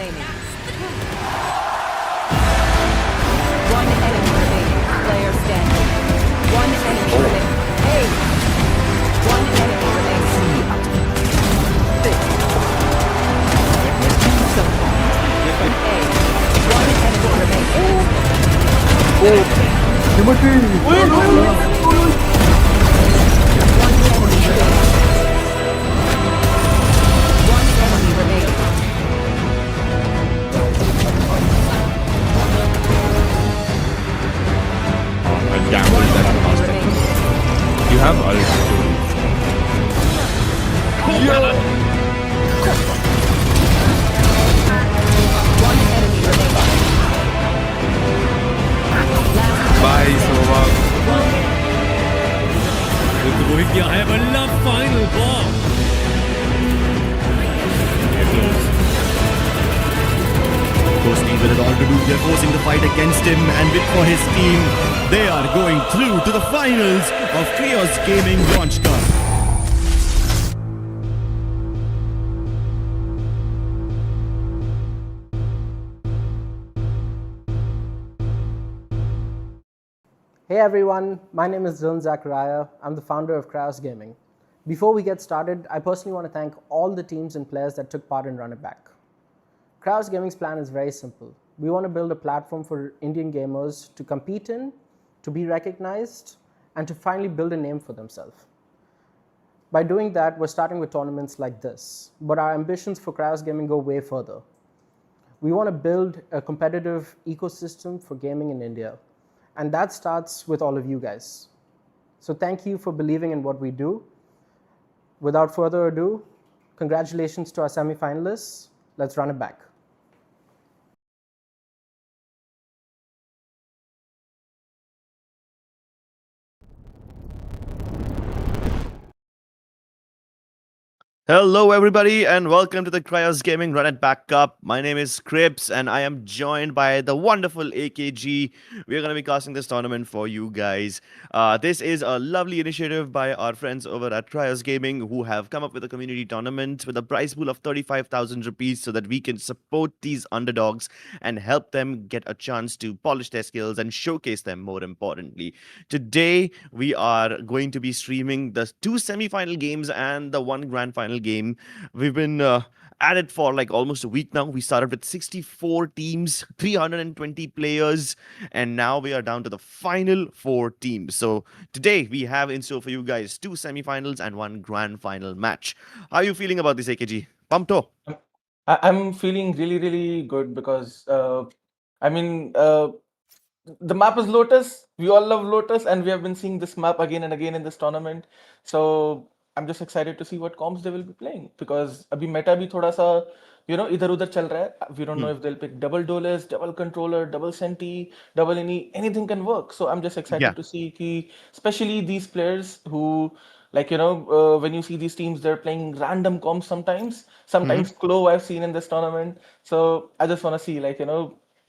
remaining. One enemy remaining. Player standing. One enemy remaining. Hey! One enemy remaining. Six. A. One enemy remaining. One enemy remaining. I gambled that last time. You have ult. One enemy remaining. Bye, Sova. Rohit किया है बल्ला final ball. Ghosty with it all to do. They're forcing the fight against him and with for his team. They are going through to the finals of Kryos Gaming Launch Cup. Hey everyone, my name is Dylan Zachariah. I'm the founder of Kryos Gaming. Before we get started, I personally want to thank all the teams and players that took part in Run It Back. Kryos Gaming's plan is very simple. We want to build a platform for Indian gamers to compete in, to be recognized, and to finally build a name for themselves. By doing that, we're starting with tournaments like this, but our ambitions for Kryos Gaming go way further. We want to build a competitive ecosystem for gaming in India. And that starts with all of you guys. So thank you for believing in what we do. Without further ado, congratulations to our semi-finalists. Let's run it back. Hello, everybody, and welcome to the Kryos Gaming Run It Back Cup. My name is Kryos, and I am joined by the wonderful AKG. We are going to be casting this tournament for you guys. This is a lovely initiative by our friends over at Kryos Gaming who have come up with a community tournament with a prize pool of 35,000 rupees so that we can support these underdogs and help them get a chance to polish their skills and showcase them more importantly. Today, we are going to be streaming the 2 semi-final games and the 1 grand final game. We've been at it for like almost a week now. We started with 64 teams, 320 players, and now we are down to the final 4 teams. So today we have in store for you guys 2 semi-finals and 1 grand final match. How are you feeling about this, AKG? Pumped up? I'm feeling really, really good because the map is Lotus. We all love Lotus, and we have been seeing this map again and again in this tournament. So I'm just excited to see what comps they will be playing because अभी meta भी थोड़ा सा इधर-उधर चल रहा है. We don't know if they'll pick double Dolus, double controller, double Senti, double any, anything can work. So I'm just excited to see कि especially these players who when you see these teams, they're playing random comps sometimes. Sometimes Clove I've seen in this tournament. So I just want to see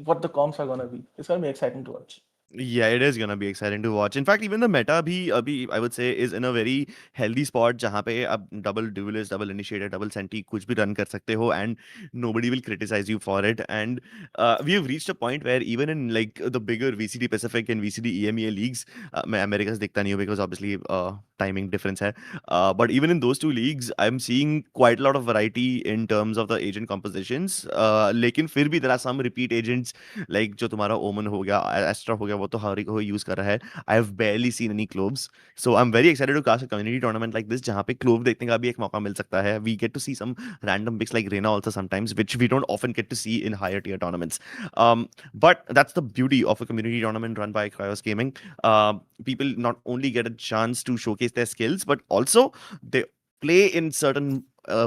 what the comps are gonna be. It's gonna be exciting to watch. Yeah, it is gonna be exciting to watch. In fact, even the meta bhi I would say is in a very healthy spot जहाँ पे आप double duelist, double initiator, double senti कुछ भी run कर सकते हो and nobody will criticize you for it. And we have reached a point where even in like the bigger VCD Pacific and VCD EMEA leagues, मैं America से देखता नहीं हूँ because obviously timing difference है. But even in those 2 leagues, I'm seeing quite a lot of variety in terms of the agent compositions. लेकिन फिर भी there are some repeat agents like जो तुम्हारा Omen हो गया, Astra हो गया, वो तो हर एक को यूज कर रहा है. I have barely seen any Cloves, so I'm very excited to cast a community tournament like this जहाँ पे Clove देखने का भी एक मौका मिल सकता है. We get to see some random picks like Reyna also sometimes, which we don't often get to see in higher tier tournaments. But that's the beauty of a community tournament run by Kryos Gaming. People not only get a chance to showcase their skills, but also they play in certain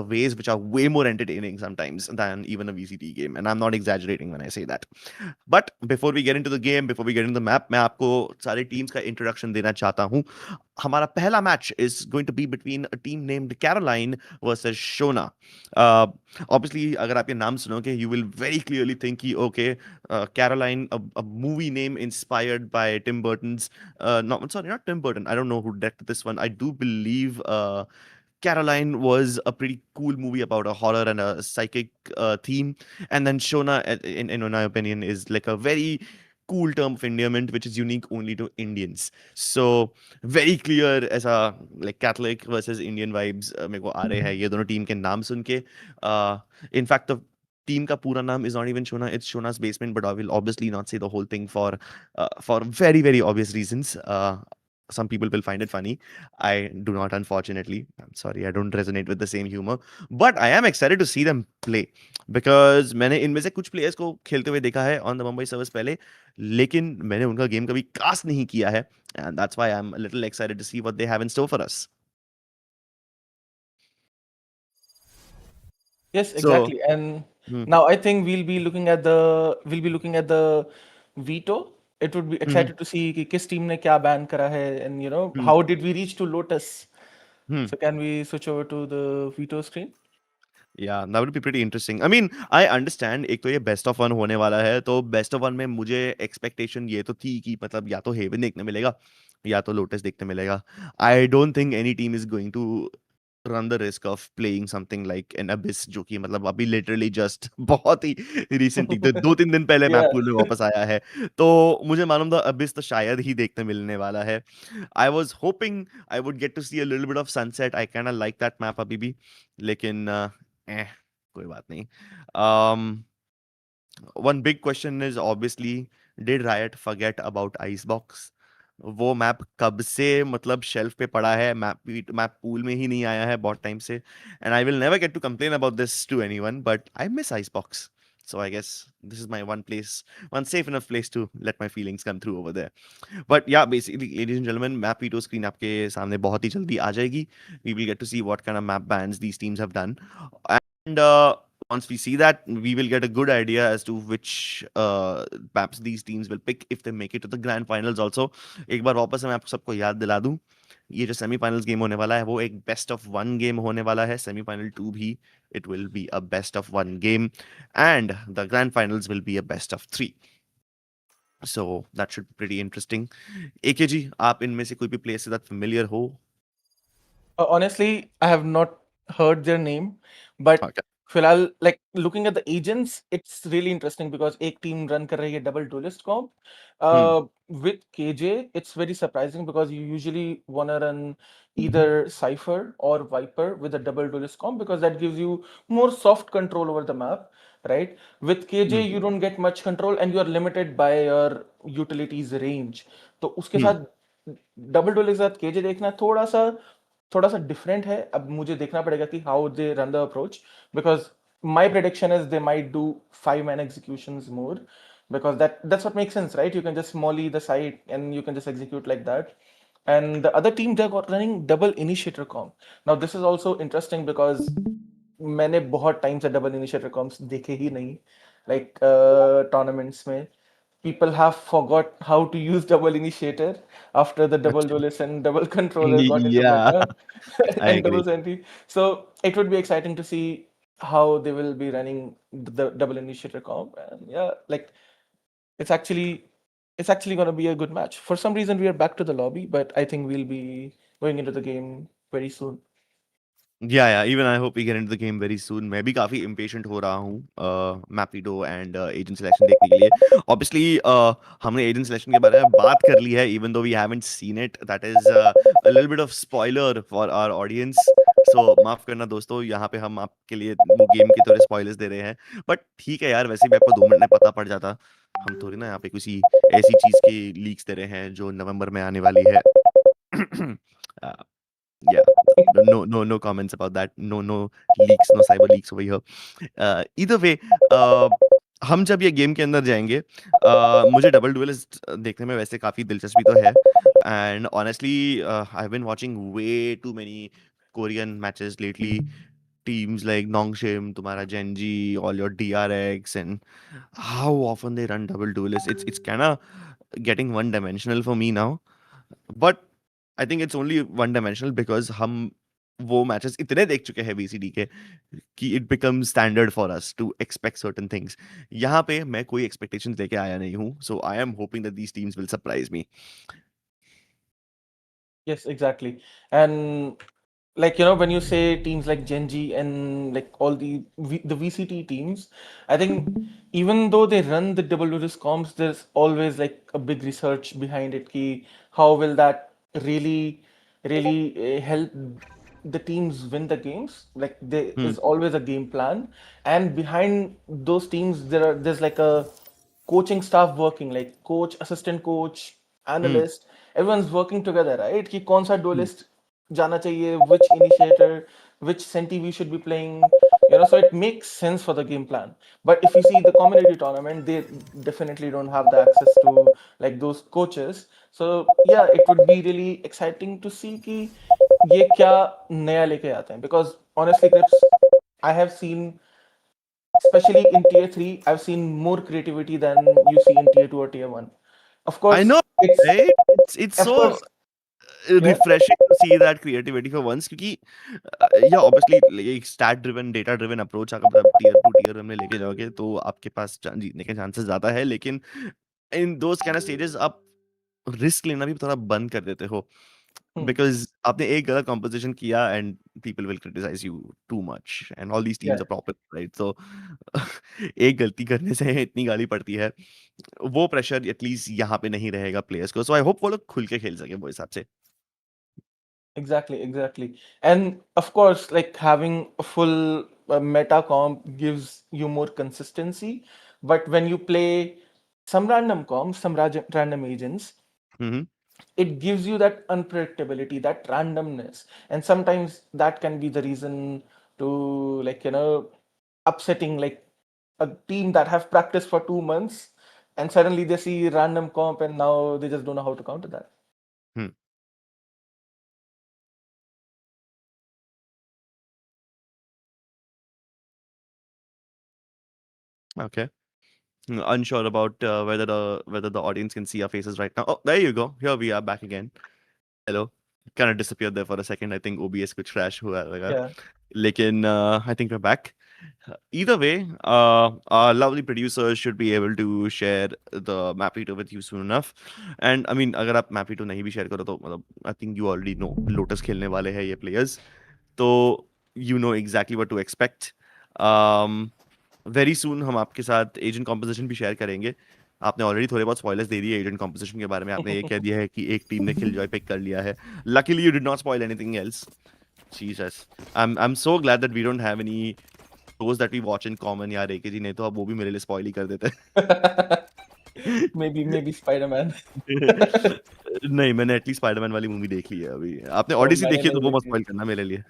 ways which are way more entertaining sometimes than even a VCT game. And I'm not exaggerating when I say that. But before we get into the game, before we get into the map, मैं आपको सारे teams का introduction देना चाहता हूँ. हमारा पहला match is going to be between a team named Caroline versus Shona. Obviously, अगर आप ये नाम सुनोगे, you will very clearly think कि okay, Caroline, a movie name inspired by Tim Burton's. Not Tim Burton. I don't know who directed this one. I do believe Caroline was a pretty cool movie about a horror and a psychic theme, and then Shona, in my opinion, is like a very cool term of endearment which is unique only to Indians. So very clear ऐसा like Catholic versus Indian vibes मेरे को आ रहे हैं ये दोनों team के नाम सुन के. In fact, the team का पूरा नाम is not even Shona, it's Shona's Basement, but I will obviously not say the whole thing for very very obvious reasons. Some people will find it funny. I do not, unfortunately. I'm sorry, I don't resonate with the same humor. But I am excited to see them play because मैंने इनमें से कुछ players को खेलते हुए देखा है on the Mumbai service पहले, लेकिन मैंने उनका गेम कभी कास्ट नहीं किया है. And that's why I'm a little excited to see what they have in store for us. Yes, So, exactly. And hmm, now I think we'll be looking at the veto. It would be hmm, excited to see कि किस team ने क्या ban करा है, and hmm, how did we reach to Lotus. hmm. So can we switch over to the veto screen? Yeah, that would be pretty interesting. I mean, I understand एक तो ये best of one होने वाला है, तो best of one में मुझे expectation ये तो थी कि मतलब या तो हेवन देखने मिलेगा या तो लोटस देखने मिलेगा. I don't think any team is going to run the risk of playing something like an Abyss, जो कि मतलब अभी लिटरली जस्ट बहुत ही रिसेंटली 2-3 दिन पहले मैप Yeah. पूल में वापस आया है. तो मुझे मालूम था अबिस तो शायद ही देखने मिलने वाला है. I was hoping I would get to see a little bit of Sunset. I kind of like that map अभी भी, लेकिन कोई बात नहीं. um one big question is obviously, did Riot forget about Icebox? वो मैप कब से मतलब शेल्फ पे पड़ा है, मैप पूल में ही नहीं आया है बहुत टाइम से. And I will never get to complain about this to anyone, but I miss Icebox. So I guess this is my one safe enough place to let my feelings come through over there. But yeah, basically, ladies and gentlemen, map veto screen आपके सामने बहुत ही जल्दी आ जाएगी. We will get to see what kind of map bans these teams have done. And once we see that, we will get a good idea as to which maps these teams will pick if they make it to the grand finals also. एक बार वापस मैं आप सबको याद दिला दूं, ये जो सेमीफाइनल्स गेम होने वाला है वो एक बेस्ट ऑफ वन गेम होने वाला है. सेमीफाइनल 2 भी it will be a best of one game, and the grand finals will be a best of 3. So that should be pretty interesting. AKG, आप इनमें से कोई भी प्लेयर से that familiar हो? Honestly, I have not heard their name, but Okay. फिलहाल like looking at the agents, it's really interesting because एक team run कर रही है double duelist comp. Hmm. With KJ, it's very surprising because you usually wanna run either Cypher or Viper with a double duelist comp because that gives you more soft control over the map, right? With KJ, Hmm. you don't get much control and you are limited by your utilities range. तो उसके Hmm. साथ double dual के साथ KJ देखना थोड़ा सा different है. अब मुझे देखना पड़ेगा कि how they run the approach because my prediction is they might do 5-man executions more because that's what makes sense, right? You can just molly the site and you can just execute like that. And the other team, they're running double initiator comp. Now this is also interesting because मैंने बहुत time से double initiator comps देखे ही नहीं, like tournaments में. People have forgot how to use double initiator after the double duelist and double controller got into Yeah, meta I and agree. double sentry. So it would be exciting to see how they will be running the double initiator comp. And yeah, like it's actually it's actually going to be a good match. For some reason, we are back to the lobby, but I think we'll be going into the game very soon. Yeah, even I hope we get into the game very soon. मैं भी काफी impatient हो रहा हूँ मैपिडो and agent selection देखने के लिए. Obviously, हमने एजेंट सिलेक्शन के बारे में बात कर ली है, even though we haven't seen it. That is a little bit of spoiler for our audience. So माफ करना दोस्तों, यहाँ पे हम आपके लिए वो गेम के थोड़े स्पॉयलर्स दे रहे हैं. बट ठीक है यार, वैसे भी आपको 2 मिनट में पता पड़ जाता. हम थोड़ी ना यहाँ पे किसी ऐसी चीज की लीक्स दे रहे हैं जो नवंबर में आने वाली है. Yeah, no comments about that. No leaks, no cyber leaks over here. Either way, हम जब ये गेम के अंदर जाएंगे, मुझे डबल डुएलिस्ट देखने में वैसे काफी दिलचस्पी तो है. And honestly I have been watching way too many Korean matches lately. Teams like Nongshim, तुम्हारा Genji, all your DRX, and how often they run double duelists. It's kind of getting one dimensional for me now. But I think it's only one dimensional because हम वो matches इतने देख चुके हैं VCD के कि it become standard for us to expect certain things. यहाँ पे मैं कोई एक्सपेक्टेशंस लेके आया नहीं हूँ, so I am hoping that these teams will surprise me. Yes, exactly. And like when you say teams like Genji and like all the VCT teams, I think even though they run the WS comps, there's always like a big research behind it. Ki how will that really help the teams win the games? Like there Hmm. is always a game plan, and behind those teams there's like a coaching staff working, like coach, assistant coach, Hmm. analyst, everyone's working together, right? कि कौन सा Hmm. duelist जाना चाहिए, which initiator, which senti we should be playing, so it makes sense for the game plan. But if you see the community tournament, they definitely don't have the access to like those coaches. So yeah, it would be really exciting to see कि ये क्या नया लेके आते हैं, because honestly, Crips, I have seen, especially in tier 3, I've seen more creativity than you see in tier 2 or tier 1. Of I course, know, it's right? It's of so course, yeah, refreshing to see that creativity for once क्योंकि yeah obviously एक stat driven data driven approach अगर आप tier 2 tier 1 में लेके जाओगे तो आपके पास जीतने के chances ज्यादा है लेकिन in those kind of stages आप रिस्क लेना भी थोड़ा बंद कर देते हो hmm, बिकॉज आपने एक गलत कॉम्पोजिशन किया and people will criticise you too much and all these yeah, teams are proper right so एक गलती करने से इतनी गाली पड़ती है वो प्रेशर एटलीस्ट यहाँ पे नहीं रहेगा प्लेयर्स को सो आई होप वो लोग खुल के खेल सके वो हिसाब से exactly. And of course, like having a full meta comp gives you more consistency. But when you play some random comps, some random agents, hmm it gives you that unpredictability, that randomness. And sometimes that can be the reason to like, upsetting like a team that have practiced for 2 months and suddenly they see random comp and now they just don't know how to counter that. Hmm okay unsure about whether the audience can see our faces right now oh there you go here we are back again hello kind of disappeared there for a second I think OBS कुछ crash हुआ लगा Yeah. लेकिन I think we're back. Either way, our lovely producers should be able to share the Mapito with you soon enough. And I mean, अगर आप Mapito नहीं भी share करो तो मतलब I think you already know Lotus खेलने वाले हैं ये players. तो you know exactly what to expect. Very soon हम आपके साथ एजेंट कॉम्पोजिशन भी शेयर करेंगे. आपने ऑलरेडी थोड़े बहुत स्पॉयलर्स दे दिए एजेंट कॉम्पोजिशन के बारे में. आपने ये कह दिया है कि एक टीम ने किलजॉय पिक कर लिया है. Luckily you did not spoil anything else. Jesus. I'm so glad that we don't have any shows that we watch in common यार एक ही नहीं तो अब वो भी मेरे लिए स्पॉइल ही कर देते maybe Spider-Man. नहीं मैंने एटलीस्ट स्पाइडरमैन वाली मूवी देख ली है अभी आपने Oh, ओडिसी मैंने देखी है तो नहीं वो मत देखी। स्पॉइल करना मेरे लिए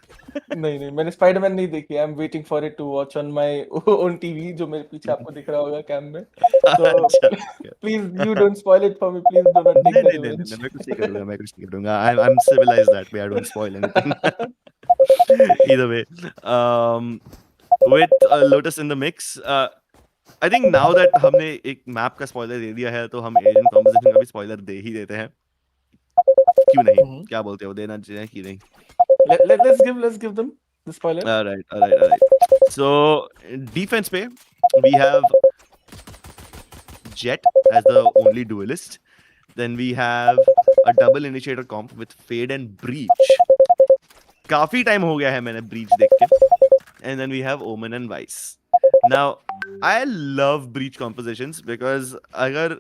नहीं मैंने स्पाइडरमैन नहीं देखी। I am waiting for it to watch on my own TV, जो मेरे पीछे आपको दिख रहा होगा कैम में। तो अच्छा please you don't spoil it for me, please do not take नहीं द नहीं नहीं नहीं रिवेंज। मैं कुछ नहीं करूंगा I'm civilized that way I don't spoil anything either way um with Lotus in the mix I think now that हमने एक मैप का स्पॉइलर दे दिया है तो हम एजेंट कॉम्पोजिशन का भी स्पॉइलर दे ही देते हैं क्यों नहीं क्या बोलते हो देना चाहिए कि नहीं Let's give them the spoiler. all right so defense पे we have Jet as the only duelist then we have a double initiator comp with Fade and Breach काफी टाइम हो गया है मैंने Breach देख के and then we have Omen and Vice now I love Breach compositions because अगर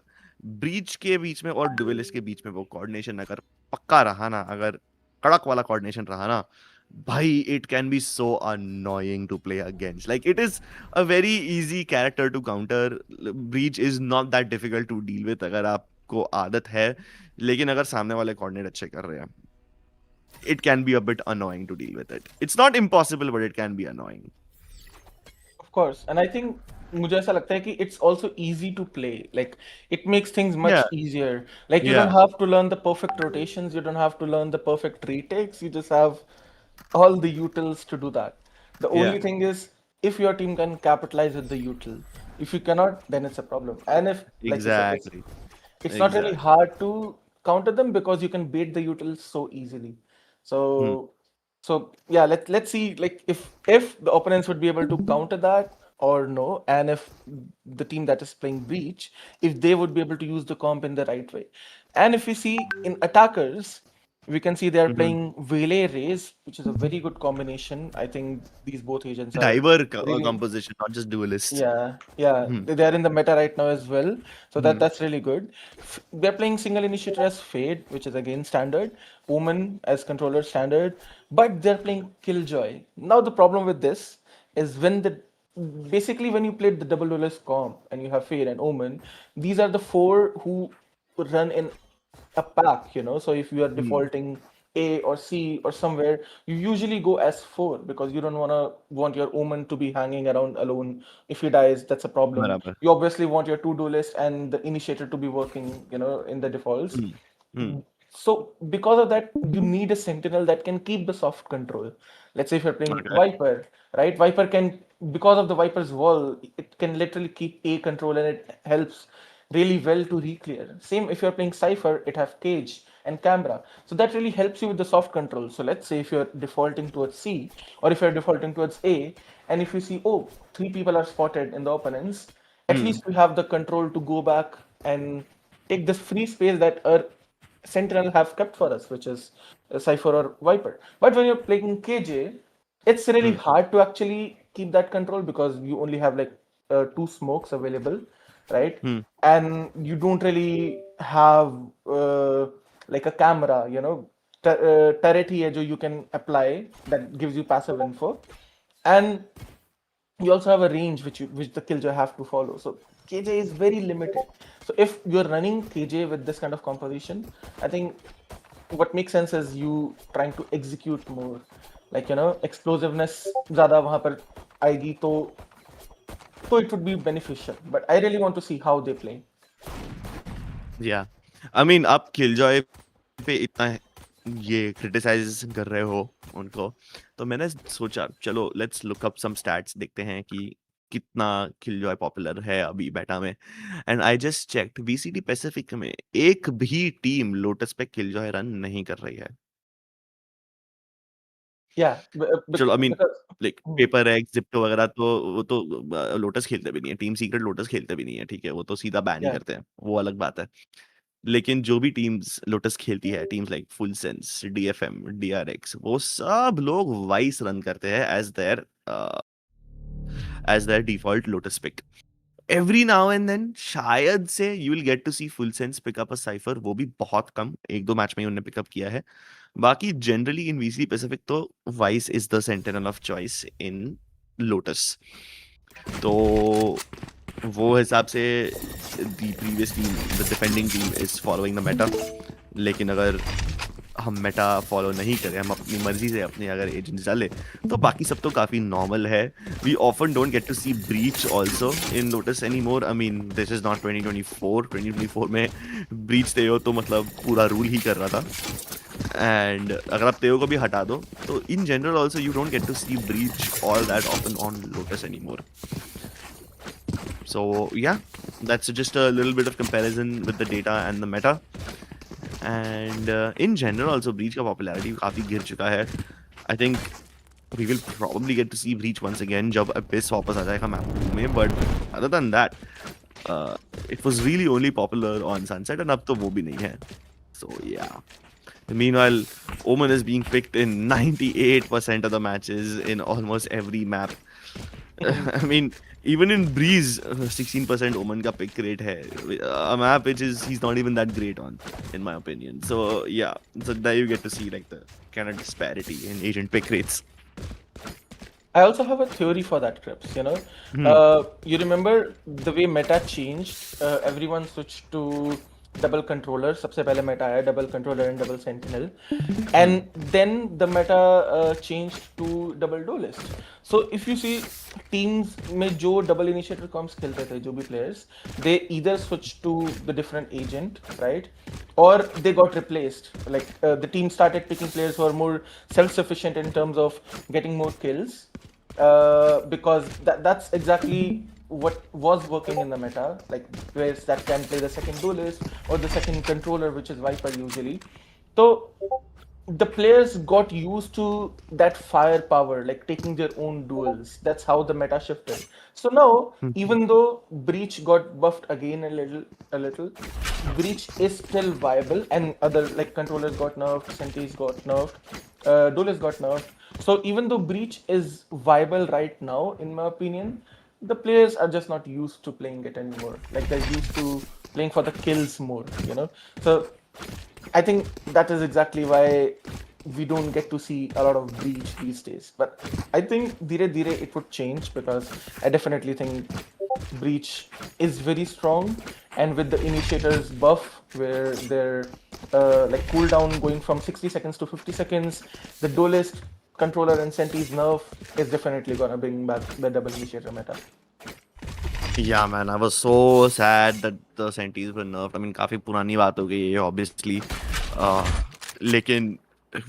Breach के बीच में और duelist के बीच में वो coordination अगर पक्का रहा ना अगर कड़क वाला coordination रहा ना भाई it can be so annoying to play against like it is a very easy character to counter Breach is not that difficult to deal with अगर आपको आदत है लेकिन अगर सामने वाले coordinate अच्छे कर रहे हैं it can be a bit annoying to deal with it it's not impossible but it can be annoying Of course, and I think मुझे ऐसा लगता है कि it's also easy to play. Like it makes things much yeah easier. Like you don't yeah have to learn the perfect rotations, you don't have to learn the perfect retakes. You just have all the utils to do that. The yeah only thing is if your team can capitalize with the util. If you cannot, then it's a problem. And if, like you said, exactly it's not really exactly hard to counter them because you can bait the utils so easily. So Hmm. so yeah, let's see like if the opponents would be able to counter that or no, and if the team that is playing breach, if they would be able to use the comp in the right way. And if we see in attackers, we can see they are playing Vele Rays, which is a very good combination. I think these both agents are Diver really, composition, not just duelist. yeah, they are in the meta right now as well. So that's really good. They're playing single initiator as Fade, which is again standard. Omen as controller standard, but they're playing Killjoy. Now the problem with this is basically when you played the double duelist comp and you have Fade and Omen, these are the four who run in a pack, so if you are defaulting A or C or somewhere, you usually go S4 because you don't want your Omen to be hanging around alone. If he dies, that's a problem. बराबर. You obviously want your two duelist and the initiator to be working, in the defaults. So because of that, you need a sentinel that can keep the soft control. Let's say if you're playing Okay. Viper, right? Viper can, because of the Viper's wall, it can literally keep A control and it helps really well to re-clear. Same if you're playing Cypher, it have Cage and Camera. So that really helps you with the soft control. So let's say if you're defaulting towards C or if you're defaulting towards A, and if you see, oh, 3 people are spotted in the opponents, at least we have the control to go back and take this free space that our Sentinel have kept for us, which is Cypher or Viper. But when you're playing KJ, it's really hard to actually keep that control because you only have like 2 smokes available, right? And you don't really have like a camera, turret here you can apply that gives you passive info, and you also have a range which the killjoy have to follow. So KJ is very limited. So if you're running KJ with this kind of composition, I think what makes sense is you trying to execute more, like explosiveness ज़्यादा वहाँ पर आएगी तो it would be beneficial. But I really want to see how they play. Yeah, I mean आप Killjoy पे इतना ये criticise कर रहे हो उनको, तो मैंने सोचा चलो let's look up some stats, देखते हैं कि कितना Killjoy पॉपुलर है अभी बेटा में. And I just checked VCT Pacific में एक भी टीम लोटस पे Killjoy रन नहीं कर रही है. Yeah, चलो I mean because like paper egg Zepto वगैरह तो वो तो लोटस खेलते भी नहीं है, टीम सीक्रेट लोटस खेलते भी नहीं है, ठीक है, वो तो सीधा बैन ही yeah, करते हैं, वो अलग बात है. लेकिन जो भी टीम्स लोटस खेलती है, teams like Full Sense, DFM, DRX, वो सब लोग वाइस रन करते हैं as their default Lotus pick. Every now and then शायद से you will get to see Full Sense pick up a Cypher, वो भी बहुत कम, 1-2 मैच में ही उन्होंने पिकअप किया है. बाकी जनरली इन VC पैसिफिक तो vice is the sentinel of choice in lotus. तो वो हिसाब से the previous team, the defending team is following the Meta. लेकिन अगर हम मेटा फॉलो नहीं करें, हम अपनी मर्जी से अपने अगर एजेंट्स डाले, तो बाकी सब तो काफ़ी नॉर्मल है. We often don't get to see Breach also in Lotus any more. I mean this is not 2024 में ब्रीच तेयो तो मतलब पूरा रूल ही कर रहा था. एंड अगर आप तेयो को भी हटा दो तो in general also you don't get to see Breach all that often on Lotus any more. So yeah, that's just a little bit of comparison with the data and the meta. And in general also breach का popularity काफी गिर चुका है. I think we will probably get to see breach once again जब Abyss वापस आ जाएगा map में. But other than that, it was really only popular on Sunset and अब तो वो भी नहीं है. So yeah. Meanwhile, Omen is being picked in 98% of the matches in almost every map. I mean, even in Breeze, 16% Omen ka pick rate hai. A map which is he's not even that great on, in my opinion. So yeah, so there you get to see like the kind of disparity in agent pick rates. I also have a theory for that, Krips. You remember the way meta changed? Everyone switched to double controller. सबसे पहले meta आया double controller and double sentinel, and then the meta changed to double duelist. So if you see teams में जो double initiator comps खेलते थे, जो भी players, they either switched to the different agent, right, or they got replaced. Like the team started picking players who are more self-sufficient in terms of getting more kills, because that's exactly what was working in the meta, like players that can play the second duelist or the second controller, which is Viper usually. So the players got used to that firepower, like taking their own duels. That's how the meta shifted. So now, even though Breach got buffed again a little, Breach is still viable, and other like controllers got nerfed, Sentis got nerfed, Duelist got nerfed. So even though Breach is viable right now, in my opinion, the players are just not used to playing it anymore. Like they're used to playing for the kills more, you know. So I think that is exactly why we don't get to see a lot of Breach these days. But I think dire dire it would change, because I definitely think Breach is very strong, and with the Initiator's buff, where their like cooldown going from 60 seconds to 50 seconds, the Duelist, Controller, and Senti's nerf is definitely gonna bring back the double Initiator meta. Yeah, man, I was so sad that the Sentis were nerfed. I mean, काफी पुरानी बात हो गई है, obviously. लेकिन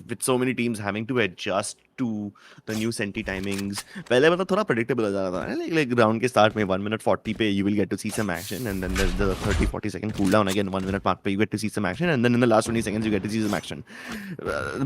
with so many teams having to adjust to the new Senti timings, पहले मतलब थोड़ा predictable हो जाता था. Like round के start में 1 minute 40 पे you will get to see some action, and then there's the 30-40 second cooldown again 1 minute mark पे you get to see some action, and then in the last 20 seconds you get to see some action.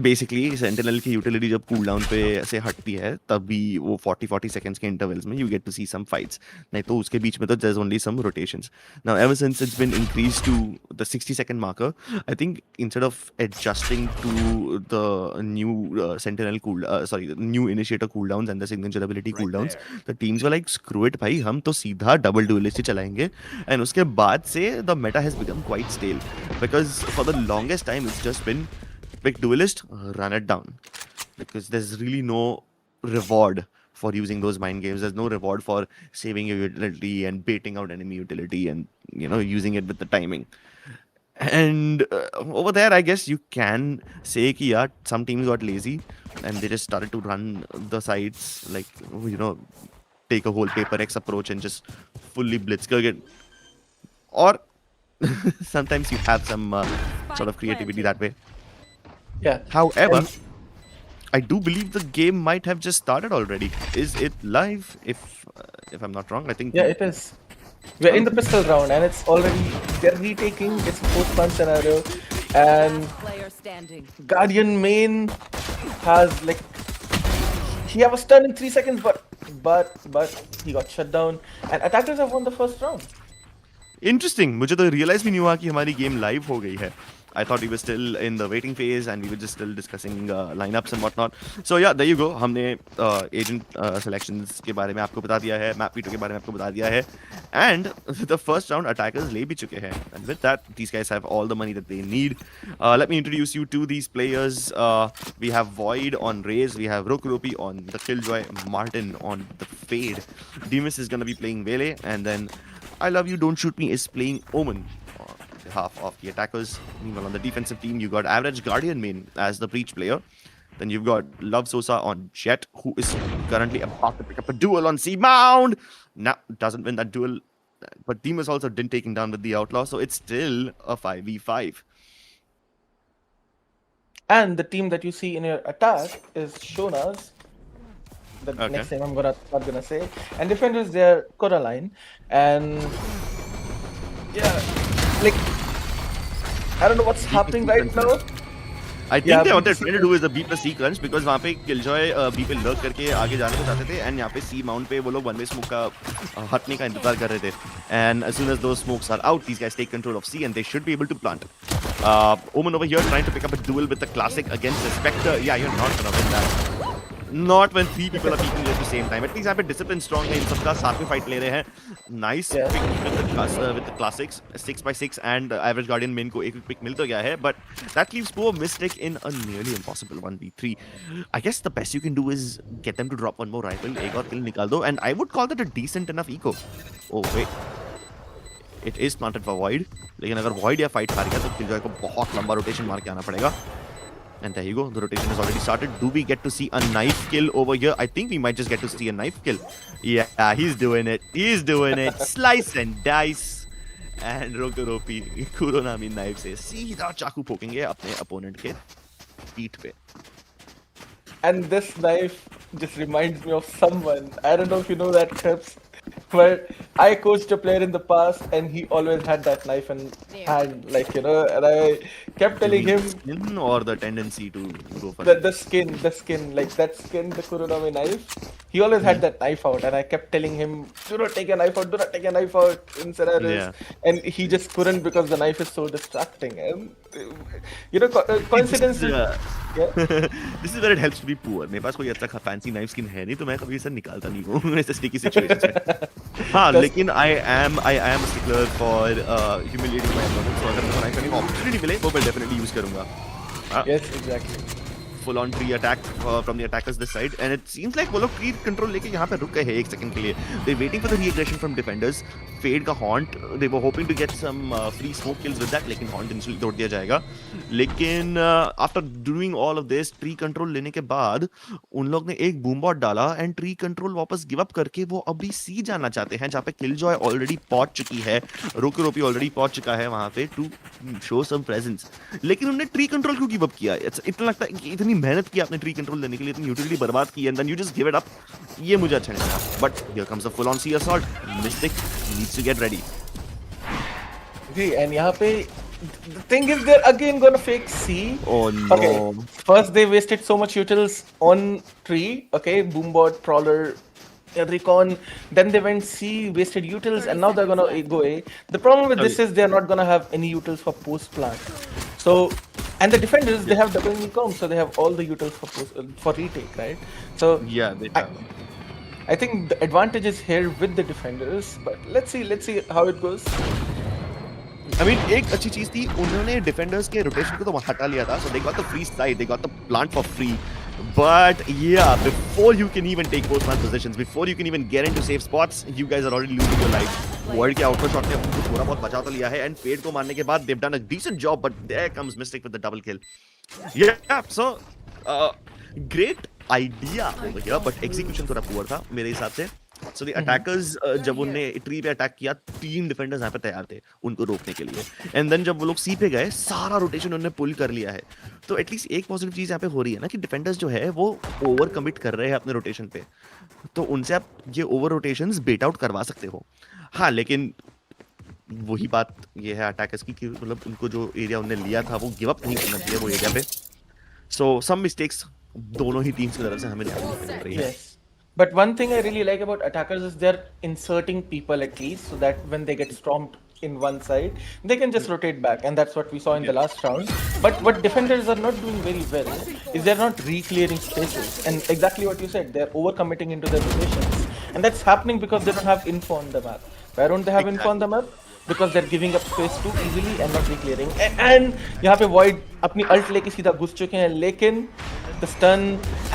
Basically Sentinel की utility जब cooldown पे से हटती है तब भी वो 40-40 seconds के intervals में you get to see some fights. नहीं तो उसके बीच में तो there's only some rotations. Now ever since it's been increased to the 60-second marker, I think instead of adjusting to the new Sentinel the new Initiator cooldowns and the signature ability cooldowns, the teams were like, screw it भाई, हम तो सीधा double duelist ही चलाएंगे. And उसके बाद से the meta has become quite stale, because for the longest time it's just been pick duelist, run it down, because there's really no reward for using those mind games. There's no reward for saving your utility and baiting out enemy utility and, you know, using it with the timing. And over there, I guess you can say that yeah, some teams got lazy and they just started to run the sides, like, you know, take a whole paper X approach and just fully blitzkrieg it. Or sometimes you have some sort of creativity that way. Yeah. However, I do believe the game might have just started already. Is it live? If I'm not wrong, I think. Yeah, it is. We're in the pistol round, and it's already, they're retaking. It's a post-punch scenario, and Player standing. Guardian main has like, he have a stun in 3 seconds, but he got shut down, and attackers have won the first round. Interesting. मुझे तो realize भी नहीं हुआ कि हमारी game live हो गई है. I thought we were still in the waiting phase and we were just still discussing lineups and whatnot. So yeah, there you go. हमने agent selections के बारे में आपको बता दिया है, map veto के बारे में आपको बता दिया है, and the first round attackers ले भी चुके हैं. And with that, these guys have all the money that they need. Let me introduce you to these players. We have Void on Raze, we have Rokuropi on the Killjoy, Martin on the Fade. Demus is gonna be playing Vele, and then I Love You, Don't Shoot Me is playing Omen. Half of the attackers. Meanwhile, on the defensive team, you got average Guardian main as the breach player. Then you've got Love Sosa on Jet, who is currently about to pick up a duel on C-Mound. Now, doesn't win that duel. But Demus also didn't take him down with the Outlaw, so it's still a 5v5. And the team that you see in your attack is Shona's. The next name I'm not gonna say. And defenders, they're Coraline. And yeah, like, I don't know what's happening right now. I think what they're trying to do is the B plus C crunch, because वहाँ पे Killjoy B पे lurk करके आगे जाने को चाहते थे, and यहाँ पे C mount पे वो लोग one way smoke का हटने का इंतजार कर रहे थे. And as soon as those smokes are out, these guys take control of C and they should be able to plant. Omen over here trying to pick up a duel with the classic against the Spectre. Yeah, you're not gonna win that. Not when 3 people are peeking at the same time. At least यहाँ पे discipline strong है, इन सबका साथ में fight ले रहे हैं. Nice pick with the classics, 6x6 and average Guardian main को एक pick मिल तो गया है, but that leaves poor Mystic in a nearly impossible 1v3. I guess the best you can do is get them to drop one more rifle, एक और kill निकाल दो, and I would call that a decent enough eco. Oh wait, it is planted for Void, लेकिन अगर Void या fight हार गया तो Killjoy को बहुत लंबा rotation मार के आना पड़ेगा. And there you go, the rotation has already started. Do we get to see a knife kill over here? I think we might just get to see a knife kill. Yeah, he's doing it. He's doing it. Slice and dice. And Rokuropi Kuronami knife से सीधा चाकू पोकेंगे अपने opponent के पीठ पे. And this knife just reminds me of someone. I don't know if you know that clips, where I coached a player in the past, and he always had that knife in hand, like and I kept You telling mean the him skin or the tendency to go for the it? the skin, like that skin, the Kuronami knife. He always had that knife out, and I kept telling him, "Do not take a knife out. Do not take a knife out in scenarios." Yeah. And he just couldn't because the knife is so distracting. And See, this coincidence is is, yeah. this is where it helps to be poor. मेरे पास कोई अच्छा fancy knife skin है नहीं तो मैं कभी इसे निकालता नहीं हूँ ऐसे sticky situations में. हाँ That's- लेकिन I am a stickler for humiliating my opponent. So अगर मेरे को नाइफ करने की opportunity मिले वो मैं definitely use करूँगा. Yes, exactly. Full on tree attack from the attackers this side, and it seems like वो लोग tree control लेके यहाँ पे रुक गए हैं एक second के लिए. They're waiting for the re-aggression from defenders. Fade का haunt, they were hoping to get some free smoke kills with that, लेकिन haunt instantly तोड़ दिया जाएगा. लेकिन after doing all of this, tree control लेने के बाद उन लोग ने एक boom bot डाला and tree control वापस give up करके वो अभी C जाना चाहते हैं जहाँ पे Killjoy already पहुंच चुकी है. रोकी already पहुंच चुका है वहाँ पे to show some presence. लेकिन उन्होंने tree control क्यों give up किया? इतना लगता है कि इतनी मेहनत की आपने ट्री कंट्रोल लेने के लिए, इतनी यूटिलिटी बर्बाद की and then you just give it up. ये मुझे अच्छा नहीं लगा. But here comes a full on C assault. Mystic needs to get ready. Okay, and यहाँ पे the thing is they're again gonna fake C. Oh no. Okay, first they wasted so much utils on tree. Okay, boombot, prowler, recon. Then they went C, wasted utils, and now they're gonna go A. The problem with this is they're not gonna have any utils for post plant. So, and the defenders they have double income, so they have all the utils for retake, right? So Yeah, they have. I think the advantage is here with the defenders, but let's see how it goes. I mean, एक अच्छी चीज थी उन्होंने defenders के rotation को तो हटा लिया था. So they got the free side, they got the plant for free. But yeah, before you can even take post-plant positions, before you can even get into safe spots, you guys are already losing your life. Void के outro shot ने उनको थोड़ा बहुत बचा तो लिया है and Fade को मारने के बाद they've done a decent job, but there comes Mystic with the double kill. Yeah, so great idea over here, but execution थोड़ा poor था मेरे हिसाब से. So the attackers जब उनने ट्री पे अटैक किया, 3 डिफेंडर्स यहाँ पे तैयार थे उनको रोकने के लिए. एंड देन जब वो लोग सी पे गए, सारा रोटेशन उन्होंने पुल कर लिया है. तो एटलीस्ट एक पॉजिटिव चीज यहाँ पे हो रही है ना कि डिफेंडर्स जो है वो ओवर कमिट कर रहे हैं अपने रोटेशन पे. तो उनसे आप ये ओवर रोटेशंस बेट आउट करवा सकते हो. हाँ लेकिन वही बात ये है अटैकर्स की कि मतलब उनको जो एरिया उन्होंने लिया था वो गिव अप नहीं करना चाहिए वो एरिया पे. सो सम मिस्टेक्स दोनों ही टीम्स की तरफ से हमें लेनी पड़ रही है. Yes. But one thing I really like about attackers is they're inserting people at least so that when they get stormed in one side, they can just rotate back, and that's what we saw in the last round. But what defenders are not doing very well is they're not re-clearing spaces, and exactly what you said, they're over-committing into their rotations, and that's happening because they don't have info on the map. Why don't they have info on the map? Because they're giving up space too easily and not re-clearing. And यहाँ पे Void अपनी ult लेके सीधा घुस चुके हैं, लेकिन the stun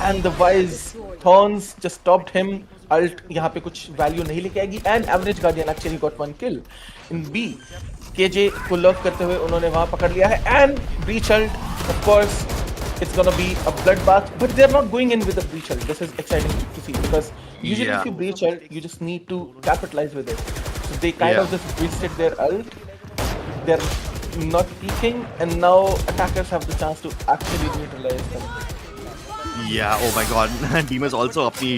and the wise thorns just stopped him. Ult यहाँ पे कुछ value नहीं लेके आएगी, and average guardian actually got 1 kill in B. KJ को love करते हुए उन्होंने वहाँ पकड़ लिया है, and breach ult, of course it's gonna be a bloodbath, but they're not going in with a breach ult. This is exciting to see because usually if you breach ult, you just need to capitalize with it. So they kind of just wasted their ult. They're not peeking, and now attackers have the chance to actually neutralize them. Yeah, oh my god. Demas also अपनी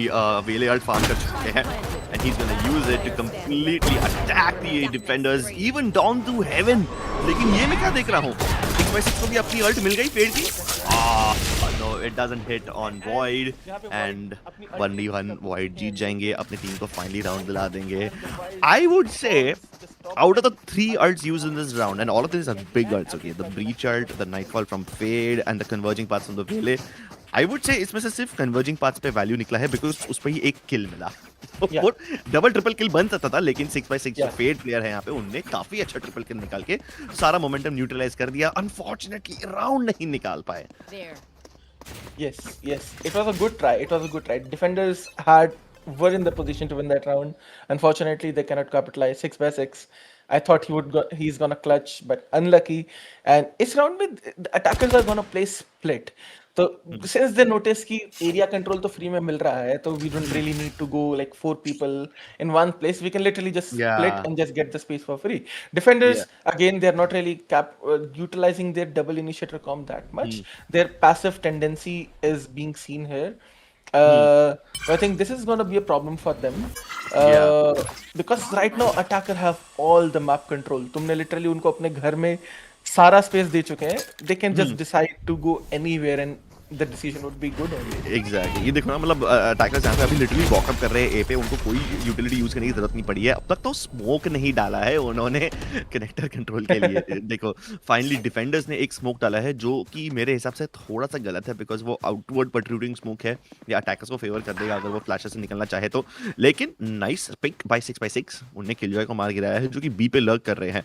Vele ult farm कर चुके हैं and he's gonna use it to completely attack the defenders even down to heaven. लेकिन ये मैं क्या देख रहा हूँ? 6x6 को भी अपनी ult मिल गई Fade की. No, it doesn't hit on Void and 1v1 Void जीत जाएंगे, अपनी टीम को finally round दिला देंगे. I would say out of the 3 ults used in this round, and all of these are big ults, okay, the breach ult, the nightfall from Fade and the converging paths from the Vele, I would say इसमें से सिर्फ converging paths पे value निकला है because उस पे ही एक kill मिला. Yeah. और डबल ट्रिपल किल बन सकता था लेकिन 6x6 जो Yeah. फेड प्लेयर है यहाँ पे उनने काफी अच्छा ट्रिपल किल निकाल के सारा मोमेंटम न्यूट्रलाइज कर दिया. अनफॉर्चुनेटली राउंड नहीं निकाल पाए. There. Yes, it was a good try. Defenders were in the position to win that round. Unfortunately, they cannot capitalize. 6x6. I thought he's gonna clutch, but unlucky. And this round with the attackers are gonna play split. So since they notice कि area control तो free में मिल रहा है, तो we don't really need to go like 4 people in one place. We can literally just split and just get the space for free. Defenders again, they're not really utilizing their double initiator comp that much. Their passive tendency is being seen here. I think this is going to be a problem for them. Yeah. Because right now attacker have all the map control. तुमने literally उनको अपने घर में सारा space दे चुके हैं. They can just decide to go anywhere and the decision would be good only. Exactly ये देखो ना मतलब अटैकर्स यहाँ पे अभी लिटरली वॉकअप कर रहे हैं ए पे उनको कोई यूटिलिटी यूज करने की जरूरत नहीं पड़ी है अब तक तो स्मोक नहीं डाला है उन्होंने कनेक्टर कंट्रोल के लिए देखो फाइनली डिफेंडर्स ने एक स्मोक डाला है जो कि मेरे हिसाब से थोड़ा सा गलत है बिकॉज वो आउटवर्ड प्रोट्रूडिंग स्मोक है या अटैकर्स को फेवर कर देगा अगर वो फ्लैशर से निकलना चाहे तो लेकिन नाइस पिक बाय 6x6 उन्होंने किलजॉय को मार गिराया है जो कि बी पे लर्क कर रहे हैं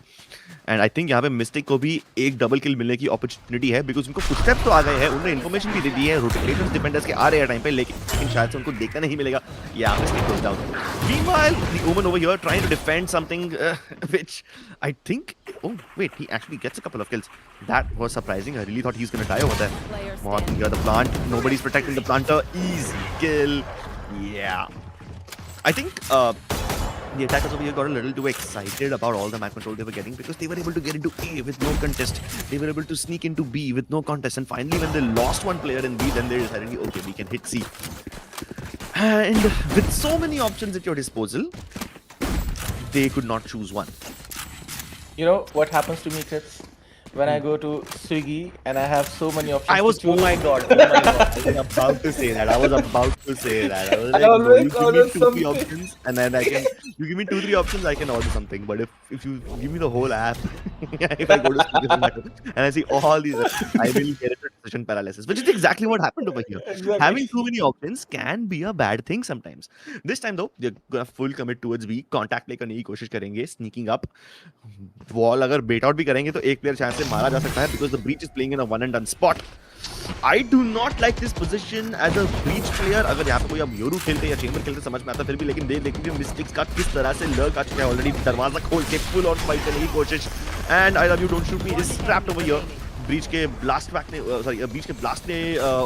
एंड आई थिंक यहाँ पे मिस्टेक को भी एक डबल किल मिलने की अपॉर्चुनिटी है बिकॉज उनको फुटस्टेप तो आ गए हैं उन्होंने इन्फॉर्मेशन भी दे दी है रोटेटर्स डिफेंडर्स के आ रहे हैं टाइम पे लेकिन शायद से उनको देखना नहीं मिलेगा यहाँ पे stick goes down meanwhile the omen over here trying to defend something which I think oh wait he actually gets a couple of kills that was surprising I really thought he's gonna die over there Mohawk near the plant nobody's protecting the planter easy kill yeah I think the attackers over here got a little too excited about all the map control they were getting because they were able to get into A with no contest. They were able to sneak into B with no contest. And finally, when they lost one player in B, then they decided, okay, we can hit C. And with so many options at your disposal, they could not choose one. You know what happens to me, kids? When I go to Swiggy and I have so many options. I was, to choose. oh my god, I was about to say that. I was about to say that. I was like, always you give order me 2-3 something. options, and then you give me 2-3 options, I can order something. But if you give me the whole app, if I go to Swiggy and I see all these, I will get into decision paralysis, which is exactly what happened over here. Exactly. Having too many options can be a bad thing sometimes. This time though, they're gonna full commit towards B. Contact play करने की कोशिश करेंगे, sneaking up. Wall अगर bait out भी करेंगे तो एक player chance से मारा जा सकता है because the breach is playing in a one and done spot. I do not like this position as a breach player. अगर यहाँ पे कोई अब योरू खेलते या चेंबर खेलते समझ में आता फिर भी लेकिन देखिए मिस्टेक्स का किस तरह से लर्क आ चुका है ऑलरेडी दरवाजा खोल के फुल ऑन फाइट करने की कोशिश and I love you don't shoot me is trapped over here Breach के ब्लास्ट बैक ने सॉरी ब्रीच के ब्लास्ट ने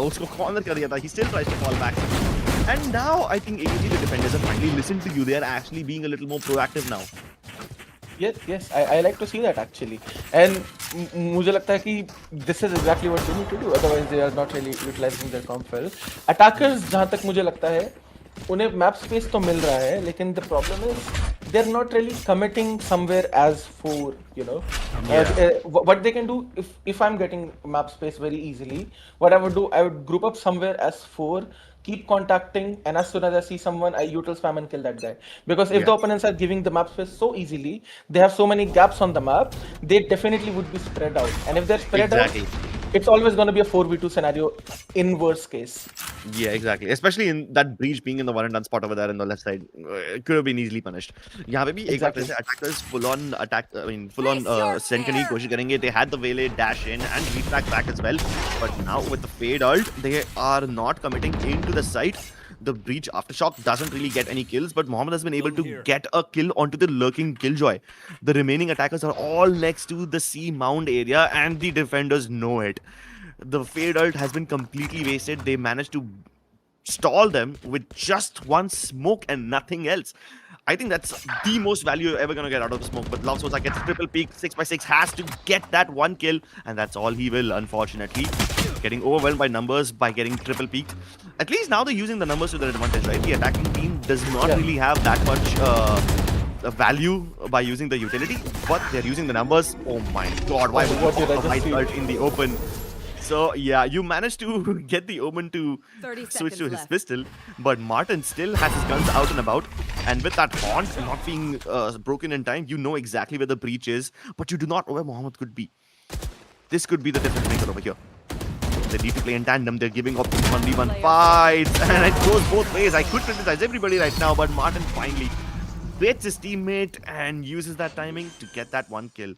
उसको कॉर्नर कर दिया था he still tries to fall back and now I think AG the defenders have finally listened to you. They are actually being a little more proactive now. Yes, I like to see that actually. And मुझे लगता है कि this is exactly what they need to do. Otherwise, they are not really utilizing their comp well. Attackers जहाँ तक मुझे लगता है उन्हें map space तो मिल रहा है लेकिन the problem is they're not really committing somewhere as 4, you know. What they can do if I'm getting map space very easily, what I would do, I would group up somewhere as 4. Keep contacting, and as soon as I see someone, I util spam and kill that guy. Because if the opponents are giving the map space so easily, they have so many gaps on the map, they definitely would be spread out. And if they're spread out, it's always going to be a 4v2 scenario in worst case. Yeah, exactly. Especially in that breach being in the one and done spot over there on the left side, it could have been easily punished. यहाँ पे भी एक बार जैसे attackers full on send करने की कोशिश करेंगे. They had the melee dash in and retract back as well, but now with the fade ult, they are not committing into the site. The breach aftershock doesn't really get any kills, but Mohammed has been able to get a kill onto the lurking killjoy. The remaining attackers are all next to the C mound area, and the defenders know it. The fade ult has been completely wasted. They managed to stall them with just one smoke and nothing else. I think that's the most value you're ever going to get out of the smoke. But Lovesosa gets a triple peak. 6x6 has to get that one kill. And that's all he will, unfortunately. Getting overwhelmed by numbers by getting triple peaked. At least now they're using the numbers to their advantage, right? The attacking team does not really have that much value by using the utility. But they're using the numbers. Oh my god, why would you fight in the open? So yeah, you managed to get the Omen to switch to his pistol, but Martin still has his guns out and about. And with that haunt not being broken in time, you know exactly where the breach is, but you do not know where Mohammed could be. This could be the difference maker over here. They need to play in tandem. They're giving up 1v1 fights, and it goes both ways. I could criticize everybody right now, but Martin finally baits his teammate and uses that timing to get that one kill.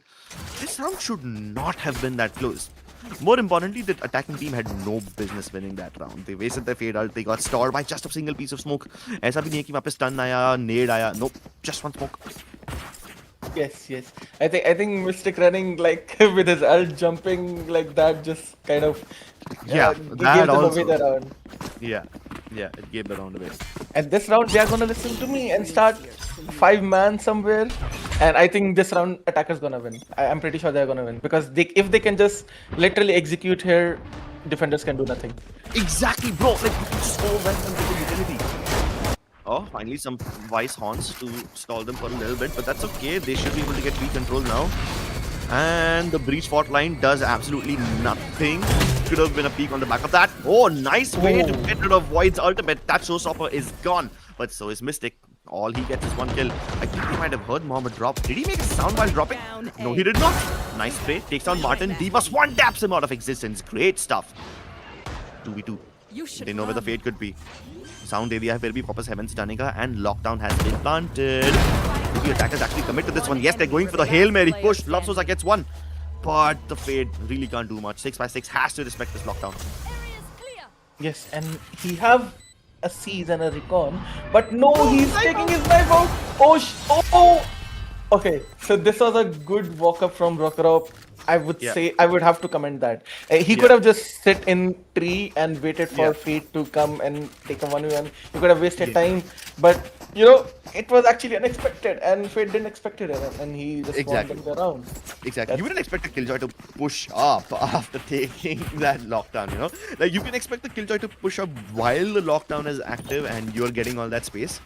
This round should not have been that close. More importantly, the attacking team had no business winning that round. They wasted their fade ult. They got stalled by just a single piece of smoke. ऐसा भी नहीं है कि वहाँ पे stun आया, nade आया. Nope, just one smoke. Yes. I think Mystic running like with his ult jumping like that just kind of that gave them also. away the round. Yeah, it gave the round away. And this round they are gonna listen to me and start 5-man somewhere. And I think this round attacker's gonna win. I'm pretty sure they're gonna win because if they can just literally execute here defenders can do nothing. Exactly, bro. Like, you can just overwhelm them with the utility. Oh, finally some wise horns to stall them for a little bit, but that's okay. They should be able to get control now. And the breach fort line does absolutely nothing. Could have been a peek on the back of that. Oh, nice way to get rid of Void's ultimate. That showstopper is gone, but so is Mystic. All he gets is one kill. I think he might have heard Mohammed drop. Did he make a sound while dropping? No, he did not. Nice play. Takes down Martin. Divas one taps him out of existence. Great stuff. 2v2. They know where the fate could be. Sound area है फिर भी वापस heaven stunning का and lockdown has been planted. The attackers actually commit to this one. Yes, they're going for the Hail Mary push. Love Sosa gets one. But the Fade really can't do much. 6x6 has to respect this lockdown. Yes, and he have a seize and a recon, but no, he's taking his knife out. Oh. Okay, so this was a good walk up from Rokarop. I would say I would have to comment that he could have just sit in tree and waited for Fate to come and take a 1v1. He could have wasted time, but you know it was actually unexpected, and Fate didn't expect it, and he just won the round. Exactly. You wouldn't expect a Killjoy to push up after taking that lockdown. You know, like you can expect the Killjoy to push up while the lockdown is active and you're getting all that space,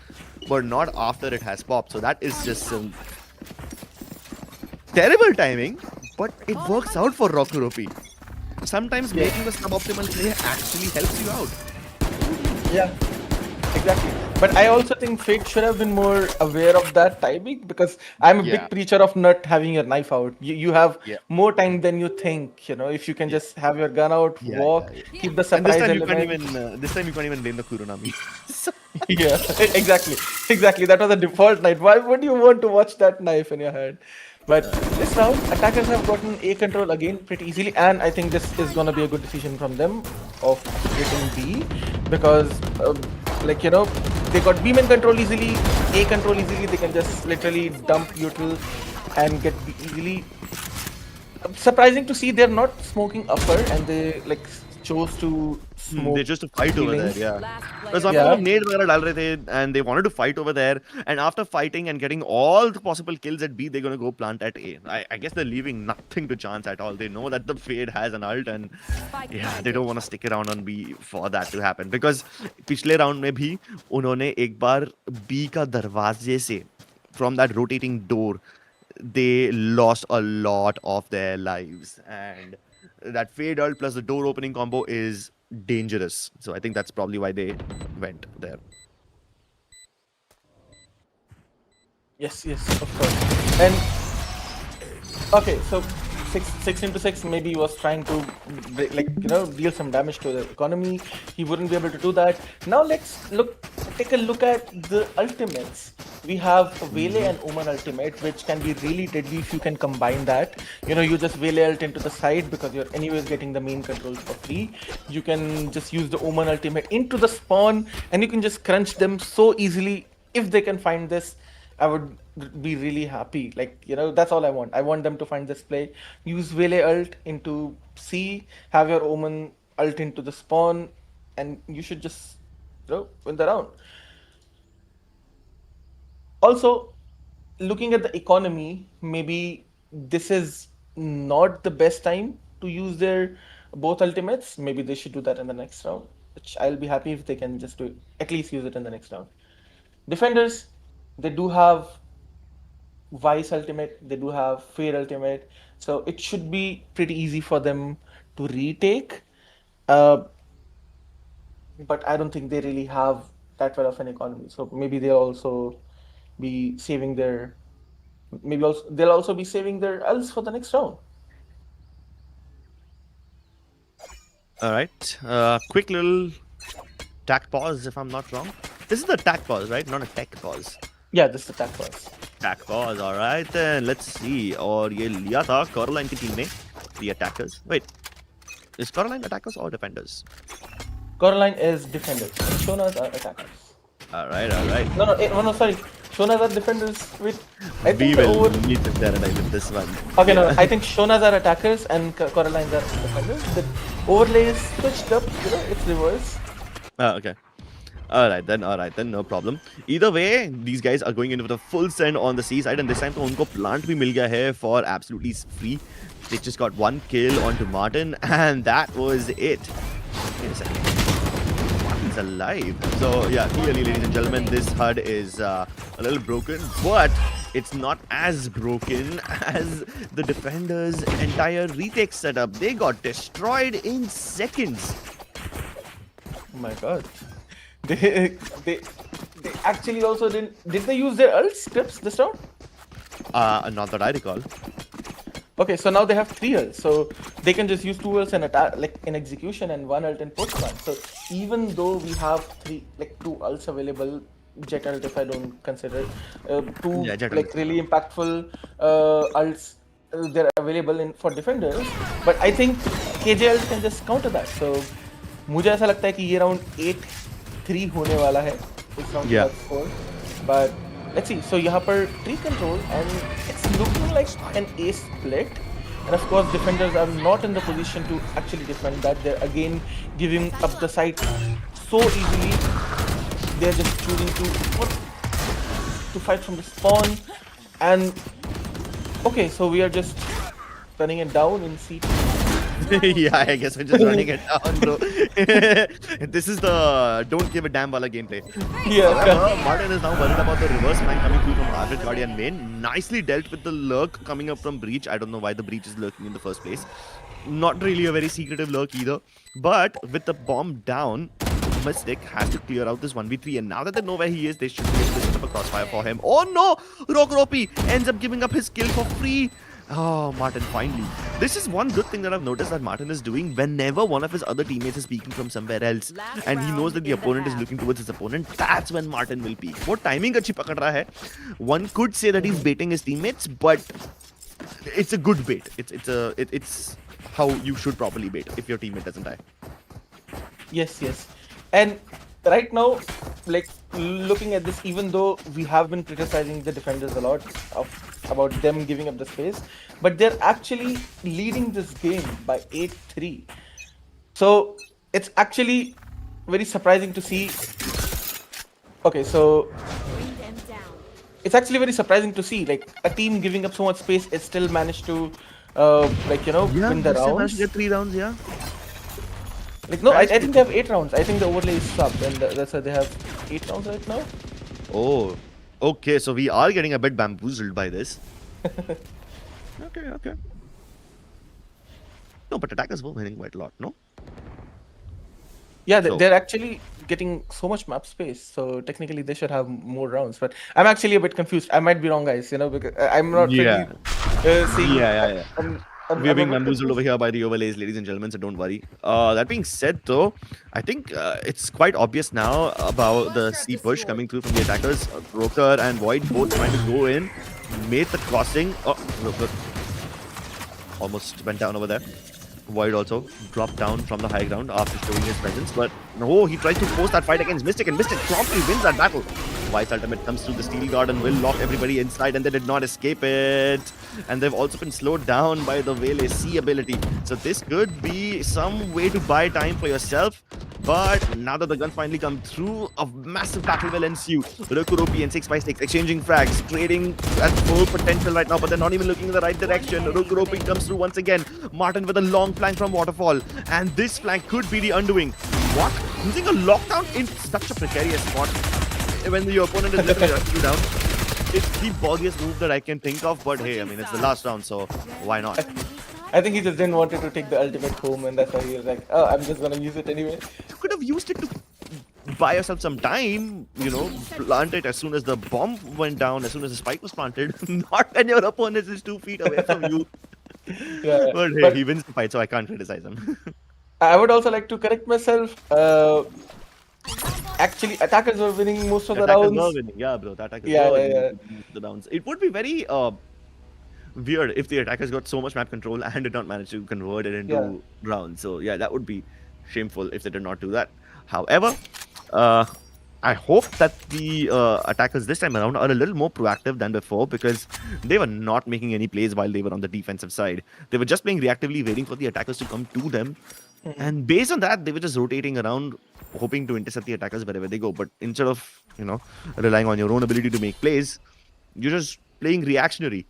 but not after it has popped. So that is just some terrible timing. But it works out for Rokuropi. Sometimes making the suboptimal play actually helps you out. Yeah, exactly. But I also think Fate should have been more aware of that timing, because I'm a big preacher of not having your knife out. You have more time than you think. You know, if you can just have your gun out, walk, keep the surprise element. This time you can't even blame the Kurunami. Yeah, exactly. That was a default knife. Why would you want to watch that knife in your hand? But this round, attackers have gotten A control again pretty easily, and I think this is gonna be a good decision from them of getting B, because like you know, they got B main control easily, A control easily. They can just literally dump util and get B easily. Surprising to see they're not smoking upper, and they like chose to smoke. They chose to fight over there, Because nade वगैरह डाल रहे थे, and they wanted to fight over there. And after fighting and getting all the possible kills at B, they're gonna go plant at A. I guess they're leaving nothing to chance at all. They know that the Fade has an ult, and they don't want to stick around on B for that to happen. Because पिछले round में भी उन्होंने एक बार B का दरवाजे से from that rotating door, they lost a lot of their lives, and that Fade ult plus the door opening combo is dangerous. So I think that's probably why they went there. Yes, of course. And okay, so 6 into 6 maybe he was trying to deal some damage to the economy. He wouldn't be able to do that. Now let's take a look at the ultimates. We have Vele and Omen ultimate, which can be really deadly if you can combine that. You know, you just Vele ult into the side because you're anyways getting the main controls for free. You can just use the Omen ultimate into the spawn, and you can just crunch them so easily. If they can find this, I would be really happy. Like, you know, that's all I want. I want them to find this play. Use Vele ult into C, have your Omen ult into the spawn, and you should just, win the round. Also, looking at the economy, maybe this is not the best time to use their both ultimates. Maybe they should do that in the next round, which I'll be happy if they can just do it, at least use it in the next round. Defenders, they do have Vice ultimate, they do have Fade ultimate, so it should be pretty easy for them to retake. But I don't think they really have that well of an economy, so maybe they'll also be saving their they'll also be saving their ults for the next round. All right, quick little tack pause if I'm not wrong. This is the tack pause, right? Not a tech pause. Yeah, this is the tack pause. Tack pause, all right. Then let's see. और ये लिया था Coraline की team ने, the attackers. Wait, is Coraline attackers or defenders? Coraline is defenders. Shonas are attackers. All right. No, sorry. Shonas are defenders. Wait, I think we will meet them there with this one. Okay, no, I think Shonas are attackers and Coralines are defenders. The overlay is switched up. You know, it's reverse. Okay. All right then, no problem. Either way, these guys are going in with a full send on the C side, and this time to unko plant bhi mil gaya hai for absolutely free. They just got one kill onto Martin, and that was it. Wait a second. Martin's alive. So yeah, clearly, ladies and gentlemen, this HUD is a little broken, but it's not as broken as the defenders' entire retake setup. They got destroyed in seconds. Oh my god. They actually also did they use their ult scripts this round? Not that I recall. Okay, so now they have 3 ults, so they can just use 2 ults and attack like in execution and 1 ult in post plant. So even though we have 2 ults available, Jet ult if I don't consider two Jet like ult. really impactful ults they're available in for defenders, but I think KJ ult can just counter that. So मुझे ऐसा लगता है कि ये round 8-3 होने वाला है इस round Yeah. का score, but let's see. So यहाँ पर tree control and it's looking like an A split, and of course defenders are not in the position to actually defend that. They're again giving up the site so easily. They're just choosing to fight from the spawn, and okay, so we are just running it down in C2. Yeah, I guess we're just running it down, bro. This is the don't give a damn wala gameplay. Yeah. However, Martin is now worried about the reverse flank coming through from Average Guardian main. Nicely dealt with the lurk coming up from Breach. I don't know why the Breach is lurking in the first place. Not really a very secretive lurk either. But with the bomb down, Mystic has to clear out this 1v3, and now that they know where he is, they should be able to set up a crossfire for him. Oh no! Rockropy ends up giving up his kill for free. Oh, Martin, finally. This is one good thing that I've noticed that Martin is doing whenever one of his other teammates is peeking from somewhere else, and he knows that the opponent is looking towards his opponent. That's when Martin will peek. What timing अच्छी पकड़ रहा है. One could say that he's baiting his teammates, but it's a good bait. It's how you should properly bait if your teammate doesn't die. Yes, yes. And right now, like looking at this, even though we have been criticizing the defenders a lot about them giving up the space, but they're actually leading this game by 8-3. So it's actually very surprising to see. Okay, so it's actually very surprising to see like a team giving up so much space, it still managed to win the rounds. Get 3 rounds, yeah. Like no, I think they have 8 rounds. I think the overlay is sub, and that's why they have 8 rounds right now. Oh, okay. So we are getting a bit bamboozled by this. Okay. No, but attackers were winning quite a lot, no? Yeah, So- they're actually getting so much map space, so technically they should have more rounds. But I'm actually a bit confused. I might be wrong, guys. Because I'm not Yeah. really seeing. Yeah. I'm We are being a bit bamboozled over here by the overlays, ladies and gentlemen, so don't worry. That being said, though, I think it's quite obvious now about the C push coming through from the attackers. Broker and Void both trying to go in, made the crossing. Oh, Broker almost went down over there. Void also dropped down from the high ground after showing his presence, but no, he tries to force that fight against Mystic, and Mystic promptly wins that battle. White's ultimate comes through the steel guard and will lock everybody inside, and they did not escape it. And they've also been slowed down by the Vale C ability. So this could be some way to buy time for yourself. But now that the guns finally come through, a massive battle will ensue. Rokuropi and 6x6 exchanging frags, trading at full potential right now, but they're not even looking in the right direction. Rokuropi comes through once again. Martin with a long flank from Waterfall, and this flank could be the undoing. What? Using a lockdown in such a precarious spot when your opponent is literally running you down. It's the boggiest move that I can think of, but hey, I mean, it's the last round, so why not? I think he just didn't want to take the ultimate home, and that's why he was like, oh, I'm just gonna use it anyway. You could have used it to buy yourself some time, plant it as soon as the bomb went down, as soon as the spike was planted, not when your opponent is 2 feet away from you. Yeah, But hey, he wins the fight, so I can't criticize him. I would also like to correct myself. Actually, attackers were winning most of the Attackers rounds. were winning. Yeah, bro, the attackers Yeah, were yeah, winning the rounds. It would be very weird if the attackers got so much map control and did not manage to convert it into rounds. So yeah, that would be shameful if they did not do that. However, I hope that the attackers this time around are a little more proactive than before, because they were not making any plays while they were on the defensive side. They were just playing reactively, waiting for the attackers to come to them. And based on that, they were just rotating around, hoping to intercept the attackers wherever they go. But instead of, relying on your own ability to make plays, you're just playing reactionary.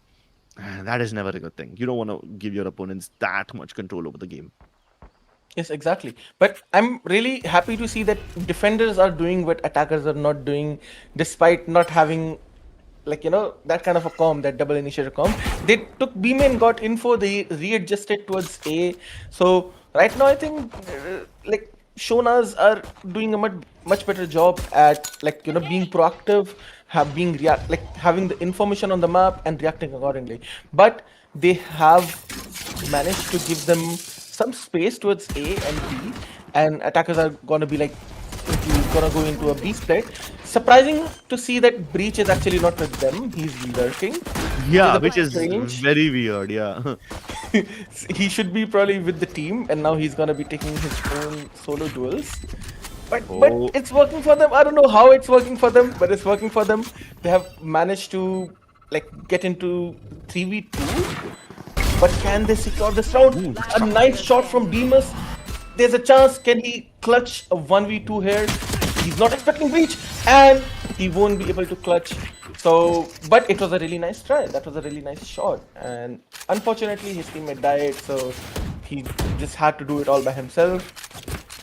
And that is never a good thing. You don't want to give your opponents that much control over the game. Yes, exactly. But I'm really happy to see that defenders are doing what attackers are not doing, despite not having, that kind of a comp, that double initiator comp. They took B main, got info, they readjusted towards A. So right now, I think Shonas are doing a much better job at being proactive, having the information on the map and reacting accordingly. But they have managed to give them some space towards A and B, and attackers are gonna be gonna go into a B split. Surprising to see that Breach is actually not with them. He's lurking. Yeah, a bit which is strange. very weird. Yeah. He should be probably with the team, and now he's gonna be taking his own solo duels. But it's working for them. I don't know how it's working for them, but it's working for them. They have managed to get into 3v2. But can they secure this round? A nice shot from Demus. There's a chance. Can he clutch a 1v2 here? He's not expecting Breach, and he won't be able to clutch. So, but it was a really nice try. That was a really nice shot. And unfortunately, his teammate died, so he just had to do it all by himself.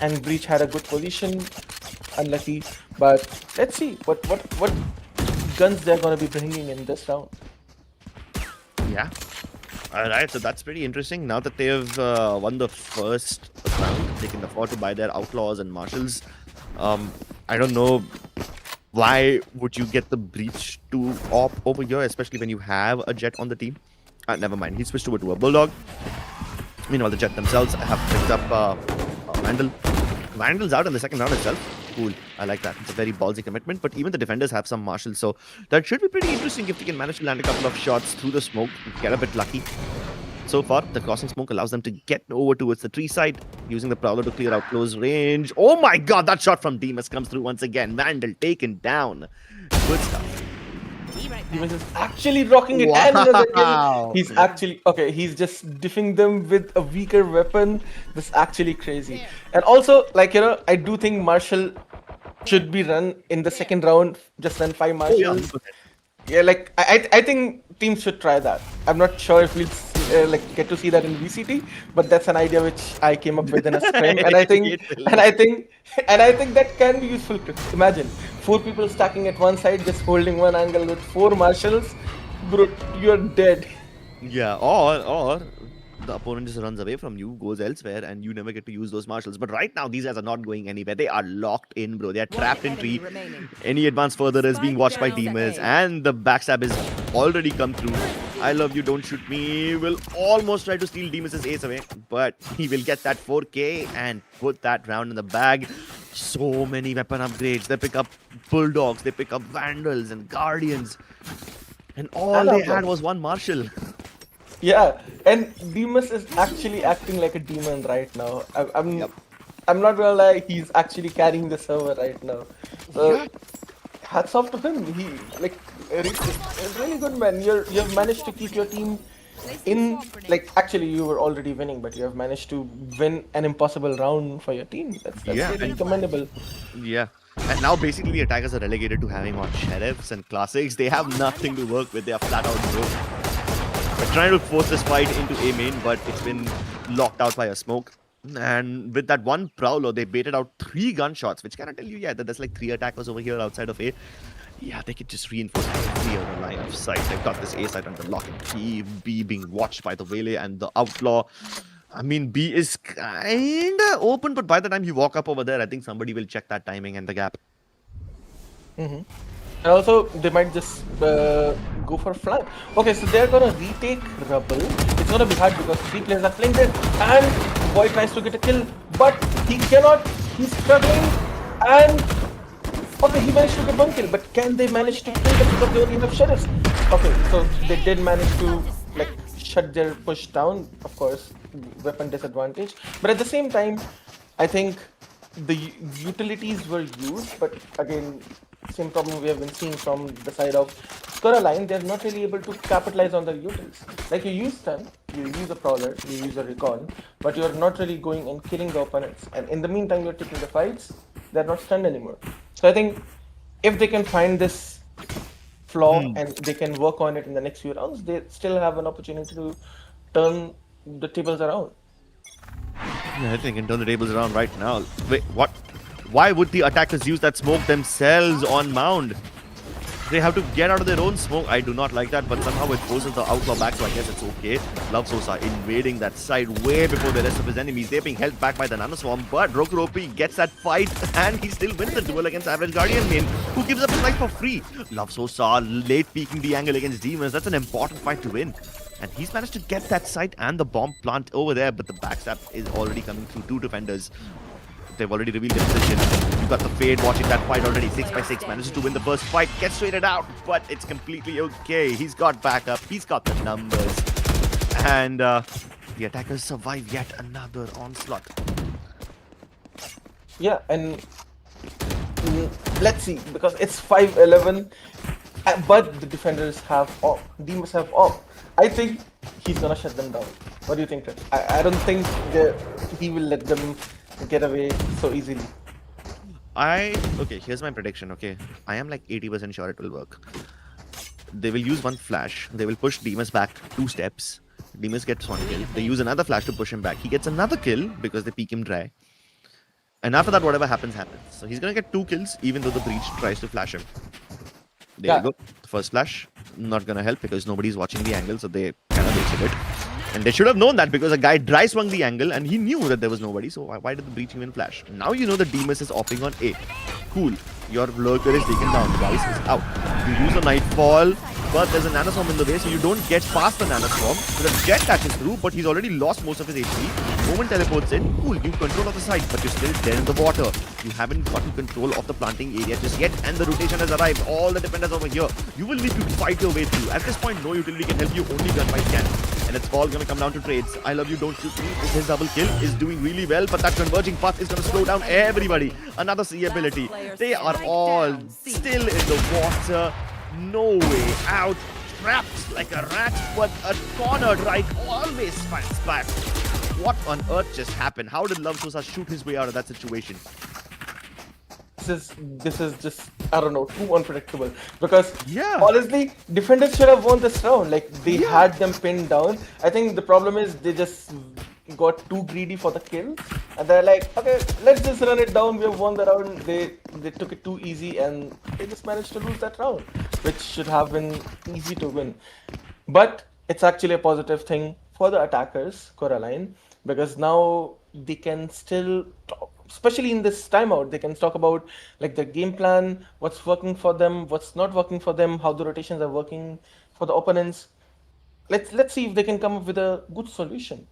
And Breach had a good position. Unlucky. But let's see what guns they're gonna be bringing in this round. Yeah. All right, so that's pretty interesting. Now that they've won the first round, they can afford to buy their outlaws and marshals. I don't know why would you get the Breach to op over here, especially when you have a Jet on the team. Never mind, he switched over to a Bulldog. Meanwhile, the Jet themselves have picked up Vandal. Vandal's out in the second round itself. Cool, I like that. It's a very ballsy commitment, but even the defenders have some marshals, so that should be pretty interesting if they can manage to land a couple of shots through the smoke, get a bit lucky. So far, the crossing smoke allows them to get over towards the tree side, using the Prowler to clear out close range. Oh my god, that shot from Demus comes through once again. Vandal taken down. Good stuff. Demus is actually rocking it. And another kill. He's actually okay. He's just diffing them with a weaker weapon. This is actually crazy. And also, I do think Marshall should be run in the second round. Just run 5 Marshalls. Yeah, I think teams should try that. I'm not sure if we'll get to see that in VCT, but that's an idea which I came up with in a scrim, and I think that can be useful. Imagine 4 people stacking at one side, just holding one angle with 4 marshals. Bro, you're dead. Yeah, or the opponent just runs away from you, goes elsewhere, and you never get to use those marshals. But right now, these guys are not going anywhere. They are locked in, bro. They are trapped in tree. Any advance further is being watched by Demus, and the backstab is already come through. I love you, don't shoot me. Will almost try to steal Demus's ace away, but he will get that 4K and put that round in the bag. So many weapon upgrades. They pick up Bulldogs, they pick up Vandals and Guardians, and all they had was one Marshal. Yeah, and Demus is actually acting like a demon right now. I'm not gonna lie, he's actually carrying the server right now. So hats off to him. He a really good man. You have managed to keep your team in actually you were already winning, but you have managed to win an impossible round for your team. That's really commendable. Yeah. And now basically the attackers are relegated to having on sheriffs and classics. They have nothing to work with. They are flat out broke. We're trying to force this fight into A main, but it's been locked out by a smoke. And with that one Prowler, they baited out 3 gunshots, which can I tell you, that there's 3 attackers over here outside of A. Yeah, they could just reinforce every other line of sight. They've got this A side under lock and key, B being watched by the Waylay and the Outlaw. I mean, B is kinda open, but by the time you walk up over there, I think somebody will check that timing and the gap. And also, they might just go for flank. Okay, so they're gonna retake Rubble. It's gonna be hard because 3 players are playing there, and Boy tries to get a kill, but he cannot. He's struggling, and okay, he managed to get 1 kill. But can they manage to kill them because they only have sheriffs? Okay, so they did manage to shut their push down. Of course, weapon disadvantage. But at the same time, I think the utilities were used, but again, same problem we have been seeing from the side of Coraline. They're not really able to capitalize on their utils. Like you use stun, you use a prowler, you use a recon, but you're not really going and killing the opponents. And in the meantime, you're taking the fights. They're not stunned anymore. So I think if they can find this flaw and they can work on it in the next few rounds, they still have an opportunity to turn the tables around. Yeah, I think they can turn the tables around right now. Wait, what? Why would the attackers use that smoke themselves on Mound? They have to get out of their own smoke. I do not like that, but somehow it forces the outlaw back, so I guess it's okay. Love Sosa invading that side way before the rest of his enemies. They're being held back by the Nanoswarm, but Rokuropi gets that fight, and he still wins the duel against Average Guardian main, who gives up his life for free. Love Sosa late peeking the angle against Demons. That's an important fight to win. And he's managed to get that site and the bomb plant over there, but the backstab is already coming through two defenders. They've already revealed their position. You've got the Fade watching that fight already. 6x6 manages to win the first fight, gets traded out, but it's completely okay. He's got backup, he's got the numbers. And the attackers survive yet another onslaught. Yeah, and let's see, because it's 5-11, but the defenders have op. Demons have op. I think he's gonna shut them down. What do you think, Chris? I don't think he will let them get away so easily. Okay, here's my prediction, okay? I am like 80% sure it will work. They will use one flash. They will push Demus back 2 steps. Demus gets 1 kill. They use another flash to push him back. He gets another kill because they peek him dry. And after that, whatever happens, happens. So he's gonna get 2 kills even though the breach tries to flash him. There you go. The first flash, not gonna help because nobody's watching the angle, so they kind of wasted it. And they should have known that because a guy dry swung the angle and he knew that there was nobody, so why did the breach even flash? Now you know the Demus is opping on A. Cool. Your lurker is taken down. Guys is out. You use a Nightfall, but there's a Nanoswarm in the way, so you don't get past the Nanoswarm. So the Jet catches through, but he's already lost most of his HP. Moment teleports in. Cool, you control of the site, but you're still dead in the water. You haven't gotten control of the planting area just yet, and the rotation has arrived. All the defenders over here. You will need to fight your way through. At this point, no utility can help you, only gunfight can. And it's all gonna come down to trades. I love you, don't shoot me. His double kill is doing really well, but that converging path is gonna slow down everybody. Another C ability. They are all still in the water. No way out. Trapped like a rat, but a cornered right always fights back. What on earth just happened? How did Love Sosa shoot his way out of that situation? This is just, I don't know, too unpredictable. Because honestly, defenders should have won this round. Like they had them pinned down. I think the problem is they just got too greedy for the kill, and they're like, okay, let's just run it down. We have won the round. They took it too easy, and they just managed to lose that round, which should have been easy to win. But it's actually a positive thing for the attackers, Coraline, because now they can still talk, especially in this timeout, they can talk about like their game plan, what's working for them, what's not working for them, how the rotations are working for the opponents. Let's see if they can come up with a good solution.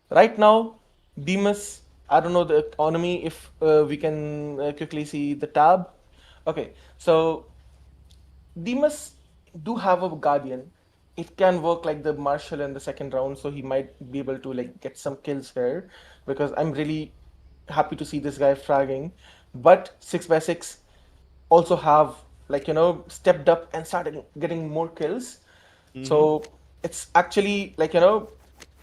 Right now, Demus, I don't know the economy, if we can quickly see the tab. Okay, so Demus do have a Guardian. It can work like the Marshall in the second round, so he might be able to like get some kills here, because I'm really happy to see this guy fragging. But 6x6 also have like, you know, stepped up and started getting more kills. So it's actually like, you know,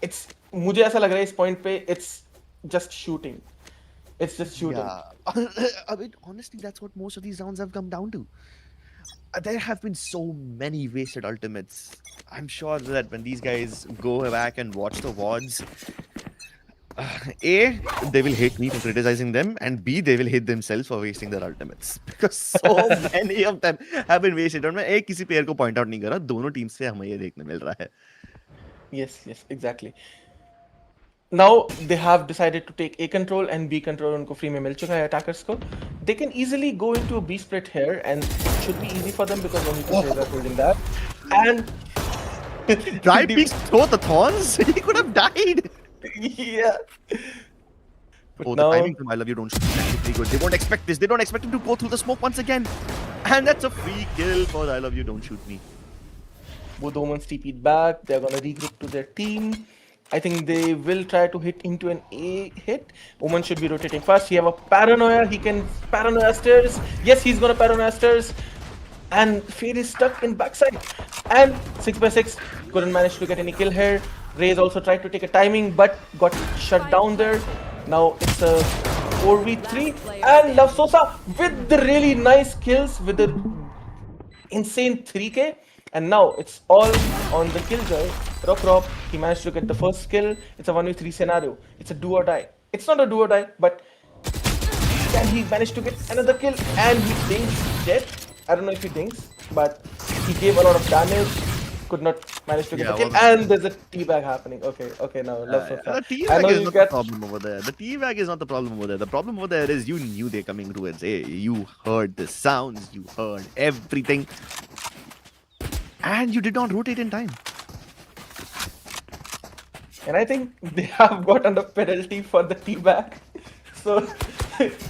it's मुझे ऐसा लग रहा है इस point पे it's just shooting. It's just shooting. Yeah. I mean, honestly, that's what most of these rounds have come down to. There have been so many wasted ultimates. I'm sure that when these guys go back and watch the VODs, A, they will hate me for criticizing them, and B, they will hate themselves for wasting their ultimates. Because so many of them have been wasted. और मैं एक किसी player को point out नहीं कर रहा, दोनों teams से हमें ये देखने मिल रहा है. Yes, exactly. Now they have decided to take A control and B control उनको free में मिल चुका है attackers को. They can easily go into a B split here, and it should be easy for them because only 2 players are holding that. And Dry peaks throw the thorns. He could have died. Yeah. But Oh, now, the timing from I Love You Don't Shoot is actually pretty good. They won't expect this. They don't expect him to go through the smoke once again. And that's a free kill for I Love You Don't Shoot Me. both Omens TP'd back. They're gonna regroup to their team. I think they will try to hit into an A hit. Omen should be rotating fast. He have a paranoia. He can paranoia stairs. Yes, he's gonna paranoia stairs. And Fade is stuck in backside. And 6x6 couldn't manage to get any kill here. Raze also tried to take a timing but got shut down there. Now it's a 4v3 and Love Sosa with the really nice kills with the insane 3k. And now it's all on the killjoy. Rock, he managed to get the first kill. It's a 1v3 scenario. It's a do or die. It's not a do or die, but can he manage to get another kill? And he dinks dead. I don't know if he dinks, but he gave a lot of damage. Could not manage to get the kill. And there's a teabag happening. Okay, now Love Sosa. The teabag is not the problem over there. The teabag is not the problem over there. The problem over there is you knew they're coming towards A. You heard the sounds. You heard everything. And you did not rotate in time. And I think they have gotten a penalty for the teabag. So,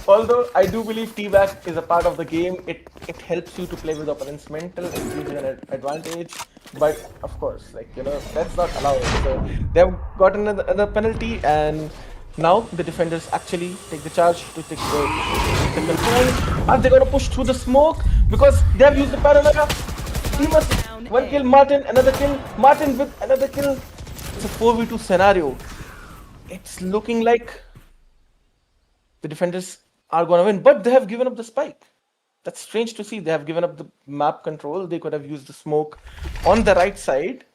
although I do believe teabag is a part of the game, it helps you to play with opponent's mental, it gives you an advantage. But of course, that's not allowed. So they have gotten another penalty, and now the defenders actually take the charge to take the control. Are they gonna push through the smoke? Because they have used the paranoia. Demus, one kill, Martin, another kill, Martin with another kill. It's a 4v2 scenario. It's looking like the defenders are gonna win, but they have given up the spike. That's strange to see. They have given up the map control. They could have used the smoke on the right side,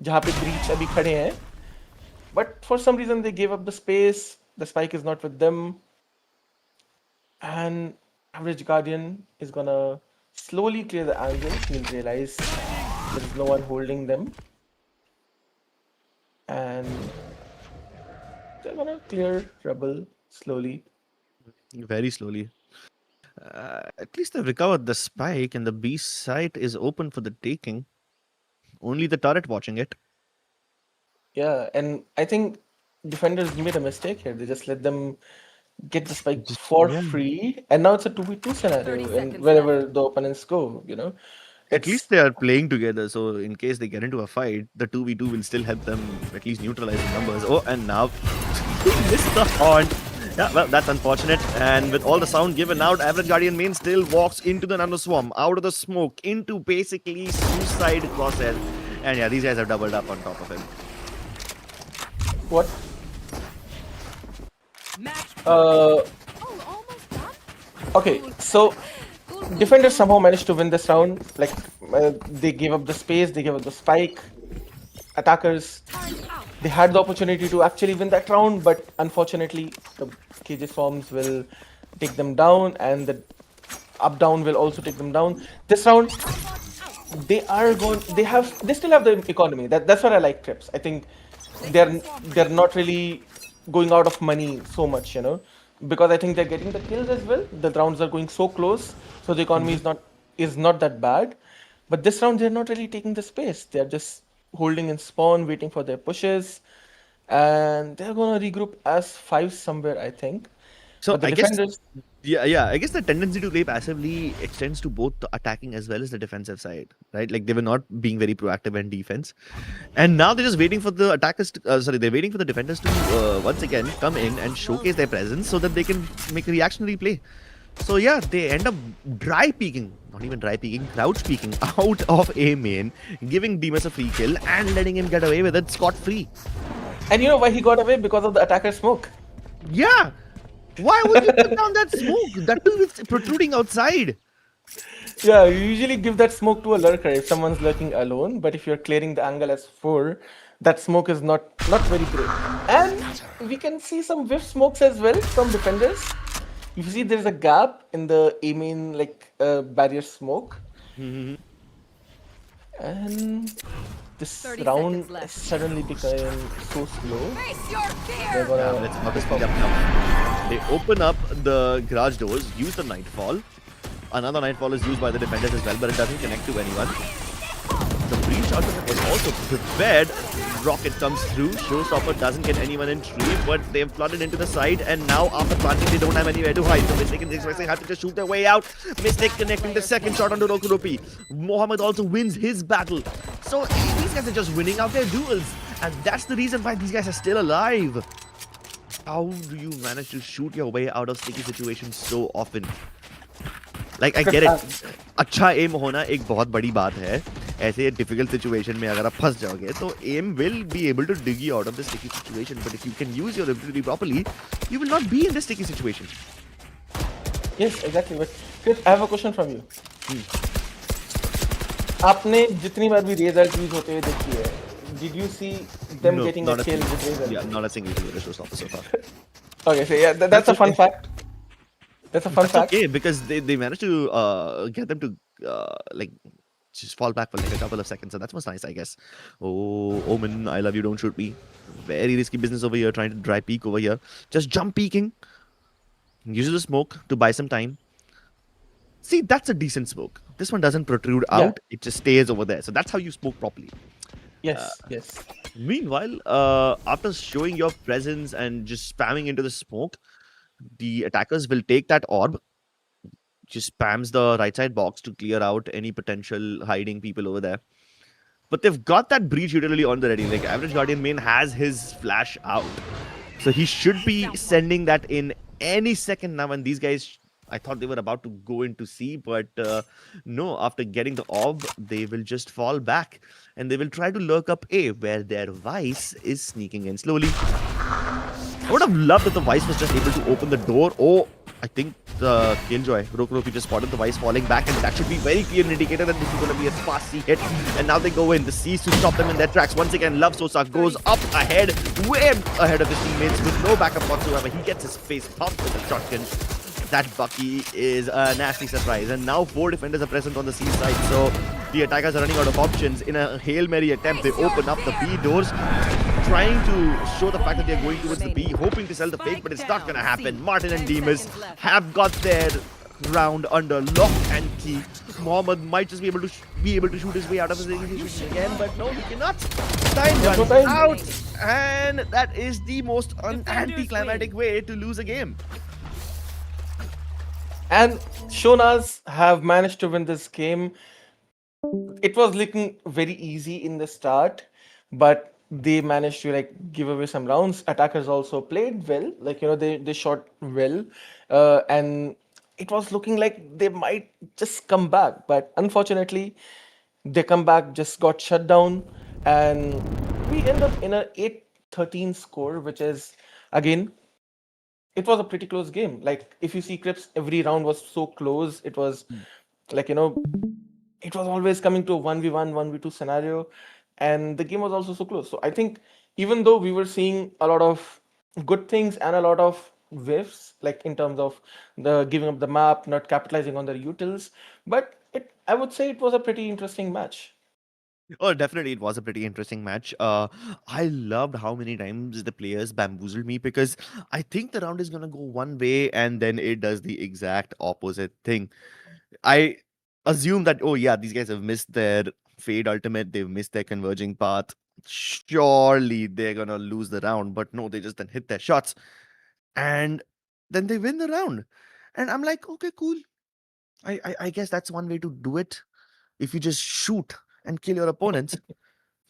जहाँ पे breach अभी खड़े हैं. But for some reason they gave up the space. The spike is not with them, and Average Guardian is gonna slowly clear the angle. He'll realize there is no one holding them, and they're gonna clear Rebel slowly. Very slowly. At least they've recovered the spike, and the B site is open for the taking. Only the turret watching it. Yeah, and I think defenders made a mistake here. They just let them get the spike for free, and now it's a 2v2 scenario, and wherever the opponents go, At least they are playing together, so in case they get into a fight, the 2v2 will still help them at least neutralize the numbers. Oh, and now missed the horn. Yeah, well, that's unfortunate. And with all the sound given out, Average Guardian main still walks into the Nano Swarm, out of the smoke, into basically suicide crosshair. And yeah, these guys have doubled up on top of him. What? Okay, so defenders somehow managed to win this round. They gave up the space, they gave up the spike. Attackers, they had the opportunity to actually win that round, but unfortunately the KJ Swarms will take them down, and the up-down will also take them down. This round, they still have the economy. That's what I like Trips. I think they're not really going out of money so much, because I think they're getting the kills as well. The rounds are going so close, so the economy is not that bad. But this round they're not really taking the space. They're just holding in spawn, waiting for their pushes, and they're gonna regroup as 5 somewhere, I think. So But I the guess, defenders, I guess the tendency to play passively extends to both the attacking as well as the defensive side, right? Like they were not being very proactive in defense, and now they're just waiting for the attackers. They're waiting for the defenders to once again come in and showcase their presence so that they can make a reactionary play. So yeah, they end up crouch peeking out of A main, giving Demus a free kill and letting him get away with it scot-free. and you know why he got away? Because of the attacker smoke. Yeah, why would you put down that smoke? That too is protruding outside. Yeah, you usually give that smoke to a lurker if someone's lurking alone, but if you're clearing the angle as 4, that smoke is not very great. And we can see some whiff smokes as well from defenders. You see there's a gap in the A main barrier smoke. And this round is suddenly becoming so slow. They're gonna Let's not speed up now. They open up the garage doors, use the Nightfall. Another Nightfall is used by the defenders as well, but it doesn't connect to anyone. The breach ultimate was also prepared. Rocket comes through. Showstopper doesn't get anyone in tree, but they've flooded into the side, and now after planting, they don't have anywhere to hide. So Mystic and Zigzag have to just shoot their way out. Mystic connecting the second shot onto Rokuropi. Mohammed also wins his battle. So these guys are just winning out their duels. And that's the reason why these guys are still alive. How do you manage to shoot your way out of sticky situations so often? Like, I get it. अच्छा M होना एक बहुत बड़ी बात है. ऐसे difficult situation में अगर आप फंस जाओगे तो M will be able to dig you out of the sticky situation, but if you can use your ability properly, you will not be in this sticky situation. Yes, exactly. But Chris, I have a question from you. आपने जितनी बार भी razor use होते हुए देखी है, did you see them No, getting not a a kill single. with razor? Yeah, not a single kill with a showstopper so far. Okay, so yeah, that's a fun okay. fact. That's a fun That's fact. okay because they managed to get them to like just fall back for like a couple of seconds, so that was nice, I guess. Oh, Omen, I love you, don't shoot me. Very risky business over here, trying to dry peek over here. Just jump peeking. Uses the smoke to buy some time. See, that's a decent smoke. This one doesn't protrude Yeah. out; it just stays over there. So that's how you smoke properly. Yes, yes. Meanwhile, after showing your presence and just spamming into the smoke, the attackers will take that orb, just spams the right side box to clear out any potential hiding people over there. But they've got that breach utility on the ready. Like, average Guardian main has his flash out. So he should be sending that in any second now. And these guys, I thought they were about to go into C, but no, after getting the orb, they will just fall back. And they will try to lurk up A, where their Vice is sneaking in slowly. I would have loved if the Vice was just able to open the door. Oh, I think the Killjoy, Rokuroki just spotted the Vice falling back, and that should be very clear indicator that this is going to be a fast C hit. And now they go in. The C's to stop them in their tracks. Once again, Love Sosa goes up ahead, way ahead of his teammates with no backup whatsoever. He gets his face pumped with a shotgun. That Bucky is a nasty surprise. And now 4 defenders are present on the C side. So the attackers are running out of options. In a Hail Mary attempt, they open up the B doors, trying to show the fact that they're going towards the B, hoping to sell the fake, but it's not going to happen. Martin and Demas have got their round under lock and key. Mohammed might just be able to shoot his way out of his situation again, but no, he cannot. Time runs out, and that is the most anticlimactic way to lose a game. And Shonas have managed to win this game. It was looking very easy in the start, but they managed to like give away some rounds. Attackers also played well, like they shot well, and it was looking like they might just come back, but unfortunately, their comeback just got shut down, and we end up in a 8-13 score, which is again, it was a pretty close game. Like if you see clips, every round was so close. It was like it was always coming to a 1v1, 1v2 scenario, and the game was also so close. So I think even though we were seeing a lot of good things and a lot of whiffs, like in terms of the giving up the map, not capitalizing on their utils, but I would say it was a pretty interesting match. Oh, definitely, it was a pretty interesting match. I loved how many times the players bamboozled me because I think the round is gonna go one way and then it does the exact opposite thing. I assume that, oh yeah, these guys have missed their Fade ultimate, they've missed their converging path. Surely they're gonna lose the round, but no, they just then hit their shots and then they win the round. And I'm like, okay, cool. I guess that's one way to do it. If you just shoot and kill your opponents,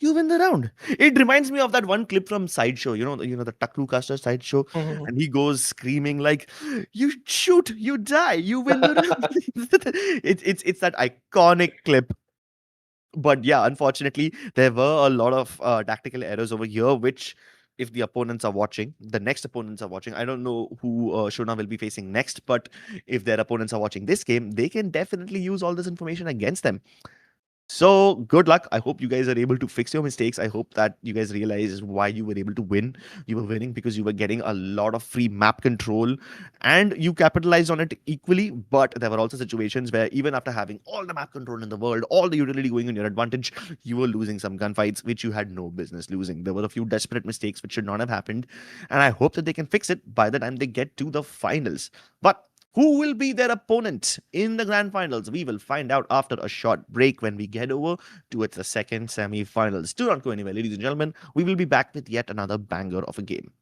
you win the round. It reminds me of that one clip from Sideshow, the Taklu Caster Sideshow, and he goes screaming like, "You shoot, you die, you win the round." It's that iconic clip. But yeah, unfortunately, there were a lot of tactical errors over here, which if the opponents are watching, the next opponents are watching. I don't know who Shona will be facing next, but if their opponents are watching this game, they can definitely use all this information against them. So good luck. I hope you guys are able to fix your mistakes. I hope that you guys realize why you were able to win. You were winning because you were getting a lot of free map control and you capitalized on it equally. But there were also situations where even after having all the map control in the world, all the utility going in your advantage, you were losing some gunfights which you had no business losing. There were a few desperate mistakes which should not have happened. And I hope that they can fix it by the time they get to the finals. But who will be their opponent in the grand finals? We will find out after a short break when we get over towards the second semi-finals. Do not go anywhere, ladies and gentlemen. We will be back with yet another banger of a game.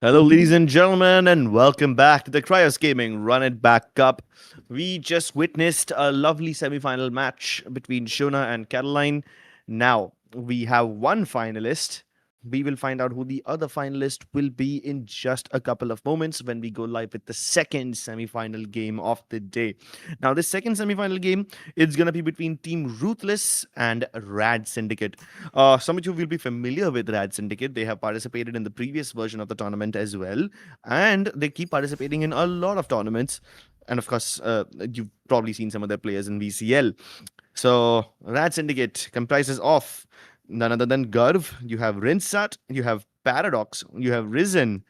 Hello, ladies and gentlemen, and welcome back to the Kryos Gaming Run It Back Cup. We just witnessed a lovely semi-final match between Shona and Caroline. Now we have one finalist. We will find out who the other finalist will be in just a couple of moments when we go live with the second semi-final game of the day. Now, this second semi-final game is gonna be between Team Ruthless and Rad Syndicate. Some of you will be familiar with Rad Syndicate. They have participated in the previous version of the tournament as well, and they keep participating in a lot of tournaments. And of course, you've probably seen some of their players in VCL. So, Rad Syndicate comprises of none other than Garv. You have Rinsat, you have Paradox, you have Risen,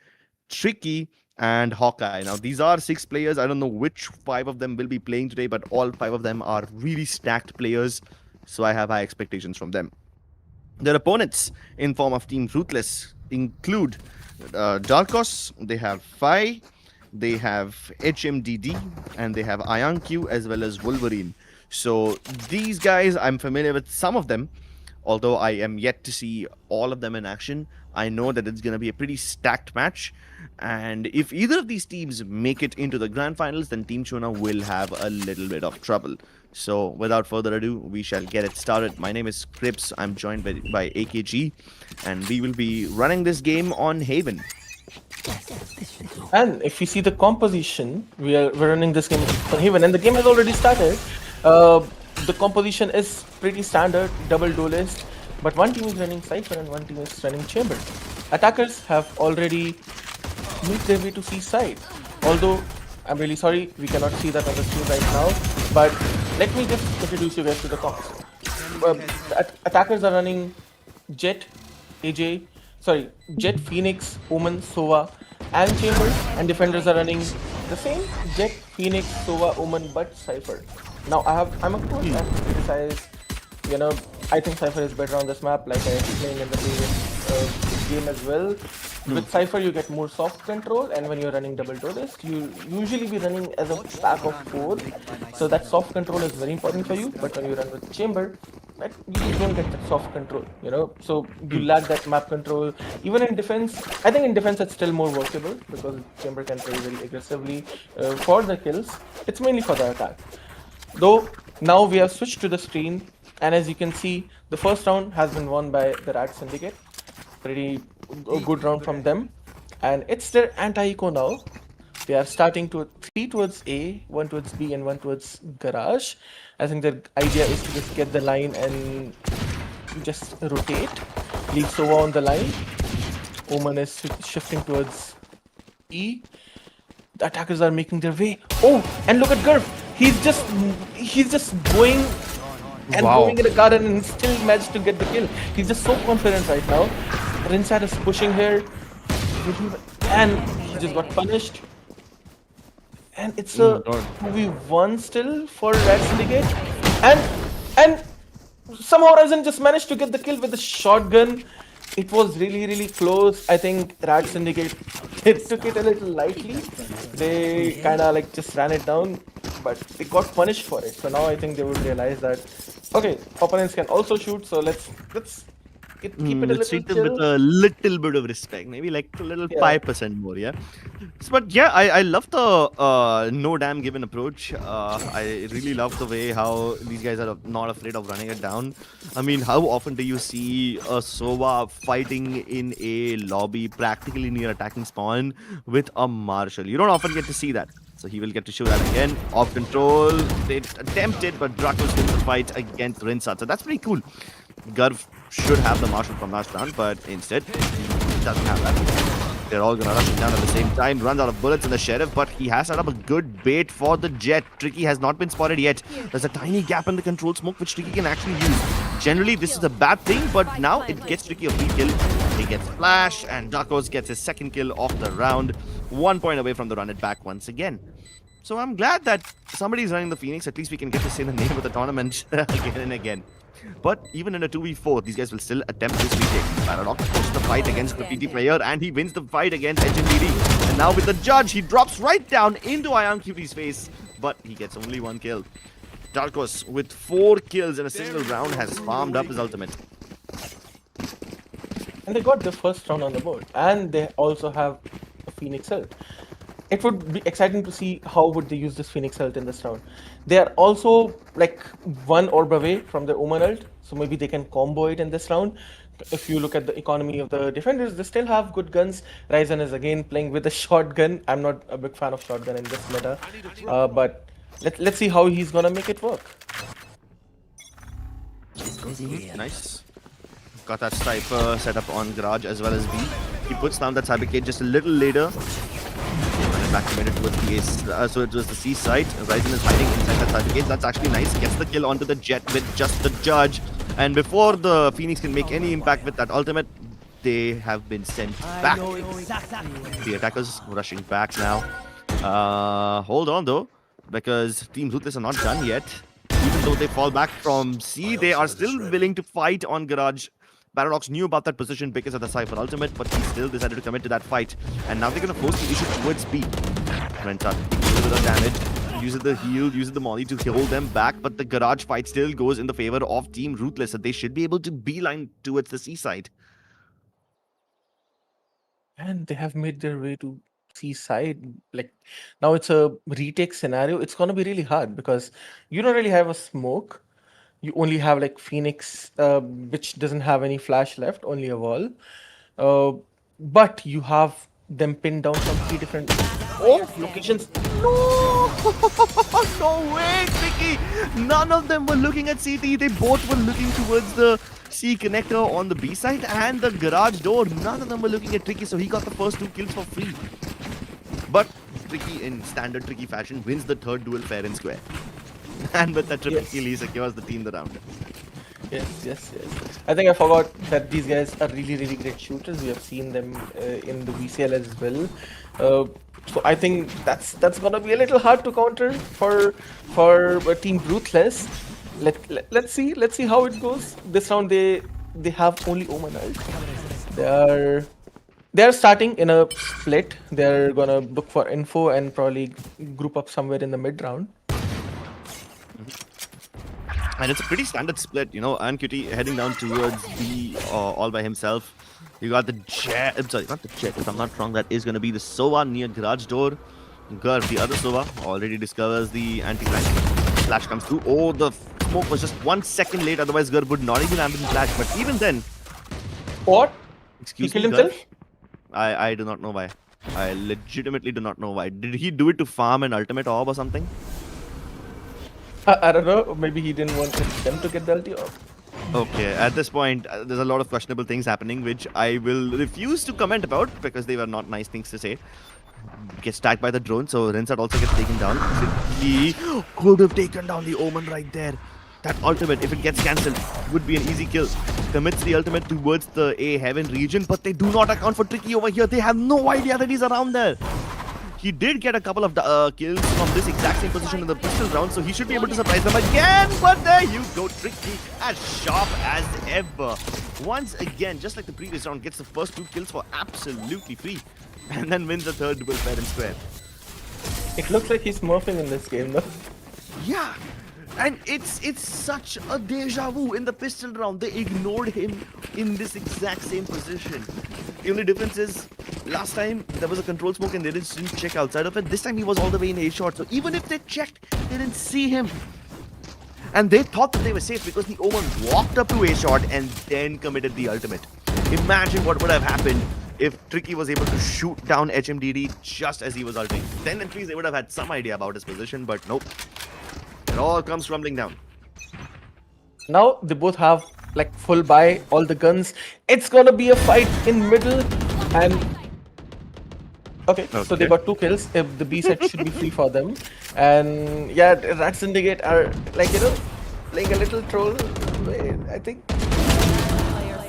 Tricky, and Hawkeye. Now, these are 6 players. I don't know which 5 of them will be playing today, but all 5 of them are really stacked players. So, I have high expectations from them. Their opponents in form of Team Ruthless include Darkos, they have Phi, they have HMDD, and they have IonQ as well as Wolverine. So these guys, I'm familiar with some of them, although I am yet to see all of them in action. I know that it's going to be a pretty stacked match, and if either of these teams make it into the grand finals, then Team Shona will have a little bit of trouble. So without further ado, we shall get it started. My name is Kryps. I'm joined by AKG, and we will be running this game on Haven. And if you see the composition, we're running this game on Haven, and the game has already started. The composition is pretty standard, double duelist, but one team is running Cypher and one team is running Chamber. Attackers have already made their way to C side. Although, I'm really sorry, we cannot see that on the screen right now, but let me just introduce you guys to the comps. Attackers are running Jet, Jet, Phoenix, Omen, Sova, and Chamber, and defenders are running the same Jet, Phoenix, Sova, Omen, but Cypher. Now I'm of course I criticize, I think Cypher is better on this map, like I explained in the previous game as well. With Cypher you get more soft control, and when you're running double duelist, you usually be running as a pack of 4, so that soft control is very important for you. But when you run with Chamber, you just don't get that soft control, so you lack that map control. Even in defense, I think in defense it's still more workable because Chamber can play very aggressively for the kills. It's mainly for the attack. Though now we have switched to the screen, and as you can see, the first round has been won by the Rad Syndicate. Pretty good round from them, and it's their anti-eco now. They are starting to 3 towards A, 1 towards B, and 1 towards Garage. I think their idea is to just get the line and just rotate. Leave Sova on the line. Omen is shifting towards E. The attackers are making their way. Oh, and look at Garv. He's just going and going in the garden and still managed to get the kill. He's just so confident right now. Rinsat is pushing here, and he just got punished. And it's a 2v1 still for Rad Syndicate, and somehow Ryzen just managed to get the kill with the shotgun. It was really close. I think Rad Syndicate took it a little lightly. They kind of like just ran it down, but they got punished for it. So now I think they would realize that, okay, opponents can also shoot. So let's keep it a let's treat them little with chill. a little bit of respect, maybe like a little 5% more, yeah. But yeah, I love the no damn given approach. I really love the way how these guys are not afraid of running it down. I mean, how often do you see a Sova fighting in a lobby practically near attacking spawn with a Marshal? You don't often get to see that. So he will get to show that again. Off control. They attempted, but Dracos wins the fight against Rinsat. So that's pretty cool. Garv should have the Marshal from last round, but instead, he doesn't have that. They're all gonna rush him down at the same time. Runs out of bullets in the Sheriff, but he has set up a good bait for the Jet. Tricky has not been spotted yet. There's a tiny gap in the control smoke, which Tricky can actually use. Generally, this is a bad thing, but now it gets Tricky a free kill. He gets flash, and Darkos gets his second kill of the round. 1 point away from the run it back once again. So I'm glad that somebody's running the Phoenix. At least we can get to say the name of the tournament again and again. But even in a 2v4, these guys will still attempt this retake. Paradox pushes the fight against the PT player, and he wins the fight against HMDD. And now with the judge, he drops right down into IonQ's face, but he gets only 1 kill. Darkos, with 4 kills in a single round, has farmed up his ultimate. And they got the first round on the board, and they also have Phoenix ult. It would be exciting to see how would they use this Phoenix ult in this round. They are also like one orb away from their Omen ult, so maybe they can combo it in this round. If you look at the economy of the defenders, they still have good guns. Ryzen is again playing with a shotgun. I'm not a big fan of shotgun in this meta, but let's see how he's gonna make it work. Nice. Got that sniper set up on Garage as well as B. He puts down that cyber cage just a little later. And back committed towards the ace. So it was the C side. Ryzen is hiding inside that cyber cage. That's actually nice. Gets the kill onto the jet with just the judge. And before the Phoenix can make any impact with that ultimate, they have been sent back. The attackers rushing back now. Hold on though, because Team Ruthless are not done yet. Even though they fall back from C, they are still willing to fight on Garage. Paradox knew about that position because of the Cypher ultimate, but he still decided to commit to that fight. And now they're going to force the issue towards B. Renta takes a bit of damage, uses the heal, uses the molly to hold them back, but the Garage fight still goes in the favor of Team Ruthless, so they should be able to beeline towards the C side. And they have made their way to C side. Like now it's a retake scenario. It's gonna be really hard because you don't really have a smoke. You only have like Phoenix, which doesn't have any flash left, only a wall. But you have them pinned down from 3 different locations. No! No way, Tricky! None of them were looking at CT. They both were looking towards the C connector on the B side and the garage door. None of them were looking at Tricky, so he got the first 2 kills for free. But Tricky, in standard Tricky fashion, wins the third duel fair and square. And with that triple kill, he secures the team the round. Yes. I think I forgot that these guys are really great shooters. We have seen them in the VCL as well. So I think that's gonna be a little hard to counter for Team Ruthless. Let's see how it goes. This round they have only Omen ult. They are starting in a split. They're gonna look for info and probably group up somewhere in the mid round. And it's a pretty standard split, you know. Ancutie heading down towards B all by himself. You got the jet. I'm sorry, not the jet. If I'm not wrong, that is going to be the Sova near garage door. Gar, the other Sova, already discovers the anti-flash. Flash comes through. Oh, the smoke was just 1 second late. Otherwise, Gar would not even have been flash. But even then, What? excuse He me, killed Gar, himself? I do not know why. I legitimately do not know why. Did he do it to farm an ultimate orb or something? I don't know. Maybe he didn't want them to get the ulti orb. Okay, at this point, there's a lot of questionable things happening, which I will refuse to comment about because they were not nice things to say. Gets tagged by the drone, so Rinsat also gets taken down. He could have taken down the Omen right there. That ultimate, if it gets cancelled, would be an easy kill. Commits the ultimate towards the A Heaven region, but they do not account for Tricky over here. They have no idea that he's around there. He did get a couple of kills from this exact same position in the pistol round, so he should be able to surprise them again. But there you go, Tricky, as sharp as ever. Once again, just like the previous round, gets the first 2 kills for absolutely free. And then wins the third duel fair and square. It looks like he's smurfing in this game though. Yeah. And it's such a deja vu. In the pistol round, they ignored him in this exact same position. The only difference is, last time there was a control smoke and they didn't check outside of it. This time he was all the way in A shot. So even if they checked, they didn't see him. And they thought that they were safe because the Omen walked up to A shot and then committed the ultimate. Imagine what would have happened if Tricky was able to shoot down HMDD just as he was ulting. Then at least they would have had some idea about his position, but nope. It all comes rumbling down. Now they both have like full buy, all the guns. It's gonna be a fight in middle and okay. So they got 2 kills. If the B set should be free for them. And yeah, Rat Syndicate are like, you know, playing a little troll. I think.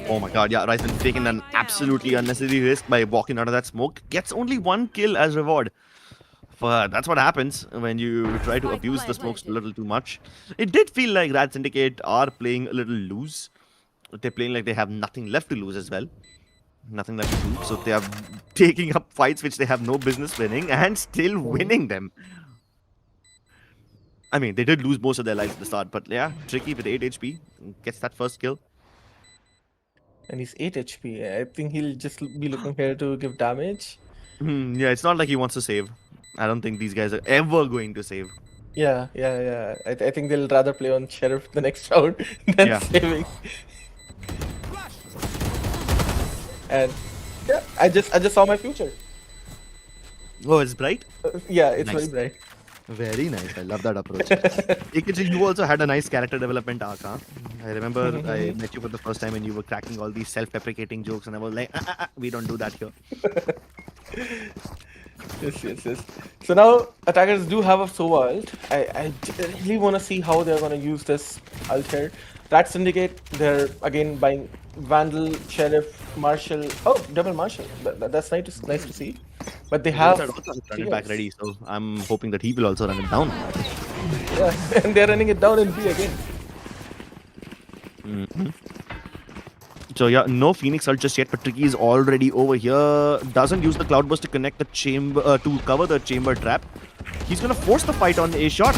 Oh my god, yeah, Ryzen taking an absolutely unnecessary risk by walking out of that smoke. Gets only 1 kill as reward. That's what happens when you try to abuse the smokes a little too much. It did feel like Rat Syndicate are playing a little loose. They're playing like they have nothing left to lose as well. Nothing left to do. So they are taking up fights which they have no business winning and still winning them. I mean, they did lose most of their lives at the start, but yeah, Tricky with 8 HP gets that first kill. And he's 8 HP. I think he'll just be looking here to give damage. Yeah, it's not like he wants to save. I don't think these guys are ever going to save. Yeah. I think they'll rather play on Sheriff the next round than Yeah. saving. And yeah, I just saw my future. Oh, it's bright. Yeah, it's Nice. very bright. Very nice. I love that approach. Ekiji, you also had a nice character development arc, huh? I remember I met you for the first time and you were cracking all these self-deprecating jokes, and I was like, we don't do that here. Yes. So now attackers do have a Sova ult. I really want to see how they're going to use this ult here. Rat Syndicate, they're again buying Vandal, Sheriff, Marshall. Oh, double Marshall. That's nice to see. But they have Run it back ready, so I'm hoping that he will also run it down. Yeah, and they're running it down in B again. So yeah, no Phoenix ult just yet, but Tricky is already over here. Doesn't use the Cloudburst to connect the chamber, to cover the chamber trap. He's gonna force the fight on a shot.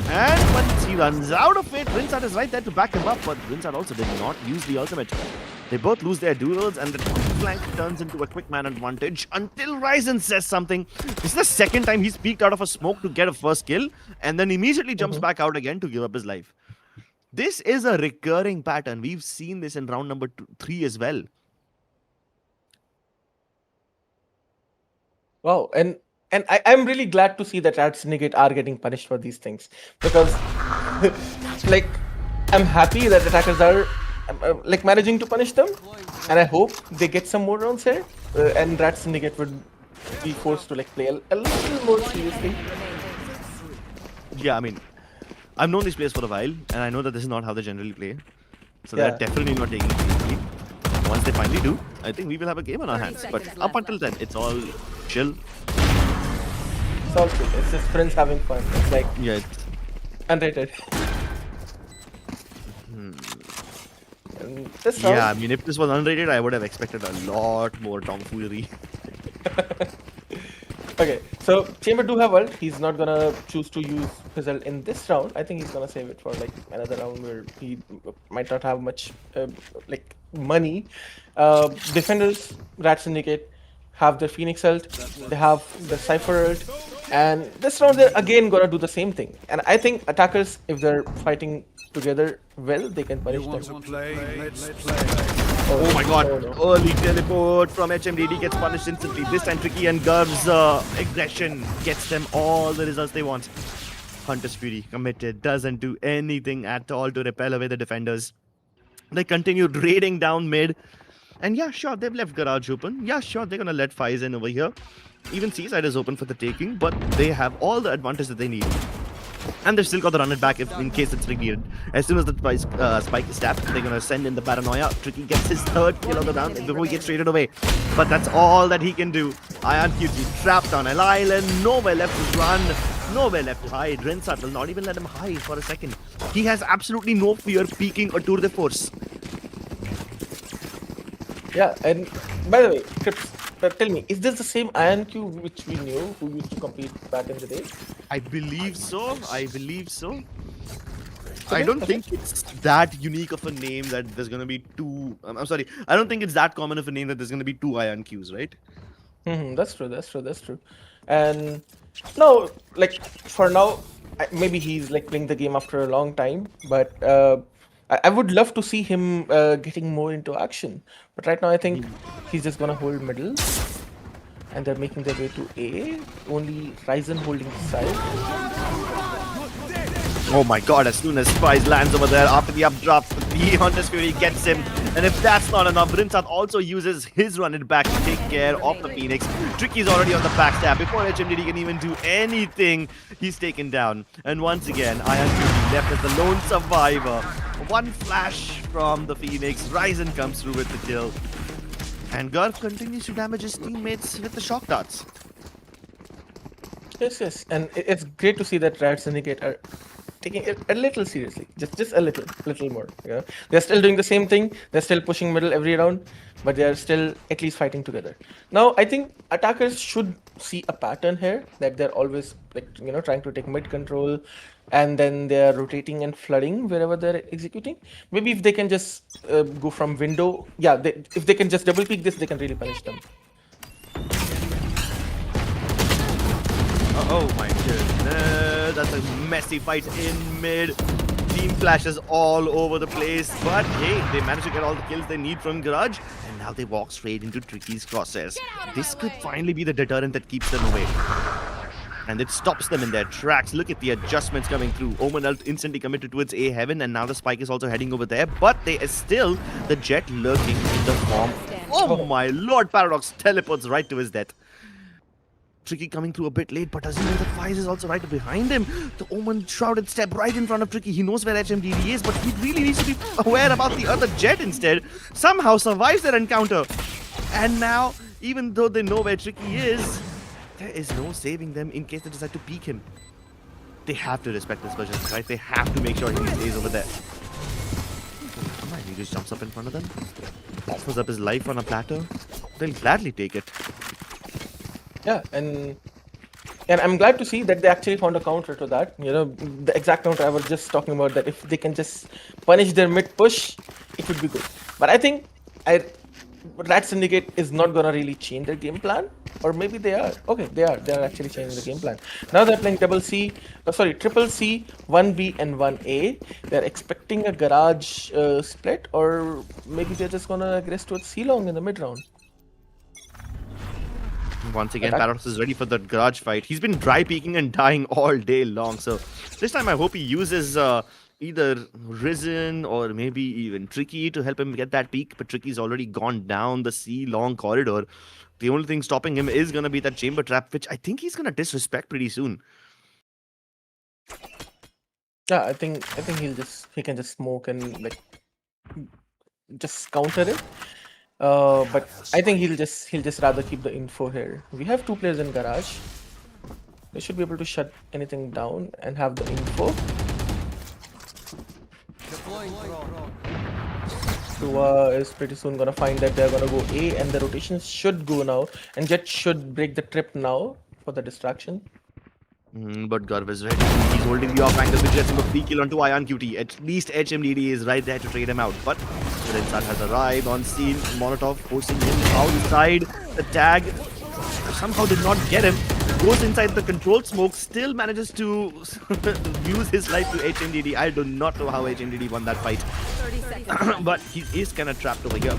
And once he runs out of it, Rinsat is right there to back him up, but Rinsat also did not use the ultimate. They both lose their duels, and the flank turns into a quick man advantage until Ryzen says something. This is the second time he's peeked out of a smoke to get a first kill, and then immediately jumps back out again to give up his life. This is a recurring pattern. We've seen this in round number 3 as well. Wow, and I'm really glad to see that Rat Syndicate are getting punished for these things, because like I'm happy that attackers are like managing to punish them, and I hope they get some more rounds here, and Rat Syndicate would be forced to like play a little more seriously. Yeah, I mean, I've known these players for a while, and I know that this is not how they generally play. So Yeah. they're definitely not taking it seriously. Once they finally do, I think we will have a game on our hands. But up until then, it's all chill. It's all good. It's just friends having fun. It's like Yeah, it's, unrated. And this round, yeah, I mean, if this was unrated, I would have expected a lot more tomfoolery. okay, so Chamber do have ult. He's not gonna choose to use his ult in this round. I think he's gonna save it for like another round where he might not have much like money. Defenders, Rat Syndicate have their Phoenix ult. They have the Cypher ult, and this round they're again gonna do the same thing. And I think attackers, if they're fighting together well, they can punish them. Oh my god, Oh, no. early teleport from HMDD gets punished instantly. This time Tricky and Gurv's aggression gets them all the results they want. Hunter's Fury committed, doesn't do anything at all to repel away the defenders. They continued raiding down mid. And yeah, sure, they've left Garage open. Yeah, sure, they're gonna let Faiz in over here. Even Seaside is open for the taking, but they have all the advantage that they need. And they've still got the run it back if in case it's needed. As soon as the spike is tapped, they're gonna send in the paranoia. Tricky gets his third kill of the round before he gets traded away. But that's all that he can do. Iron QT trapped on an island, nowhere left to run, nowhere left to hide. Rinsat will not even let him hide for a second. He has absolutely no fear peeking a tour de force. Yeah, and by the way, Crips, tell me, is this the same IonQ which we knew who used to compete back in the day? I believe so. I don't think it's that unique of a name that there's gonna be two. I'm sorry. I don't think it's that common of a name that there's gonna be two Ion Qs, right? That's true. And no, like for now, maybe he's like playing the game after a long time, but I would love to see him getting more into action. But right now, I think he's just gonna hold middle, and they're making their way to A. Only Ryzen holding the side. Oh my god, as soon as Spice lands over there after the updraft, the Hunter's Fury gets him. And if that's not enough, Rinsat also uses his run it back to take care of the Phoenix. Tricky's already on the backstab. Before HMDD can even do anything, he's taken down. And once again, Iron Fury left as the lone survivor. One flash from the Phoenix. Ryzen comes through with the kill. And Garf continues to damage his teammates with the shock darts. Yes, and it's great to see that Rat Syndicate are taking it a little seriously, just a little more. Yeah, they're still doing the same thing. They're still pushing middle every round, but they are still at least fighting together. Now, I think attackers should see a pattern here that they're always like trying to take mid control, and then they're rotating and flooding wherever they're executing. Maybe if they can just go from window, yeah, if they can just double peek this, they can really punish them. Oh my goodness, that's a messy fight in mid. Team flashes all over the place, but hey, they managed to get all the kills they need from Garage, and now they walk straight into Tricky's crosshairs. This could finally be the deterrent that keeps them away. And it stops them in their tracks. Look at the adjustments coming through. Omen Ult instantly committed towards A heaven, and now the spike is also heading over there, but there is still the Jet lurking in the form. Oh my lord, Paradox teleports right to his death. Tricky coming through a bit late, but doesn't know that Faiz is also right behind him. The Omen shrouded step right in front of Tricky. He knows where HMDD is, but he really needs to be aware about the other Jet instead. Somehow survives that encounter. And now, even though they know where Tricky is, there is no saving them in case they decide to peek him. They have to respect this version, right? They have to make sure he stays over there. He just jumps up in front of them, offers up his life on a platter. They'll gladly take it. Yeah, and I'm glad to see that they actually found a counter to that. You know, the exact counter I was just talking about, that if they can just punish their mid push, it would be good. But I think Rat Syndicate is not gonna really change their game plan, or maybe they are. Okay, they are actually changing the game plan. Now they're playing triple C, 1B and 1A. They're expecting a Garage split, or maybe they're just gonna aggress towards C long in the mid round. Once again, Paradox is ready for the Garage fight. He's been dry peeking and dying all day long, so this time I hope he uses either Risen or maybe even Tricky to help him get that peak, but Tricky's already gone down the C long corridor. The only thing stopping him is gonna be that chamber trap, which I think he's gonna disrespect pretty soon. Yeah, I think he can just smoke and like just counter it. But I think he'll just rather keep the info here. We have 2 players in Garage. They should be able to shut anything down and have the info. Tua is pretty soon gonna find that they're gonna go A, and the rotations should go now, and Jet should break the trip now for the distraction. But Garv is ready. He's holding the off angle, which gets him a free kill onto Ion QT. At least HMDD is right there to trade him out. But Rinsat has arrived on scene. Molotov forcing him outside. The tag somehow did not get him. Goes inside the controlled smoke. Still manages to use his life to HMDD. I do not know how HMDD won that fight. 30 seconds. But he is kind of trapped over here.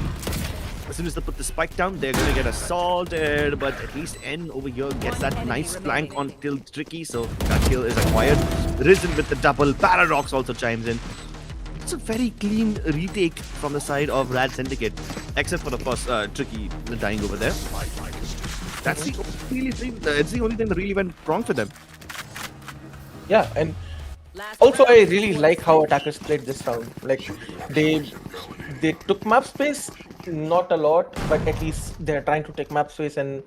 As soon as they put the spike down, they're gonna get assaulted, but at least N over here gets that nice flank on till Tricky, so that kill is acquired. Risen with the double, Paradox also chimes in. It's a very clean retake from the side of Rad Syndicate, except for, of course, Tricky dying over there. That's it's the only thing that really went wrong for them. Yeah, and also I really like how attackers played this round. Like they took map space, not a lot, but at least they're trying to take map space, and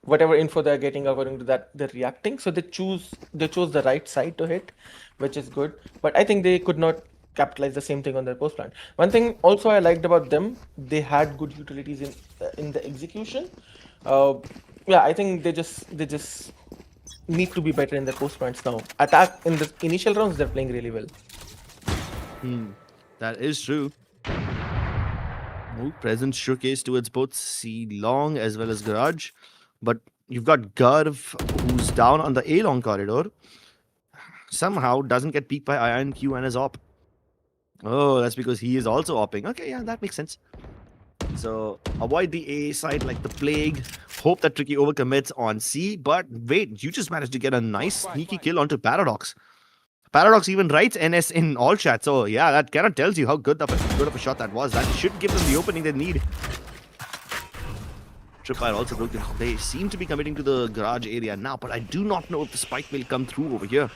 whatever info they're getting according to that, they're reacting. So they chose the right side to hit, which is good. But I think they could not capitalize the same thing on their post plan. One thing also I liked about them, they had good utilities in the execution. Yeah, I think they just need to be better in their post plans now. Attack in the initial rounds, they're playing really well. That is true. Presence showcase towards both C long as well as Garage, but you've got Garv who's down on the A long corridor. Somehow doesn't get peeked by Ion Q and his op. Oh, that's because he is also opping. Okay, yeah, that makes sense. So avoid the A side like the plague. Hope that Tricky overcommits on C, but wait, you just managed to get a nice sneaky kill onto Paradox. Paradox even writes NS in all chat, so yeah, that kind of tells you how good of a shot that was. That should give them the opening they need. Tripwire also broken. They seem to be committing to the Garage area now, but I do not know if the spike will come through over here.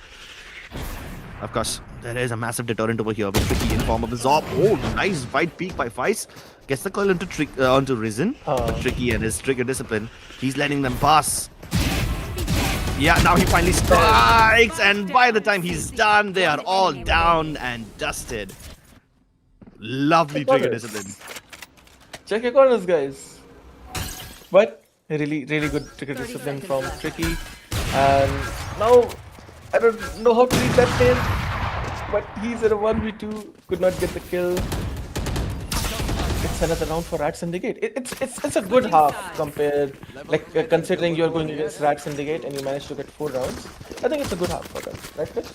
Of course, there is a massive deterrent over here with Tricky in form of his op. Oh, nice wide peek by Faiz. Gets the call onto Risen. But Tricky and his trigger discipline, he's letting them pass. Yeah, now he finally strikes, and by the time he's done, they are all down and dusted. Lovely trigger discipline. Check your corners, guys. But really good trigger discipline from Tricky. And now, I don't know how to read that name, but he's in a 1v2, could not get the kill. It's another round for Rat Syndicate. It's a good half compared, considering you're going against Rat Syndicate and you managed to get 4 rounds. I think it's a good half for them, right, Chris?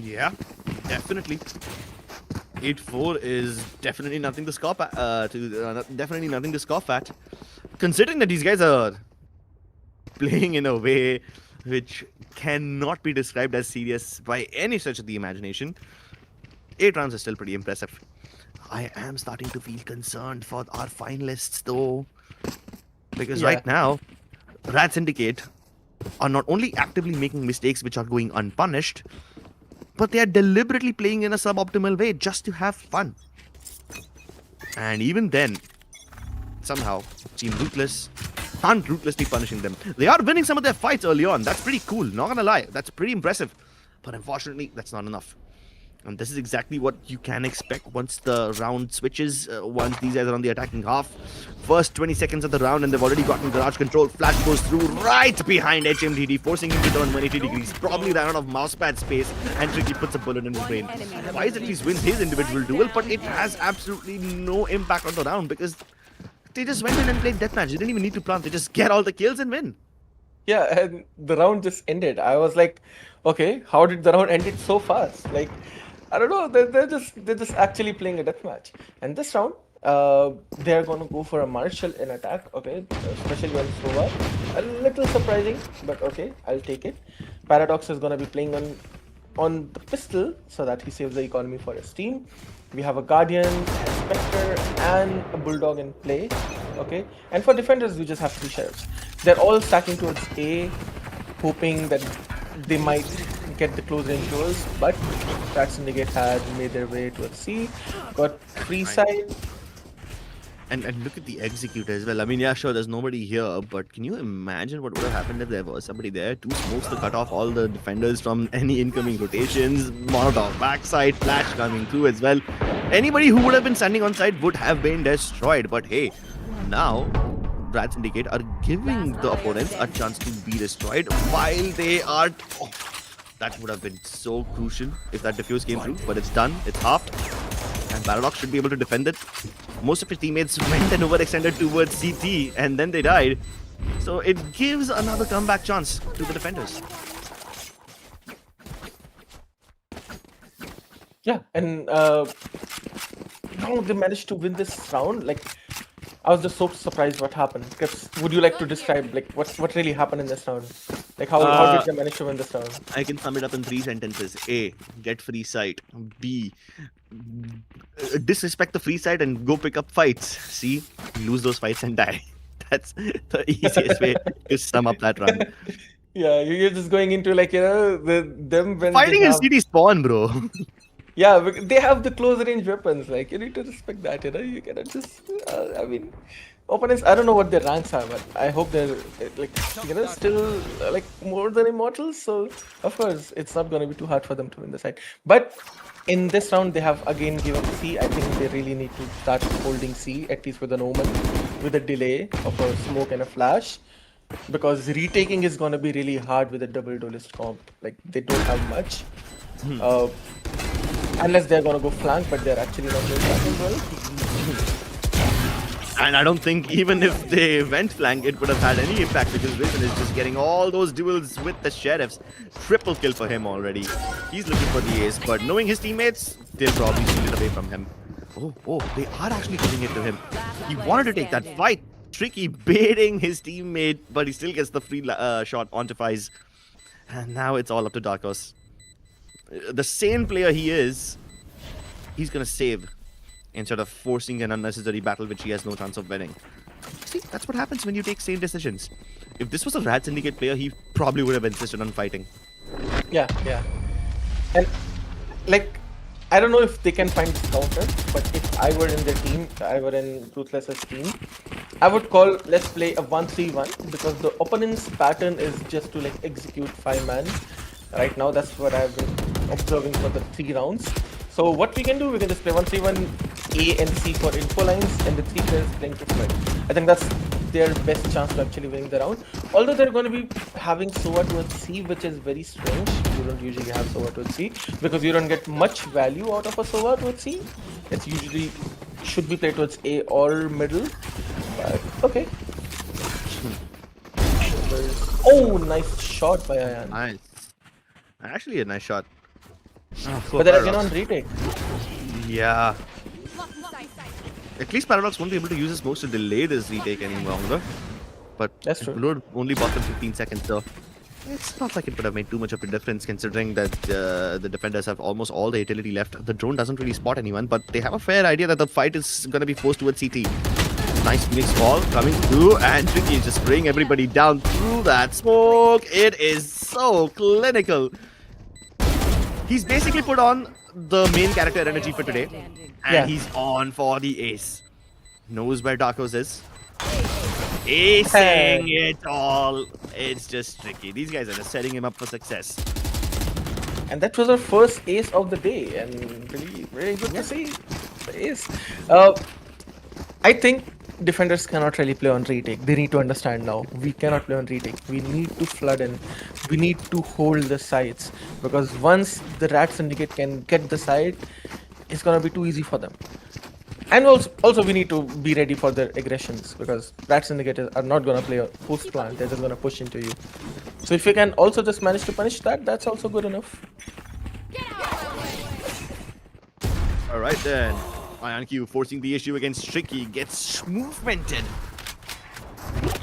Yeah, definitely. 8-4 is definitely nothing to scoff at. Definitely nothing to scoff at. Considering that these guys are playing in a way which cannot be described as serious by any stretch of the imagination, 8 rounds is still pretty impressive. I am starting to feel concerned for our finalists though, because Yeah. right now, Rat Syndicate are not only actively making mistakes which are going unpunished, but they are deliberately playing in a suboptimal way just to have fun. And even then, somehow, Team Ruthless aren't ruthlessly punishing them. They are winning some of their fights early on. That's pretty cool, not gonna lie. That's pretty impressive. But unfortunately, that's not enough. And this is exactly what you can expect once the round switches, once these guys are on the attacking half. First 20 seconds of the round and they've already gotten garage control. Flash goes through right behind HMDD, forcing him to turn 180 degrees. Probably ran out of mousepad space and Tricky puts a bullet in his brain. Wise at least wins his individual duel, but it has absolutely no impact on the round because they just went in and played deathmatch. They didn't even need to plant. They just get all the kills and win. Yeah, and the round just ended. I was like, okay, how did the round end it so fast? Like, I don't know. They're just actually playing a deathmatch. And this round, they're gonna go for a Marshall in attack. Okay, especially on Sova. A little surprising, but okay, I'll take it. Paradox is gonna be playing on the pistol so that he saves the economy for his team. We have a Guardian, a Spectre, and a Bulldog in play. Okay, and for defenders, we just have 3 Sheriffs. They're all stacking towards A, hoping that they might get the close range duels, but Rat Syndicate had made their way towards C, got free side. And look at the execute as well. I mean, yeah, sure, there's nobody here, but can you imagine what would have happened if there was somebody there? 2 smokes to cut off all the defenders from any incoming rotations. Molotov backside, flash coming through as well. Anybody who would have been standing on side would have been destroyed. But hey, now Rat Syndicate are giving the opponents a chance to be destroyed while they are... Oh, that would have been so crucial if that defuse came through, but it's done. It's halved. And Paradox should be able to defend it. Most of his teammates went and overextended towards CT and then they died. So it gives another comeback chance to the defenders. Yeah, and now they managed to win this round. Like, I was just so surprised what happened. Because would you like to describe like what really happened in this round? Like how did they manage to win this round? I can sum it up in 3 sentences. A, get free sight. B, disrespect the free side and go pick up fights. C, lose those fights and die. That's the easiest way to sum up that run. Yeah, you're just going into like, you know, them when Fighting they in have, city spawn, bro. yeah, they have the close range weapons. Like, you need to respect that, you know. You cannot just, I mean, opponents, I don't know what their ranks are, but I hope they're like, you know, still like more than immortals. So of course, it's not going to be too hard for them to win the side. But in this round, they have again given C. I think they really need to start holding C, at least with an Omen, with a delay of a smoke and a flash. Because retaking is going to be really hard with a double duelist comp. Like, they don't have much. Unless they're going to go flank, but they're actually not going flank as well. And I don't think even if they went flank, it would have had any impact because Risen is just getting all those duels with the Sheriffs. Triple kill for him already. He's looking for the ace, but knowing his teammates, they'll probably steal it away from him. Oh, they are actually giving it to him. He wanted to take that fight. Tricky baiting his teammate, but he still gets the free shot onto Fize. And now it's all up to Darkos. The sane player he is, he's gonna save instead of forcing an unnecessary battle which he has no chance of winning. See, that's what happens when you take sane decisions. If this was a Rat Syndicate player, he probably would have insisted on fighting. Yeah. And like, I don't know if they can find this counter, but if I were in their team, I were in Ruthless's team, I would call, let's play a 1-3-1 because the opponent's pattern is just to like execute 5-man. Right now, that's what I've been observing for the 3 rounds. So what we can do, we can just play 1-3-1, A and C for info lines, and the 3 players playing to spread. I think that's their best chance to actually winning the round. Although they're going to be having Sova towards C, which is very strange. You don't usually have Sova towards C because you don't get much value out of a Sova towards C. It's usually should be played towards A or middle. But okay. Oh, nice shot by Ayan. Nice. Actually, a nice shot. But then again on retake. Yeah. At least Paradox won't be able to use his moves to delay this retake any longer. But That's true. Blood only bought them 15 seconds, so it's not like it would have made too much of a difference considering that the defenders have almost all the utility left. The drone doesn't really spot anyone, but they have a fair idea that the fight is going to be forced towards CT. Nice Phoenix ball coming through, and KRYG is just spraying everybody down through that smoke. It is so clinical. He's basically put on the main character energy for today, and he's on for the ace. Knows where Darkos is. Acing it all. It's just tricky. These guys are just setting him up for success. And that was our first ace of the day, and really, really good to see the ace. I think defenders cannot really play on retake. They need to understand now. We cannot play on retake. We need to flood in. We need to hold the sides, because once the Rat Syndicate can get the side, it's gonna be too easy for them. And also we need to be ready for their aggressions, because Rat Syndicate are not gonna play a post plant. They're just gonna push into you. So if you can also just manage to punish that, that's also good enough. All right then. IonQ forcing the issue against Tricky, gets movemented.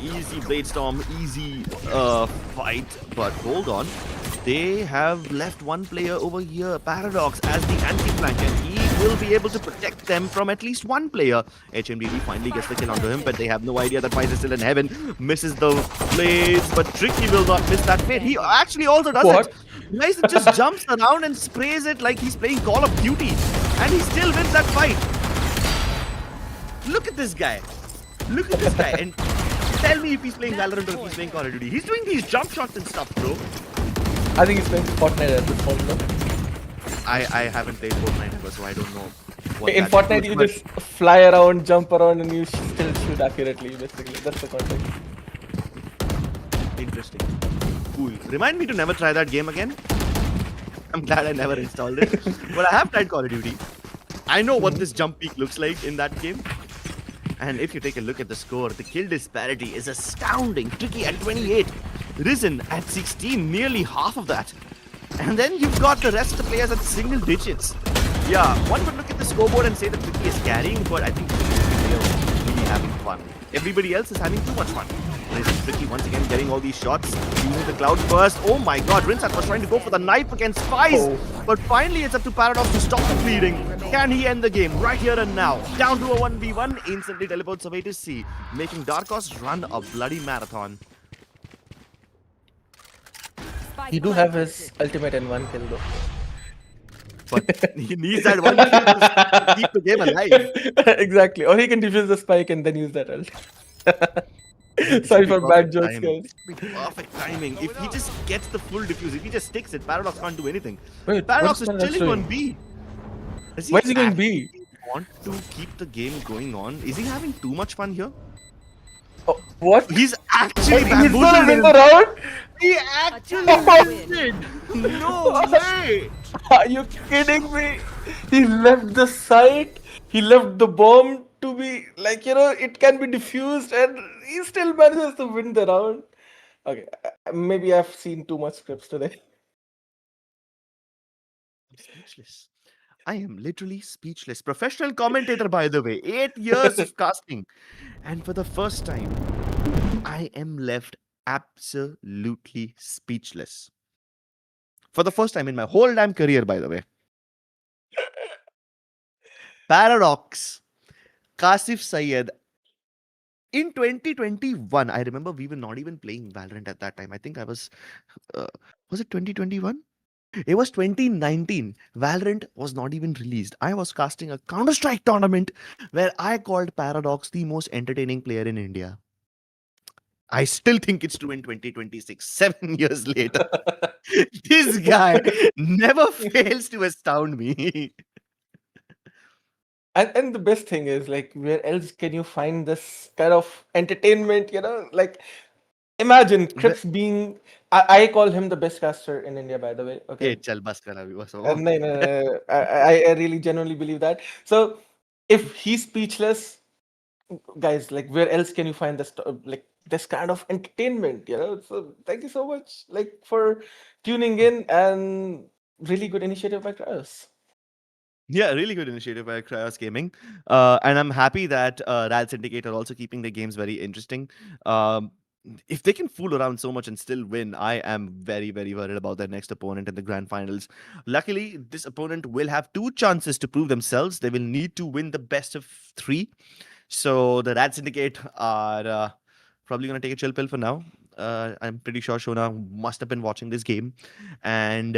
Easy Blade Storm, easy fight, but hold on. They have left one player over here, Paradox, as the anti-flank, and he will be able to protect them from at least one player. HMDD finally gets the kill onto him, but they have no idea that Vice is still in heaven. Misses the blades, but Tricky will not miss that fate. He actually also does it. Vice just jumps around and sprays it like he's playing Call of Duty, and he still wins that fight. Look at this guy. Look at this guy, and tell me if he's playing Valorant or if he's playing Call of Duty. He's doing these jump shots and stuff, bro. I think he's playing Fortnite at this point, no? I haven't played Fortnite ever, so I don't know. What In that Fortnite, is, you but just fly around, jump around, and you still shoot accurately, basically. That's the context. Interesting. Cool. Remind me to never try that game again. I'm glad I never installed it. But I have tried Call of Duty. I know what this jump peak looks like in that game. And if you take a look at the score, the kill disparity is astounding. Tricky at 28, Risen at 16, nearly half of that. And then you've got the rest of the players at single digits. Yeah, one would look at the scoreboard and say that Tricky is carrying, but I think they are really having fun. Everybody else is having too much fun. Risen Tricky once again getting all these shots, using the cloud burst. Oh my god, Rinsat was trying to go for the knife against Spice, but finally it's up to Paradox to stop the bleeding. Can he end the game right here and now? Down to a 1v1, instantly teleports away to C, making Darkos run a bloody marathon. He do have his ultimate in one kill, though. But he needs that one kill to keep the game alive. Exactly. Or he can defuse the spike and then use that ult. Sorry for bad jokes, guys. Perfect timing. If he just gets the full defuse, if he just sticks it, Paradox can't do anything. Wait, Paradox is what's chilling on B. Why is he going B? Want to keep the game going on? Is he having too much fun here? Oh, what? He's actually He's gonna bamboozled win him. the round? He actually did. No way. Are you kidding me? He left the site. He left the bomb to be like, it can be diffused, and he still manages to win the round. Okay, maybe I've seen too much scripts today. I'm speechless. I am literally speechless. Professional commentator, by the way. 8 years of casting. And for the first time, I am left absolutely speechless. For the first time in my whole damn career, by the way. Paradox, Kasif Syed. In 2021, I remember we were not even playing Valorant at that time. I think I was it 2021? It was 2019. Valorant was not even released. I was casting a Counter-Strike tournament where I called Paradox the most entertaining player in India. I still think it's true in 2026, 7 years later. This guy never fails to astound me. And the best thing is, like, where else can you find this kind of entertainment, Like, imagine Kryps being... I call him the best caster in India, by the way. Okay. Chal bas kar abhi, bas ho. No. I really genuinely believe that. So, if he's speechless, guys, like where else can you find this like this kind of entertainment? So thank you so much, like for tuning in, and really good initiative by Kryos. Yeah, really good initiative by Kryos Gaming. And I'm happy that Rad Syndicate are also keeping their games very interesting. Um, if they can fool around so much and still win, I am very, very worried about their next opponent in the grand finals. Luckily, this opponent will have two chances to prove themselves. They will need to win the best of three. So the Rad Syndicate are probably going to take a chill pill for now. I'm pretty sure Shona must have been watching this game. And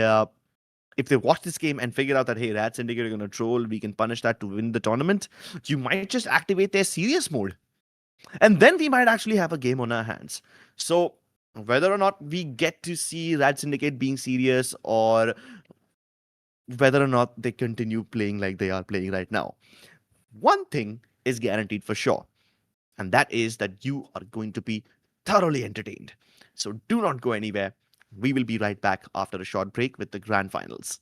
if they watch this game and figure out that, hey, Rad Syndicate are going to troll, we can punish that to win the tournament, you might just activate their serious mode. And then we might actually have a game on our hands. So whether or not we get to see Rad Syndicate being serious, or whether or not they continue playing like they are playing right now, one thing is guaranteed for sure, and that is that you are going to be thoroughly entertained. So do not go anywhere. We will be right back after a short break with the grand finals.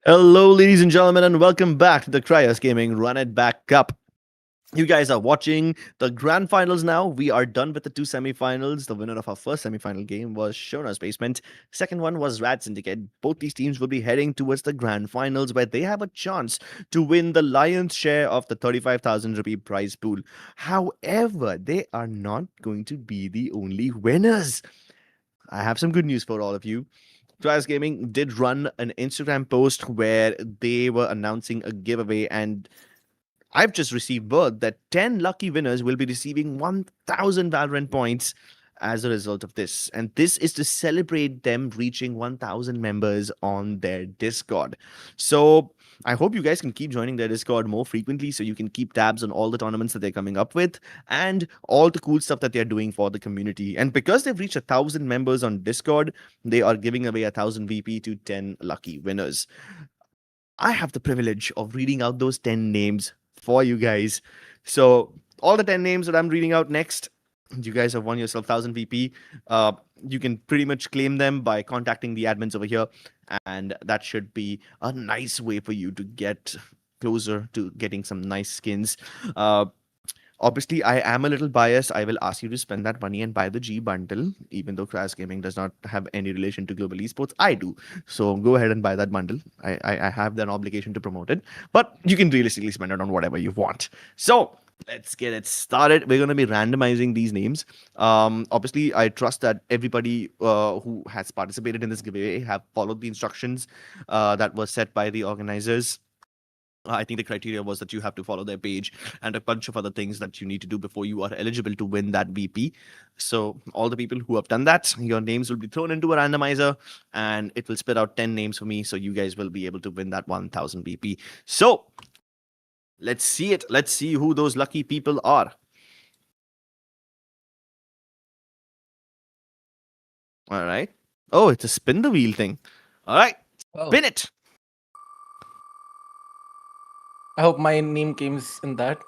Hello, ladies and gentlemen, and welcome back to the Kryos Gaming Run It Back Cup. You guys are watching the grand finals now. We are done with the two semifinals. The winner of our first semifinal game was Shona's Basement. Second one was Rad Syndicate. Both these teams will be heading towards the grand finals where they have a chance to win the lion's share of the 35,000 rupee prize pool. However, they are not going to be the only winners. I have some good news for all of you. Kryos Gaming did run an Instagram post where they were announcing a giveaway, and I've just received word that 10 lucky winners will be receiving 1,000 Valorant points as a result of this. And this is to celebrate them reaching 1,000 members on their Discord. So I hope you guys can keep joining their Discord more frequently so you can keep tabs on all the tournaments that they're coming up with and all the cool stuff that they're doing for the community. And because they've reached 1,000 members on Discord, they are giving away 1,000 VP to 10 lucky winners. I have the privilege of reading out those 10 names for you guys. So all the 10 names that I'm reading out next, you guys have won yourself 1,000 VP. You can pretty much claim them by contacting the admins over here, and that should be a nice way for you to get closer to getting some nice skins. Obviously, I am a little biased. I will ask you to spend that money and buy the G bundle, even though Kryos Gaming does not have any relation to global esports. I do. So go ahead and buy that bundle. I have that obligation to promote it, but you can realistically spend it on whatever you want. So let's get it started. We're going to be randomizing these names. Obviously, I trust that everybody who has participated in this giveaway have followed the instructions that were set by the organizers. I think the criteria was that you have to follow their page and a bunch of other things that you need to do before you are eligible to win that VP. So all the people who have done that, your names will be thrown into a randomizer and it will spit out 10 names for me. So you guys will be able to win that 1,000 VP. So let's see it. Let's see who those lucky people are. All right. Oh, it's a spin the wheel thing. All right. Spin it. I hope my name came in that.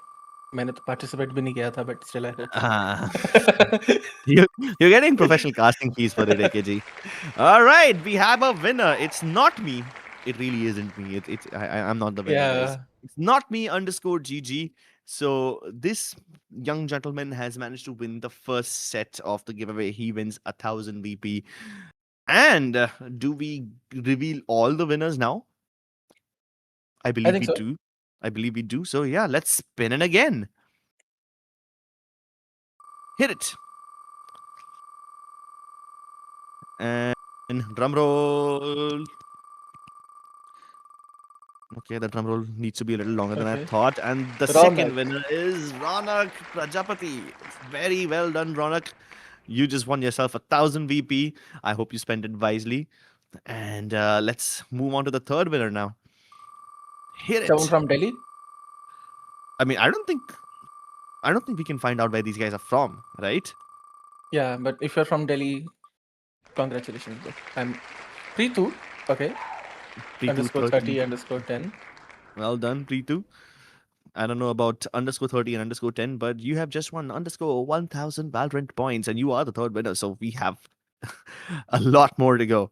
मैंने तो participate भी नहीं किया था, but still I did. You're getting professional casting fees for it, AKG. All right, we have a winner. It's not me. It really isn't me. I'm not the winner. Guys. Yeah. It's not me _GG. So this young gentleman has managed to win the first set of the giveaway. He wins 1,000 VP. And do we reveal all the winners now? I believe think we so. do. I believe we do. So yeah, let's spin it again. Hit it. And drum roll. Okay, the drum roll needs to be a little longer than I Okay. thought. And the Ronak. second winner is Ronak Prajapati. Very well done, Ronak. You just won yourself 1,000 VP. I hope you spent it wisely. And let's move on to the third winner now. Hit it. Someone from Delhi? I mean, I don't think we can find out where these guys are from, right? Yeah, but if you're from Delhi, congratulations, bro. I'm Preetu. Okay. Preetu _30 _10. Well done, Preetu. I don't know about _30 and _10, but you have just won _1,000 Valorant points, and you are the third winner. So we have a lot more to go.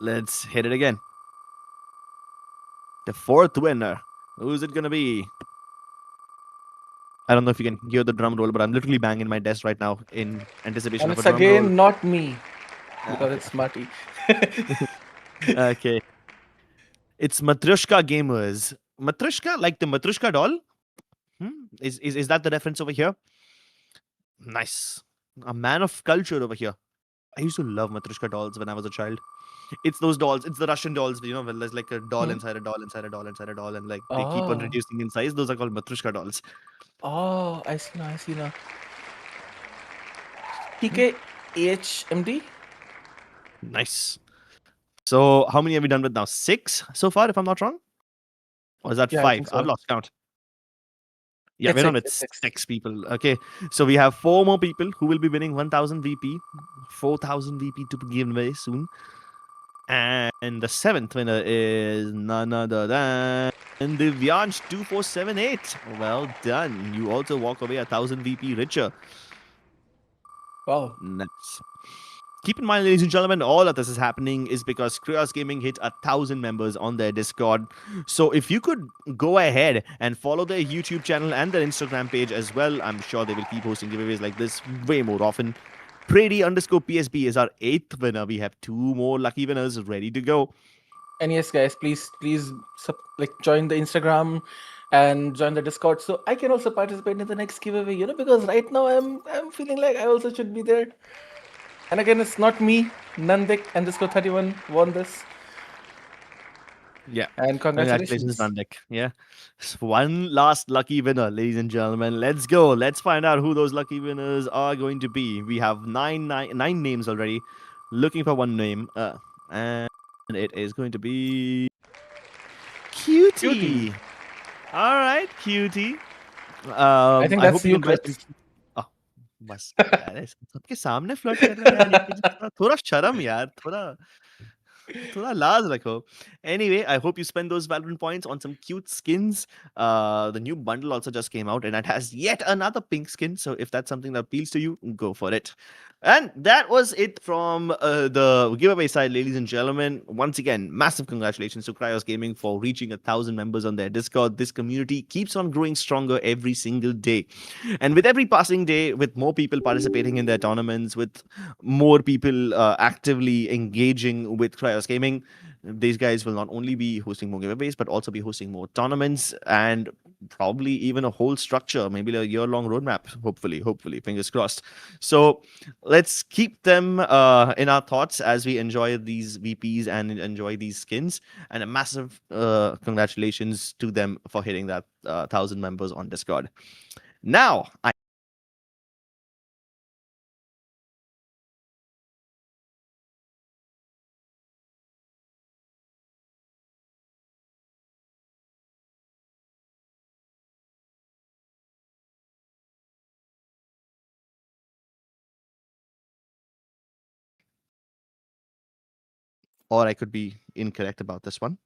Let's hit it again. The fourth winner. Who's it gonna be? I don't know if you can hear the drum roll, but I'm literally banging my desk right now in anticipation And of a it's drum again roll. not me. Because it's Smarty. Okay. It's Matrushka Gamers. Matrushka, like the Matrushka doll? Is that the reference over here? Nice. A man of culture over here. I used to love Matrushka dolls when I was a child. It's those dolls. It's the Russian dolls, you know, where there's like a doll inside a doll inside a doll inside a doll, and like they keep on Oh. reducing in size. Those are called Matrushka dolls. Oh, I see now. TKHMD? Nice. So how many have we done with now? 6 so far, if I'm not wrong? Or is that Yeah, I 5? think so. I've lost count. Yeah, It's we're on six, with it's 6 people. Okay, so we have 4 more people who will be winning 1,000 VP, 4,000 VP to be given away soon. And the 7th winner is none other than Divyansh 2478. Well done. You also walk away 1,000 VP richer. Wow. Nice. keep in mind, ladies and gentlemen, all of this is happening is because Kryos Gaming hit 1,000 members on their Discord. So if you could go ahead and follow their YouTube channel and their Instagram page as well, I'm sure they will keep hosting giveaways like this way more often. Prady_PSB is our 8th winner. We have 2 more lucky winners ready to go. And yes, guys, please join the Instagram and join the Discord so I can also participate in the next giveaway. Because right now I'm feeling like I also should be there. And again, it's not me, Nandik_31 won this. Yeah. And congratulations. Nandik. Yeah. One last lucky winner, ladies and gentlemen. Let's go. Let's find out who those lucky winners are going to be. We have nine names already. Looking for one name. And it is going to be Cutie. All right, Cutie. I think that's hope you, enjoy Chris. बस यार सबके सामने flirt कर रहा है यार थोड़ा शर्म यार थोड़ा लाज रखो. Anyway, I hope you spend those Valorant points on some cute skins. The new bundle also just came out and it has yet another pink skin. So if that's something that appeals to you, go for it. And that was it from the giveaway side, ladies and gentlemen. Once again, massive congratulations to Kryos Gaming for reaching 1,000 members on their Discord. This community keeps on growing stronger every single day. And with every passing day, with more people participating in their tournaments, with more people actively engaging with Kryos Gaming, these guys will not only be hosting more giveaways, but also be hosting more tournaments and probably even a whole structure, maybe a year-long roadmap, hopefully, fingers crossed. So let's keep them in our thoughts as we enjoy these VPs and enjoy these skins. And a massive congratulations to them for hitting that 1,000 members on Discord. Now, or I could be incorrect about this one.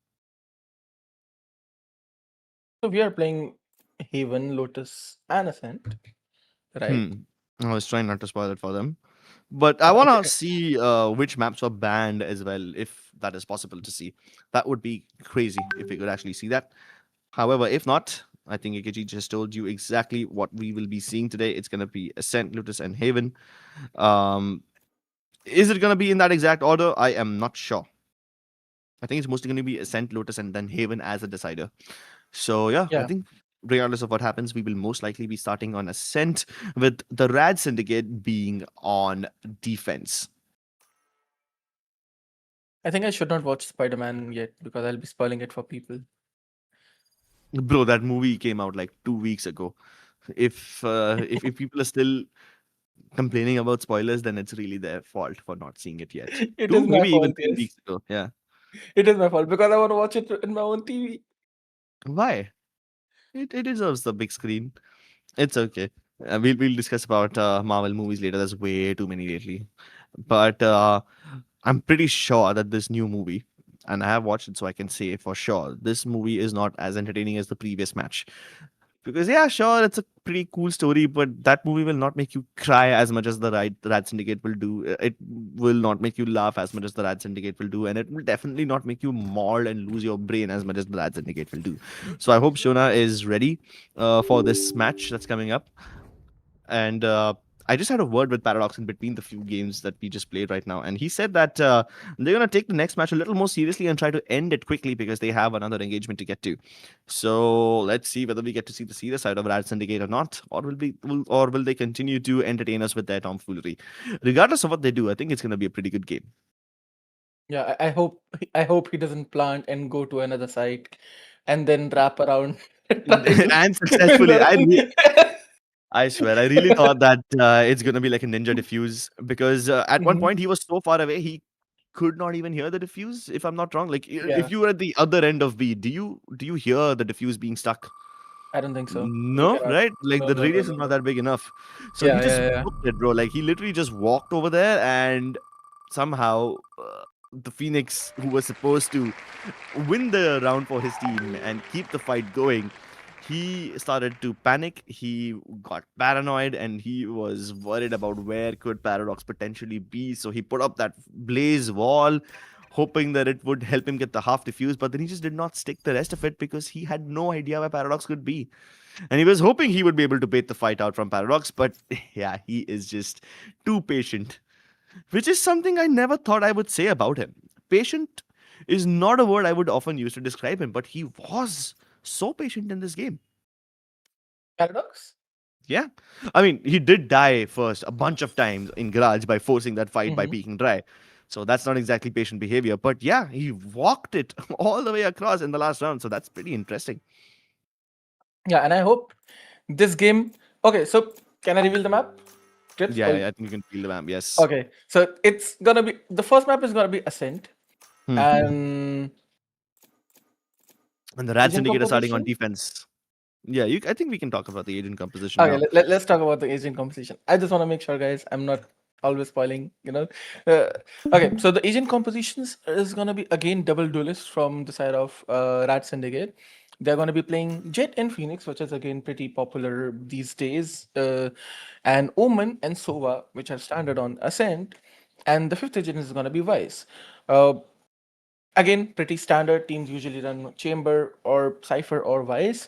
So we are playing Haven, Lotus, and Ascent, right? I was trying not to spoil it for them. But I want to see which maps were banned as well, if that is possible to see. That would be crazy if we could actually see that. However, if not, I think AKG just told you exactly what we will be seeing today. It's going to be Ascent, Lotus, and Haven. Is it going to be in that exact order? I am not sure. I think it's mostly going to be Ascent, Lotus, and then Haven as a decider. So yeah, I think regardless of what happens, we will most likely be starting on Ascent with the Rad Syndicate being on defense. I think I should not watch Spider-Man yet because I'll be spoiling it for people. Bro, that movie came out like 2 weeks ago. If people are still complaining about spoilers, then it's really their fault for not seeing it yet. It is my maybe even fault, 3 yes. weeks ago. Yeah. It is my fault because I want to watch it in my own TV. Why? It deserves the big screen. It's okay. We'll discuss about Marvel movies later. There's way too many lately. But I'm pretty sure that this new movie, and I have watched it, so I can say for sure, this movie is not as entertaining as the previous match. Because yeah, sure, it's a pretty cool story, but that movie will not make you cry as much as the Rad Syndicate will do. It will not make you laugh as much as the Rad Syndicate will do, and it will definitely not make you maul and lose your brain as much as the Rad Syndicate will do. So I hope Shona is ready for this match that's coming up. And I just had a word with Paradox in between the few games that we just played right now, and he said that they're gonna take the next match a little more seriously and try to end it quickly because they have another engagement to get to. So let's see whether we get to see the serious side of Rad Syndicate or not, or will they continue to entertain us with their tomfoolery? Regardless of what they do, I think it's gonna be a pretty good game. Yeah, I hope he doesn't plant and go to another site and then wrap around And successfully. I swear, I really thought that it's going to be like a ninja diffuse because at one point he was so far away he could not even hear the diffuse. If I'm not wrong, like if you were at the other end of B, do you hear the diffuse being stuck? I don't think so. No, right? Like the radius is not that big enough. So he just booked it, bro. Like he literally just walked over there and somehow the Phoenix, who was supposed to win the round for his team and keep the fight going, he started to panic. He got paranoid and he was worried about where could Paradox potentially be. So he put up that blaze wall, hoping that it would help him get the half defuse. But then he just did not stick the rest of it because he had no idea where Paradox could be. And he was hoping he would be able to bait the fight out from Paradox. But yeah, he is just too patient, which is something I never thought I would say about him. Patient is not a word I would often use to describe him, but he was so patient in this game. Paradox? Yeah. I mean, he did die first a bunch of times in Garage by forcing that fight by peeking dry. So that's not exactly patient behavior. But yeah, he walked it all the way across in the last round. So that's pretty interesting. Yeah, and I hope this game. Okay, so can I reveal the map? Tips? Yeah, Or- I think you can feel the map. Yes. Okay, so it's gonna be the first map is gonna be Ascent, Hmm. and And the Rad Agent Syndicate is starting on composition? defense. Yeah, I think we can talk about the agent composition Okay, now. let's talk about the agent composition. I just want to make sure, guys, I'm not always spoiling, okay, so the agent compositions is going to be again double duelists from the side of Rat Syndicate. They're going to be playing Jet and Phoenix, which is again pretty popular these days, and Omen and Sova, which are standard on Ascent, and the fifth agent is going to be Vice. Again, pretty standard. Teams usually run Chamber or Cypher or Vice.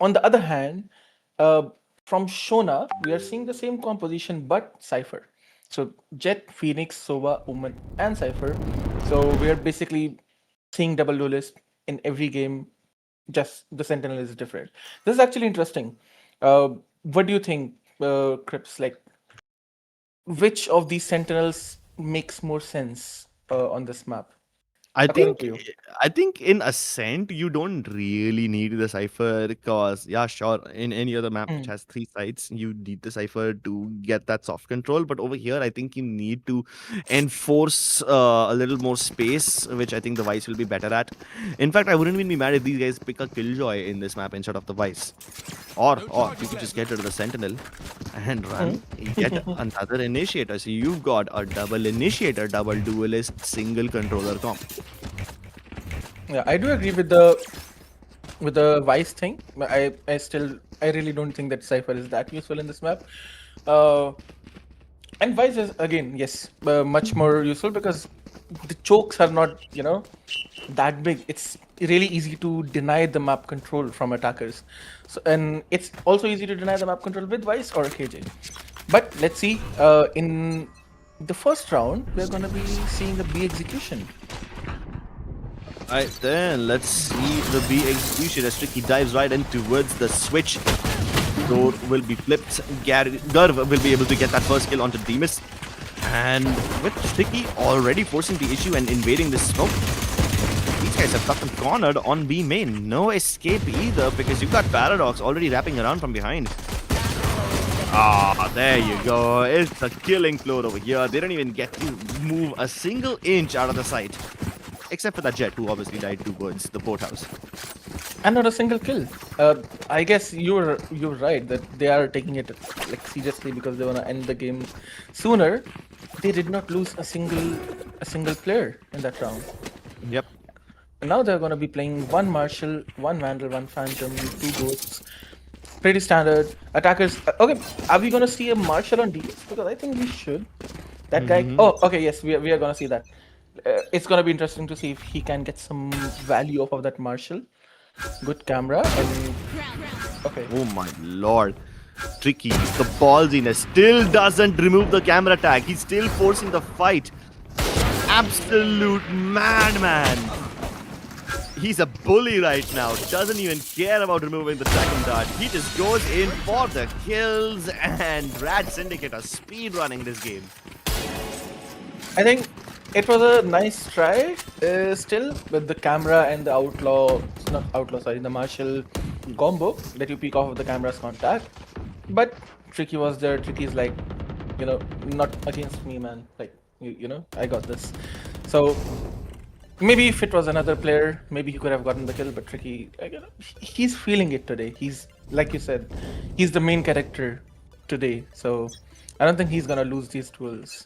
On the other hand, from Shona, we are seeing the same composition but Cypher. So Jet, Phoenix, Sova, Omen, and Cypher. So we are basically seeing double duelist in every game. Just the Sentinel is different. This is actually interesting. What do you think, Crips? Like, which of these Sentinels makes more sense on this map? I According think to you. I think in Ascent you don't really need the cipher because yeah, sure, in any other map which Mm. has 3 sides, you need the cipher to get that soft control. But over here, I think you need to enforce a little more space, which I think the Vice will be better at. In fact, I wouldn't even be mad if these guys pick a Killjoy in this map instead of the Vice. Or you could just get rid of the Sentinel and run yet another initiator. So you've got a double initiator, double duelist, single controller comp. Yeah, I do agree with the Vice thing. But I really don't think that Cypher is that useful in this map. And Vice is again, yes, much more useful because the chokes are not, that big. It's really easy to deny the map control from attackers. So, and it's also easy to deny the map control with Vice or KJ. But let's see. In the first round, we're gonna be seeing the B execution. Alright then, let's see the B execution as Tricky dives right in towards the switch. Door will be flipped. Garv will be able to get that first kill onto Demus. And with Tricky already forcing the issue and invading the smoke, these guys have gotten cornered on B main. No escape either because you've got Paradox already wrapping around from behind. Ah, there you go. It's a killing floor over here. They don't even get to move a single inch out of the site. Except for that Jet, who obviously died towards the porthouse. And not a single kill. I guess you're right that they are taking it like seriously because they wanna end the game sooner. They did not lose a single player in that round. Yep. And now they're gonna be playing one Marshal, one Vandal, one Phantom, 2 Ghosts. Pretty standard. Attackers. Okay, are we gonna see a Marshal on DS? Because I think we should. That guy. Oh, okay. Yes, we are gonna see that. It's gonna be interesting to see if he can get some value off of that Marshal. Good camera and okay. Oh my lord. Tricky. The ballsiness still doesn't remove the camera tag. He's still forcing the fight. Absolute madman. He's a bully right now. Doesn't even care about removing the second dart. He just goes in for the kills and Rad Syndicate are speed running this game. I think it was a nice try still with the camera and the the Marshal combo that you peek off of the camera's contact. But Tricky was there. Tricky's like, not against me, man. Like, I got this. So maybe if it was another player, maybe he could have gotten the kill. But Tricky, he's feeling it today. He's, like you said, he's the main character today. So I don't think he's gonna lose these duels.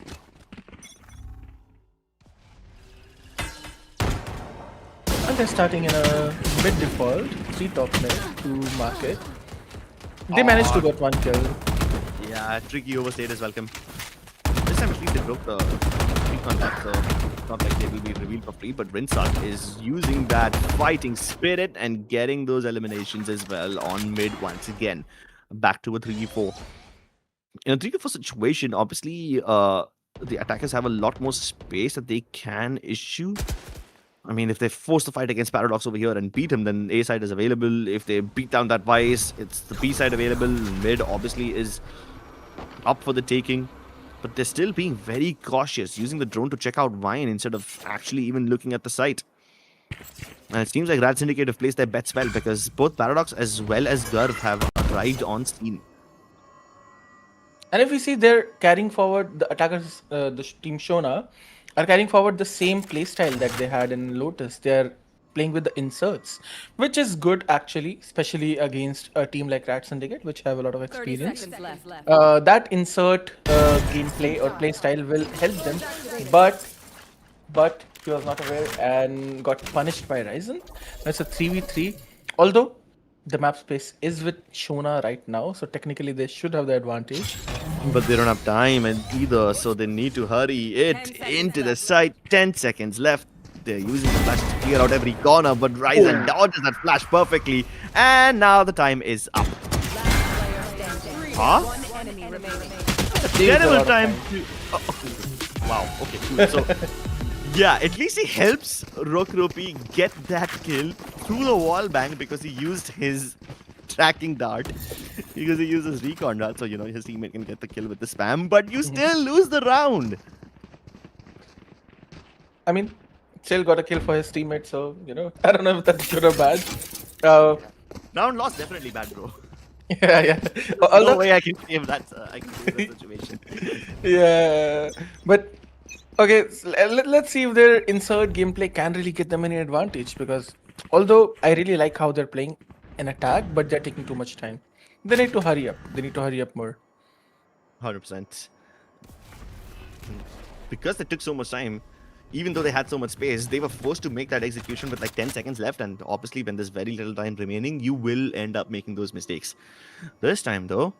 And think they're starting in a mid default, 3 top mid, 2 market. They managed to get 1 kill. Yeah, Tricky overstayed is welcome. This time at least they broke the streak on that, so it's not like they will be revealed for free, but Rinsat is using that fighting spirit and getting those eliminations as well on mid once again. Back to a 3v4. In a 3v4 situation, obviously, the attackers have a lot more space that they can issue. I mean, if they force the fight against Paradox over here and beat him, then A side is available. If they beat down that Vice, it's the B side available. Mid obviously is up for the taking, but they're still being very cautious, using the drone to check out Vine instead of actually even looking at the site. And it seems like Rad Syndicate have placed their bets well, because both Paradox as well as Garv have arrived on scene. And if we see, they're carrying forward, the attackers, the team Shona, are carrying forward the same playstyle that they had in Lotus. They're playing with the inserts, which is good actually, especially against a team like Rat Syndicate, which have a lot of 30 experience. seconds left. That insert gameplay or playstyle will help them, but he was not aware and got punished by Ryzen. That's a 3v3. Although the map space is with Shona right now, so technically they should have the advantage. But they don't have time and either, so they need to hurry it into the site. 10 seconds left. They're using the flash to clear out every corner, but Ryzen dodges that flash perfectly. And now the time is up. Huh? One enemy remaining. Terrible time to... Wow, okay, cool. So, yeah, at least he helps Rokropi get that kill through the wall bang because he used his tracking dart. Because he uses recon dart, so, you know, his teammate can get the kill with the spam, but you still lose the round. I mean, still got a kill for his teammate, so, you know, I don't know if that's good or bad. Round loss, definitely bad, bro. Yeah. No Although, way I can save that, I can save that situation. yeah, but okay, so let's see if their insert gameplay can really get them any advantage, because although I really like how they're playing an attack, but they're taking too much time. They need to hurry up. They need to hurry up more. 100%. Because they took so much time, even though they had so much space, they were forced to make that execution with like 10 seconds left, and obviously when there's very little time remaining, you will end up making those mistakes. This time though,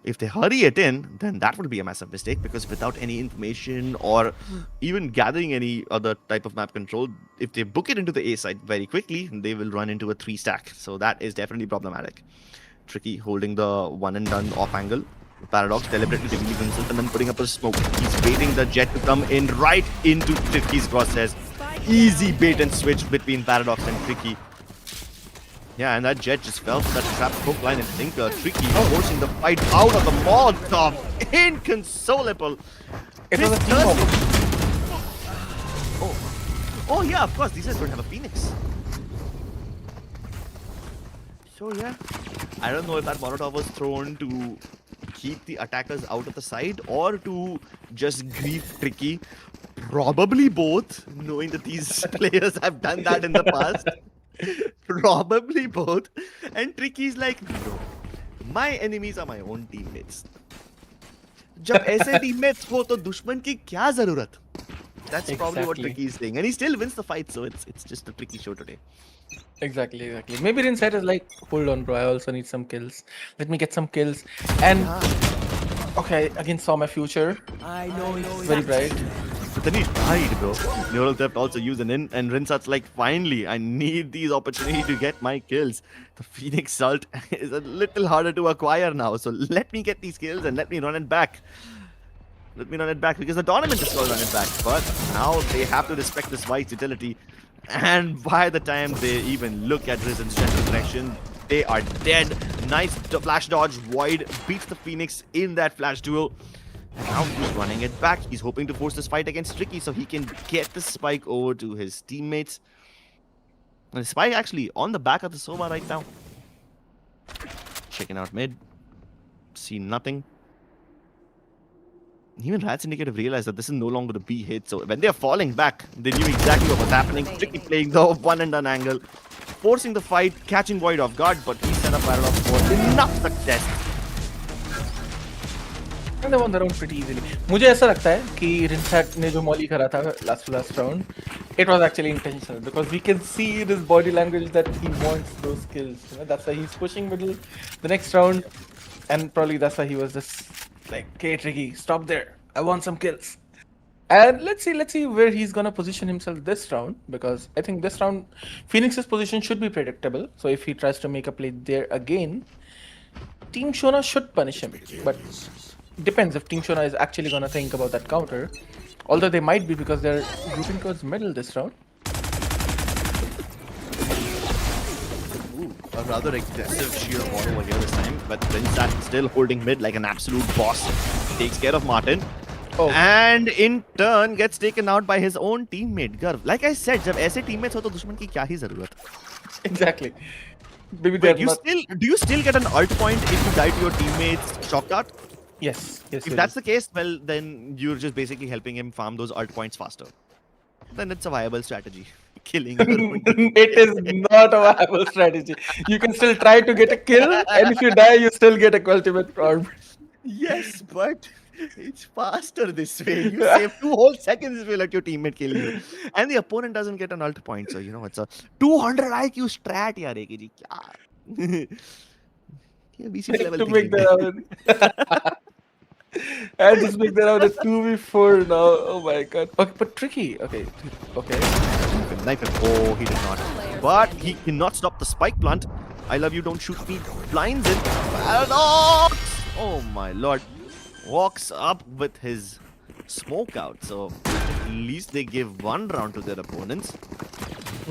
if they hurry it in, then that would be a massive mistake, because without any information or even gathering any other type of map control, if they book it into the A side very quickly, they will run into a 3 stack. So that is definitely problematic. Tricky holding the one and done off angle. Paradox deliberately reveals himself and then putting up a smoke. He's waiting the jet to come in right into Tricky's crosshairs. Easy bait and switch between Paradox and Tricky. Yeah, and that jet just fell for that trap hook line and thinker. Tricky forcing the fight out of the Molotov. Inconsolable. It was a This team does- up. Oh yeah, of course, these guys don't have a Phoenix. So yeah, I don't know if that Molotov was thrown to keep the attackers out of the side or to just grief Tricky. Probably both, knowing that these players have done that in the past. Probably both. And Tricky's like, bro, my enemies are my own teammates. जब ऐसे teammates हो तो दुश्मन की क्या जरूरत? That's probably what Exactly. Tricky is saying, and he still wins the fight. So it's just a Tricky show today. Exactly. Maybe Rinsat is like, hold on, bro. I also need some kills. Let me get some kills. And okay, I again saw my future. I know Very bright. But then he died, bro. Neural Theft also used an in, and Rinsat's like, finally, I need these opportunities to get my kills. The Phoenix Salt is a little harder to acquire now, so let me get these kills and let me run it back. Let me run it back, because the tournament is called Run It Back. But now they have to respect this White's utility. And by the time they even look at Rizen's general direction, they are dead. Nice flash dodge. Void beats the Phoenix in that flash duel. And now he's running it back. He's hoping to force this fight against Tricky so he can get the spike over to his teammates. And the spike actually on the back of the Sova right now. Checking out mid. See nothing. Even Rat Syndicate have realized that this is no longer the B hit. So when they're falling back, they knew exactly what was happening. Tricky playing the one and done angle. Forcing the fight, catching Void off guard, but he set up Paradox for enough success. And they won the round pretty easily. मुझे ऐसा लगता है कि रिंसैट ने जो Molly करा था last round, it was actually intentional because we can see in his body language that he wants those kills. You know, that's why he's pushing middle the next round, and probably that's why he was just like, "Okay, Tricky, stop there. I want some kills." And let's see where he's gonna position himself this round, because I think this round Phoenix's position should be predictable. So if he tries to make a play there again, Team Shona should punish him. But depends if Team Shona is actually gonna think about that counter. Although they might be, because they're grouping towards middle this round. A rather aggressive sheer ball over here this time, but Rinsat still holding mid like an absolute boss. Takes care of Martin. Oh. And in turn gets taken out by his own teammate Garv. Like I said, जब ऐसे teammates हो तो दुश्मन की क्या ही जरूरत? Exactly. Maybe Wait, do you still get an ult point if you die to your teammate's shock dart? Yes. If that's the case, well then you're just basically helping him farm those ult points faster. Then it's a viable strategy. Killing your own team. It is not a viable strategy. You can still try to get a kill, and if you die, you still get a ultimate orb. Yes, but it's faster this way. You save 2 whole seconds if you let your teammate kill you. And the opponent doesn't get an ult point. So, you know, it's a 200 IQ strat, yaar, AK ji. Kya? Yeah, BCP level To make thinking. that out. And just make that out a 2v4 now. Oh my god. Okay, but Tricky. Okay. Knife him. Oh, he did not. But he cannot stop the spike plant. I love you, don't shoot me. Blinds it. Paradox! Oh my lord. Walks up with his smoke out. So at least they give one round to their opponents.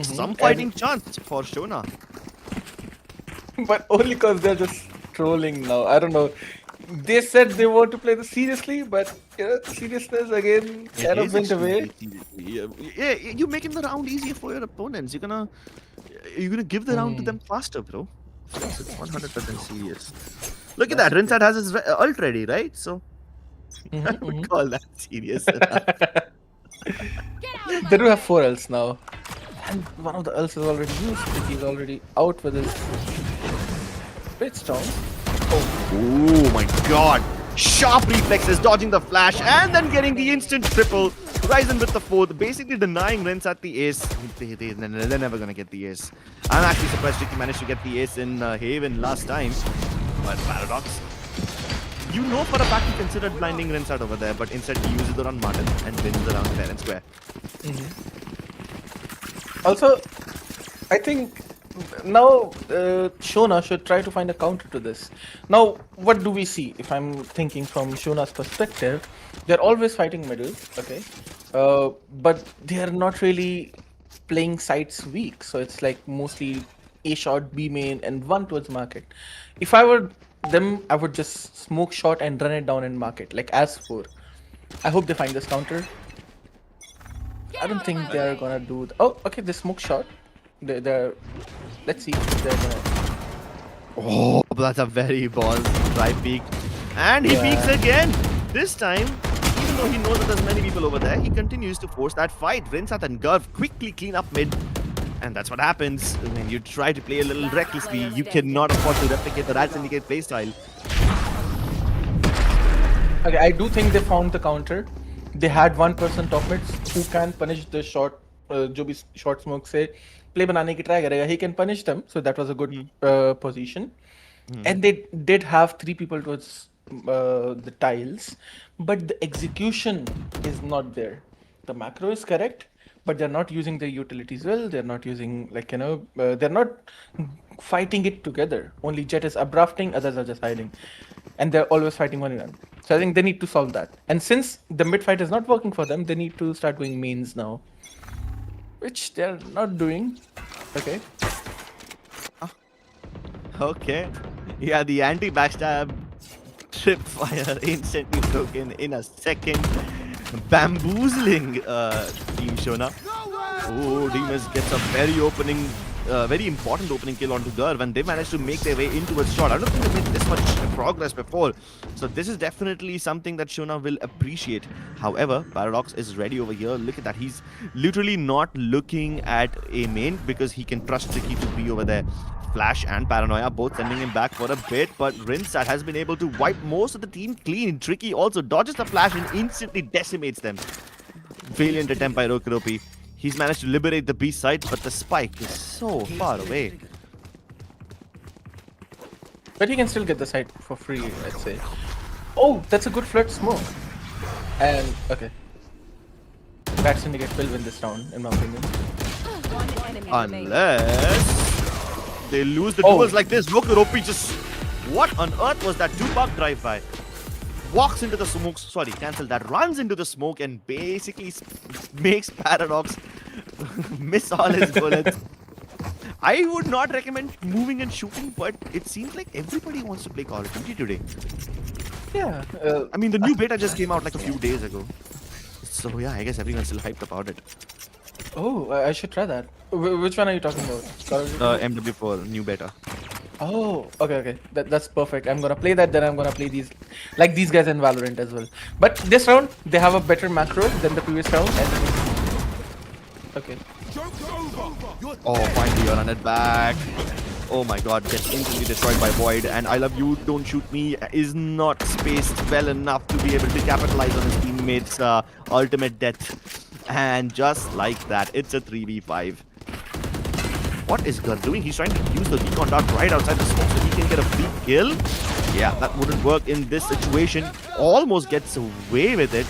Some fighting chance for Shona. But only because they're just trolling now. I don't know. They said they want to play this seriously, but you know, seriousness again kind of went away. Yeah, you're making the round easier for your opponents. You're gonna give the round to them faster, bro. Yes, it's 100% serious. Look at that. Rinsat has his ult ready, right? So I would call that serious enough. They do have 4 ults now. And one of the ults is already used. He's already out with his Bitstorm. Oh my god. Sharp reflexes, dodging the flash, and then getting the instant triple. Ryzen with the 4th, basically denying Rinsat the ace. They're never gonna get the ace. I'm actually surprised Ricky managed to get the ace in Haven last time. But Paradox, you know for a fact he considered blinding Rinsat over there, but instead he uses it on Martin and wins the round fair and square. Also, I think now Shona should try to find a counter to this. Now, what do we see? If I'm thinking from Shona's perspective, they're always fighting middle, okay? But they are not really playing sites weak. So it's like mostly A shot, B main, and one towards market. If I were them, I would just smoke shot and run it down in market, like as for. I hope they find this counter. I don't think they're gonna do. Oh, okay, they smoke shot. They're. Let's see if they're gonna. Oh, that's a very ballsy try peek. And he peeks again. This time, even though he knows that there's many people over there, he continues to force that fight. Rinsat and Garv quickly clean up mid. And that's what happens when you try to play a little recklessly. You cannot afford to replicate the Rat Syndicate playstyle. Okay, I do think they found the counter. They had one person top mids who can punish the short, जो भी short smoke से play बनाने की try करेगा. He can punish them, so that was a good position. And they did have 3 people towards the tiles, but the execution is not there. The macro is correct, but they're not using their utilities well. They're not using, like, you know, they're not fighting it together. Only Jet is uprafting, others are just hiding. And they're always fighting one another. So I think they need to solve that. And since the mid fight is not working for them, they need to start doing mains now. Which they're not doing. Okay. Okay. Yeah, the anti-backstab tripwire instantly broken in a second. Bamboozling Team Shona. Oh, Demus gets a very very important opening kill onto Garv, and they managed to make their way into a shot. I don't think they made this much progress before. So this is definitely something that Shona will appreciate. However, Paradox is ready over here. Look at that. He's literally not looking at a main because he can trust Tricky to be over there. Flash and Paranoia both sending him back for a bit, but Rinsat has been able to wipe most of the team clean. Tricky also dodges the flash and instantly decimates them. Valiant attempt by Rokuropi. He's managed to liberate the B side, but the spike is so far away. But he can still get the site for free, I'd say. Oh, that's a good flirt smoke. And, okay. Bad Syndicate will win this round, in my opinion. One enemy remaining. Unless they lose the Oh. duels like this. Rokuropi just... What on earth was that 2-buck drive-by? Walks into the smoke, sorry, cancel that, runs into the smoke and basically makes Paradox miss all his bullets. I would not recommend moving and shooting, but it seems like everybody wants to play Call of Duty today. Yeah. I mean, the new beta just came out like a few days ago. So yeah, I guess everyone's still hyped about it. Oh, I should try that. Which one are you talking about? Call of Duty? MW4, new beta. Oh, okay. That's perfect. I'm gonna play that, then I'm gonna play these guys in Valorant as well. But this round, they have a better macro than the previous round. Okay. Oh, finally Run It Back. Oh my god, gets instantly destroyed by Void. And I Love You, Don't Shoot Me is not spaced well enough to be able to capitalize on his teammates' ultimate death. And just like that, it's a 3v5. What is Gur doing? He's trying to use the recon dart right outside the smoke so he can get a free kill. Yeah, that wouldn't work in this situation. Almost gets away with it.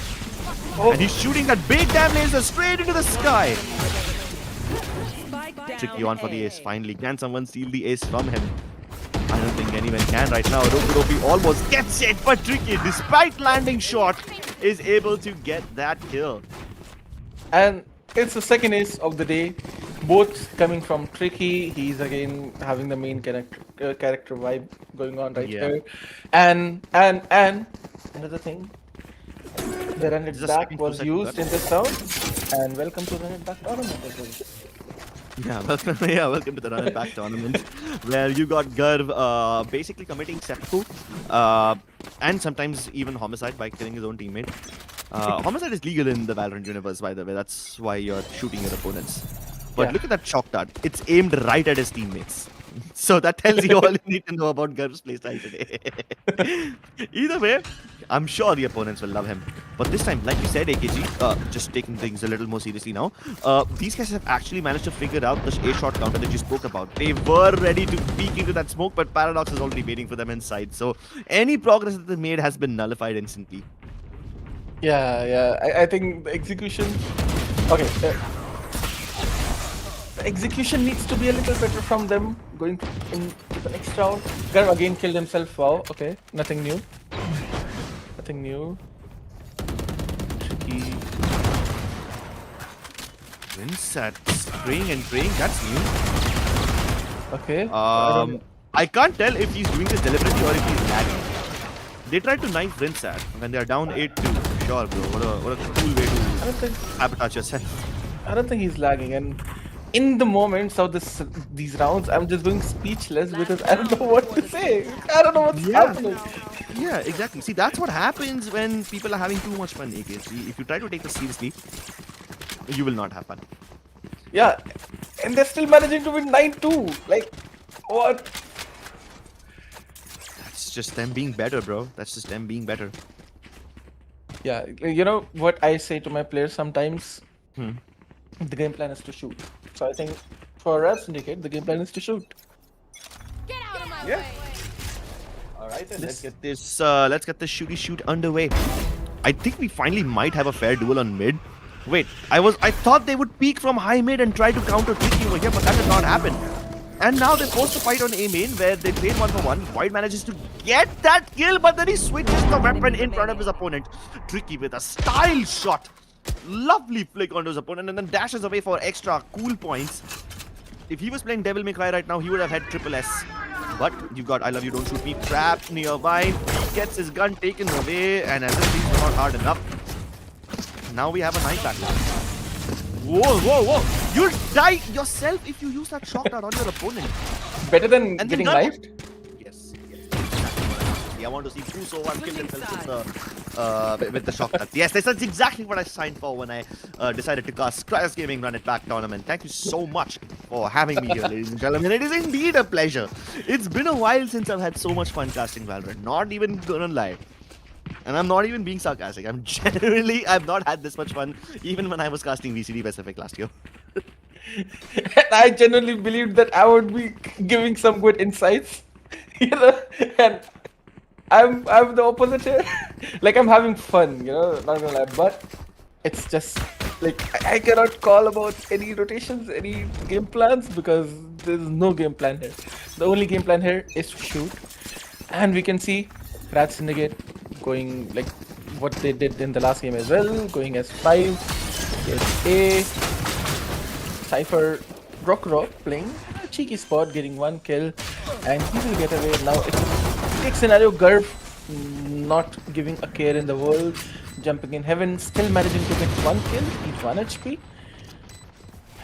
Oh. And he's shooting that big damn laser straight into the sky. Spike down Tricky on for the A. ace. Finally, can someone steal the ace from him? I don't think anyone can right now. Rokuropi almost gets it, but Tricky, despite landing short, is able to get that kill. And it's the second ace of the day. Both coming from Tricky. He's again having the main character vibe going on right Yeah. here. And another thing, the Run It Just a Back second, was 2 seconds used in this round. And welcome to Run It Back tournament as well. Welcome to the Run It Back tournament, where you got Garv basically committing seppuku, and sometimes even homicide by killing his own teammate. Homicide is legal in the Valorant universe, by the way. That's why you're shooting your opponents. But Yeah. look at that shock dart. It's aimed right at his teammates. So that tells you all you need to know about Garv's playstyle today. Either way, I'm sure the opponents will love him. But this time, like you said, AKG, just taking things a little more seriously now, these guys have actually managed to figure out the A-shot counter that you spoke about. They were ready to peek into that smoke, but Paradox is already waiting for them inside. So any progress that they made has been nullified instantly. Yeah. I think the execution. Okay. The execution needs to be a little better from them going into the next round. Garv again killed himself. Wow. Okay. Nothing new. Tricky. Rinsat spraying and praying, that's new. Okay. I can't tell if he's doing this deliberately or if he's lagging. They tried to knife Rinsat when they are down 8-2. Sure, bro. What a cool way I to don't think. sabotage yourself. I don't think he's lagging. And in the moments of these rounds, I'm just going speechless because I don't know what to say. I don't know what's happening. Yeah, exactly. See, that's what happens when people are having too much fun, AKC. If you try to take this seriously, you will not have fun. Yeah, and they're still managing to win 9-2. Like, what? That's just them being better, bro. That's just them being better. Yeah, you know what I say to my players sometimes? Hmm. The game plan is to shoot. So I think for Red Syndicate, the game plan is to shoot. Get out of my Yeah. way. All right, then let's get this shooty shoot underway. I think we finally might have a fair duel on mid. Wait, I thought they would peek from high mid and try to counter Tricky over here, but that did not happen. And now they're forced to fight on A main, where they trade 1-for-1. Void manages to get that kill, but then he switches the weapon in front of his opponent. Tricky with a style shot. Lovely flick onto his opponent and then dashes away for extra cool points. If he was playing Devil May Cry right now, he would have had triple S. But you got I Love You, Don't Shoot Me trapped nearby. He gets his gun taken away, and as if he's not hard enough, now we have a 9 battle. Whoa. You'll die yourself if you use that shock dart on your opponent. Better than And getting then knifed. Yes. I want to see who so one kill himself with the shock dart. Yes, that's exactly what I signed for when I decided to cast KRYG Gaming Run It Back tournament. Thank you so much for having me here, ladies and gentlemen. It is indeed a pleasure. It's been a while since I've had so much fun casting Valorant. Not even gonna lie. And I'm not even being sarcastic. I've not had this much fun even when I was casting VCD Pacific last year. And I genuinely believed that I would be giving some good insights, and I'm the opposite here. Like I'm having fun, not gonna lie, but it's just like I cannot call about any rotations, any game plans because there's no game plan here. The only game plan here is to shoot, and we can see Rat Syndicate going like what they did in the last game as well, going as 5, as A. Cypher Rock playing a cheeky spot, getting 1 kill, and he will get away. Now it's a big scenario. Gurf not giving a care in the world, jumping in heaven, still managing to get 1 kill. He's 1 HP,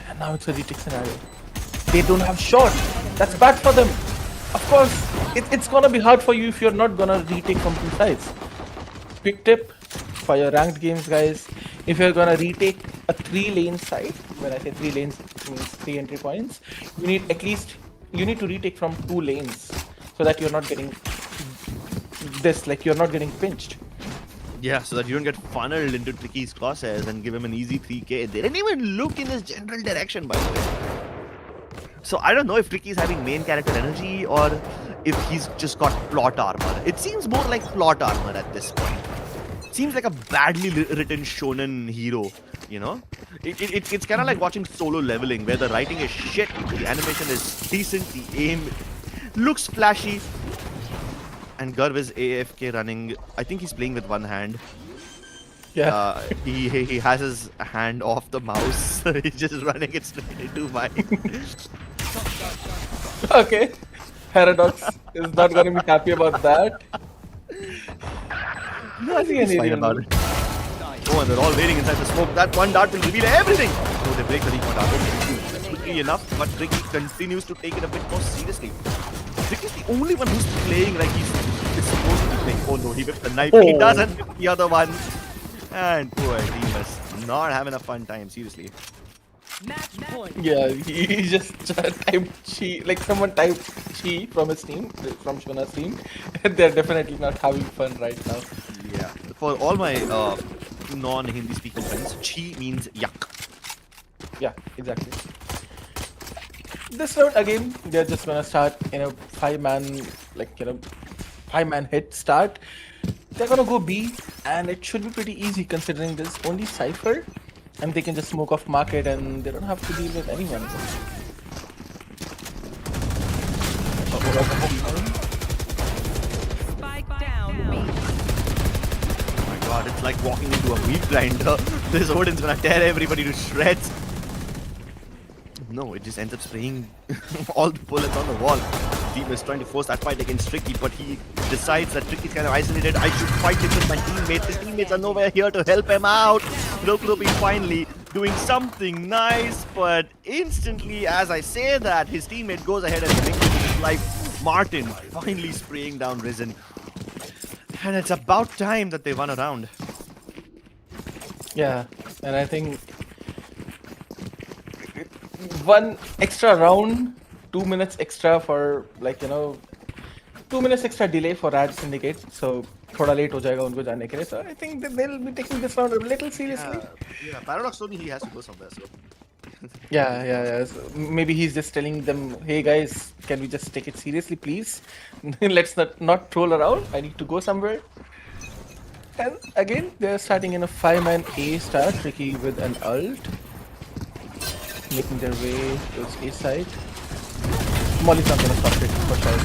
and now it's a retake scenario. They don't have shot. That's bad for them. Of course, it's gonna be hard for you if you're not gonna retake from 2 sides. Quick tip for your ranked games, guys. If you're gonna retake a 3-lane side, when I say 3 lanes, it means 3 entry points, you need to retake from 2 lanes so that you're not getting this, like you're not getting pinched. Yeah, so that you don't get funneled into Tricky's crosshairs and give him an easy 3k. They didn't even look in his general direction, by the way. So I don't know if Tricky's having main character energy or if he's just got plot armor. It seems more like plot armor at this point. Seems like a badly written shonen hero, It's kind of like watching Solo Leveling, where the writing is shit, the animation is decent, the aim looks flashy, and Gurv is AFK running. I think he's playing with one hand. Yeah. He has his hand off the mouse. He's just running it straight into mine. Okay. Paradox is not gonna be happy about that. He's fine about it. Oh, and they're all waiting inside the smoke. That one dart will reveal everything. Oh, they break the recon dart. Okay, quickly enough, but Tricky continues to take it a bit more seriously. Tricky's the only one who's playing like he's supposed to be playing. Oh no, he whipped the knife. He doesn't whip the other one. And poor Demas, not having a fun time, seriously. Match point. Yeah, he just typed chi, like someone typed chi from his team, from Shona's team, and they're definitely not having fun right now. Yeah, for all my non-Hindi speaking friends, chi means yuck. Yeah, exactly. This round again, they're just gonna start in a 5-man, 5-man hit start. They're gonna go B, and it should be pretty easy considering there's only Cypher, and they can just smoke off market and they don't have to deal with anyone. Spike down. B. Oh my god, it's like walking into a meat grinder. This Odin's gonna tear everybody to shreds. No, it just ends up spraying all the bullets on the wall. Team is trying to force that fight against Tricky, but he decides that Tricky's kind of isolated. I should fight it with my teammates. His teammates are nowhere here to help him out. Rokuropi finally doing something nice, but instantly, as I say that, his teammate goes ahead and makes his life. Martin finally spraying down Risen. And it's about time that they won a round. Yeah, and I think one extra round, 2 minutes extra for 2 minutes extra delay for Rad Syndicate, so thoda late ho jayega unko jaane ke liye. So I think that they'll be taking this round a little seriously. Yeah, Paradox told me he has to go somewhere, so. Yeah. So maybe he's just telling them, hey guys, can we just take it seriously, please? Let's not troll around. I need to go somewhere. And again, they're starting in a 5-man A start, Tricky with an ult, making their way towards A side. Molly's not gonna stop it for sure.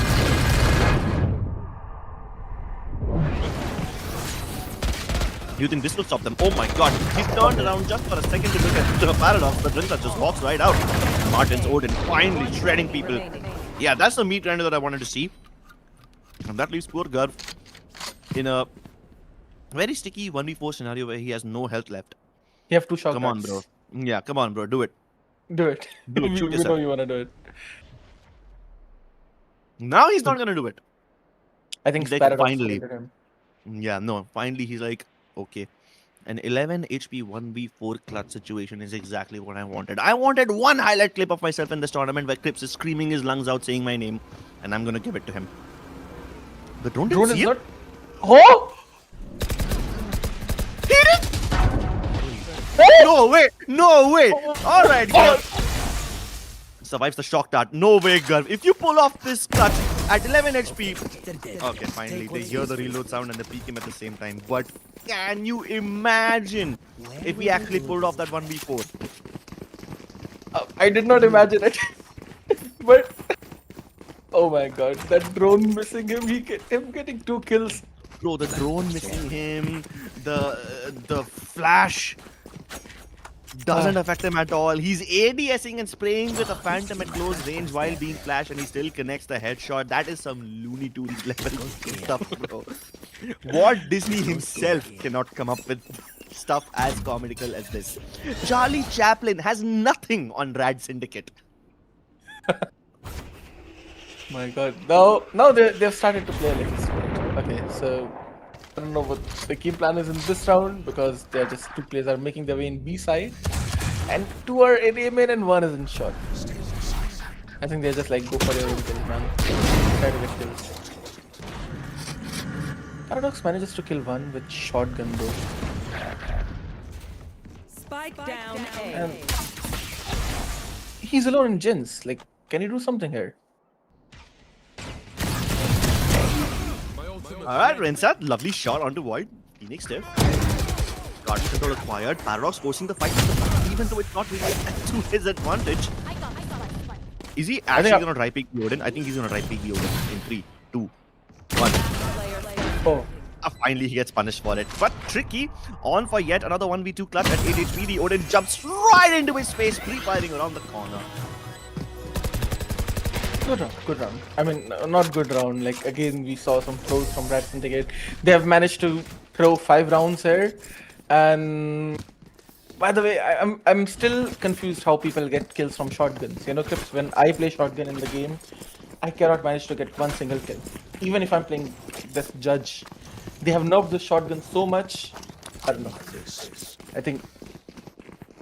Do you think this will stop them? Oh my god, he's turned around just for a second to look at the Paradox, but Rinsa just walks right out. Martin's Odin finally shredding people. Yeah, that's the meat grinder that I wanted to see. And that leaves poor Gurv in a very sticky 1v4 scenario where he has no health left. You have 2 shock Come on, darts. bro. Yeah, come on, bro, do it. Do it. Do it, shoot We know yourself. you wanna do it. Now he's not gonna do it. I think He's like, Paradox finally. scolded him. Yeah, no, finally he's like, okay. An 11 HP 1v4 clutch situation is exactly what I wanted. I wanted one highlight clip of myself in this tournament where Kryos is screaming his lungs out saying my name, and I'm gonna give it to him. The drone didn't Drone see is it? not. Oh! No way! No way! Alright, Gurv. Survives the shock dart. No way, Gurv. If you pull off this clutch at 11 HP. Okay, finally. They hear the reload sound and they peek him at the same time. But can you imagine if he actually pulled off that 1v4? I did not imagine it. But. Oh my god, that drone missing him, him getting 2 kills. Bro, the drone missing him, the flash doesn't affect him at all. He's ADSing and spraying with a phantom at close range while being flashed, and he still connects the headshot. That is some Looney Tunes level stuff, bro. Walt Disney himself cannot come up with stuff as comical as this. Charlie Chaplin has nothing on Rad Syndicate. My god. Now they've started to play like a sport. Okay, so I don't know what the game plan is in this round because they're just 2 players are making their way in B side and 2 are in A main and 1 is in short. I think they're just like go for your own kills, man. Try to get kills. Paradox manages to kill 1 with shotgun though. Spike down A. And he's alone in gens. Like, can he do something here? Alright, Rensat, lovely shot onto Void. Phoenix stiff. Guardian control acquired. Paradox forcing the fight to the back, even though it's not really to his advantage. Is he actually gonna try pick the Odin? I think he's gonna try pick the Odin in 3, 2, 1. Oh. Finally, he gets punished for it. But tricky. On for yet another 1v2 clutch at 8 HP. The Odin jumps right into his face, pre-firing around the corner. Good round. I mean, not good round. Like, again, we saw some throws from Rad Syndicate. They have managed to throw 5 rounds here. And by the way, I'm still confused how people get kills from shotguns. You know, Kryps, when I play shotgun in the game, I cannot manage to get one single kill. Even if I'm playing this judge, they have nerfed the shotgun so much. I don't know. I think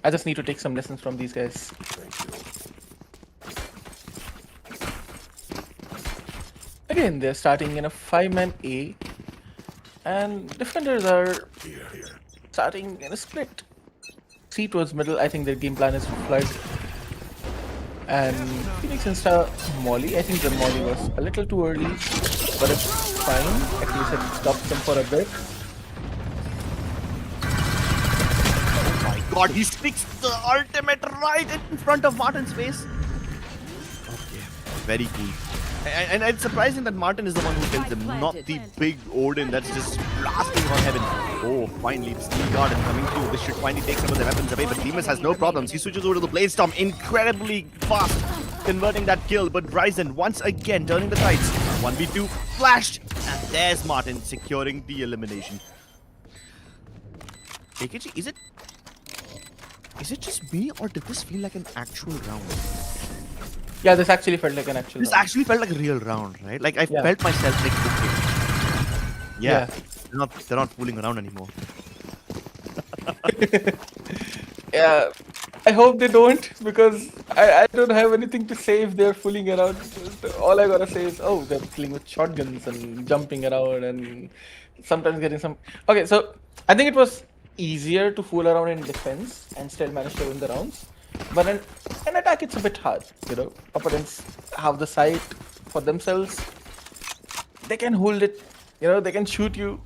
I just need to take some lessons from these guys. Again, they're starting in a 5-man A, and defenders are starting in a split. C towards middle. I think their game plan is to flood. And Phoenix Insta Molly. I think the Molly was a little too early, but it's fine. At least it stops them for a bit. Oh my god, he sticks the ultimate right in front of Martin's face. Okay, very cool. And it's surprising that Martin is the one who kills him, not the big Odin that's just blasting on heaven. Oh, finally, the Steel Garden coming through. This should finally take some of the weapons away, but Demus has no problems. He switches over to the Blade Storm incredibly fast, converting that kill. But Ryzen once again turning the tides. 1v2 flashed, and there's Martin securing the elimination. AKG, is it just me, or did this feel like an actual round? Yeah, this actually felt like an actual This round. actually felt like a real round, right? Like I felt myself like, okay. Yeah. They're not fooling around anymore. Yeah, I hope they don't, because I don't have anything to say if they're fooling around. All I gotta say is, oh, they're playing with shotguns and jumping around and sometimes getting some... Okay, so I think it was easier to fool around in defense and still manage to win the rounds. But in attack, it's a bit hard, you know. Opponents have the sight for themselves. They can hold it, you know, they can shoot you.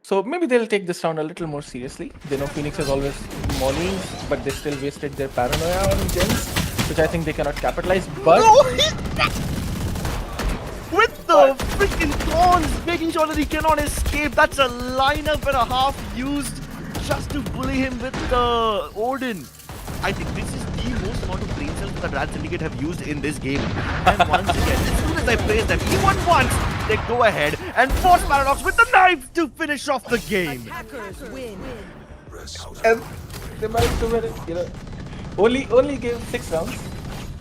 So maybe they'll take this round a little more seriously. They know Phoenix is always mollies, but they still wasted their paranoia on gens, which I think they cannot capitalize. But with the freaking thorns, making sure that he cannot escape. That's a lineup and a half used just to bully him with the Odin. I think this is the most amount of brain cells that Rad Syndicate have used in this game. And once again, as soon as I praise them, even once, they go ahead and force Paradox with the knife to finish off the game. Attackers win. and they managed to win it. Only gave 6 rounds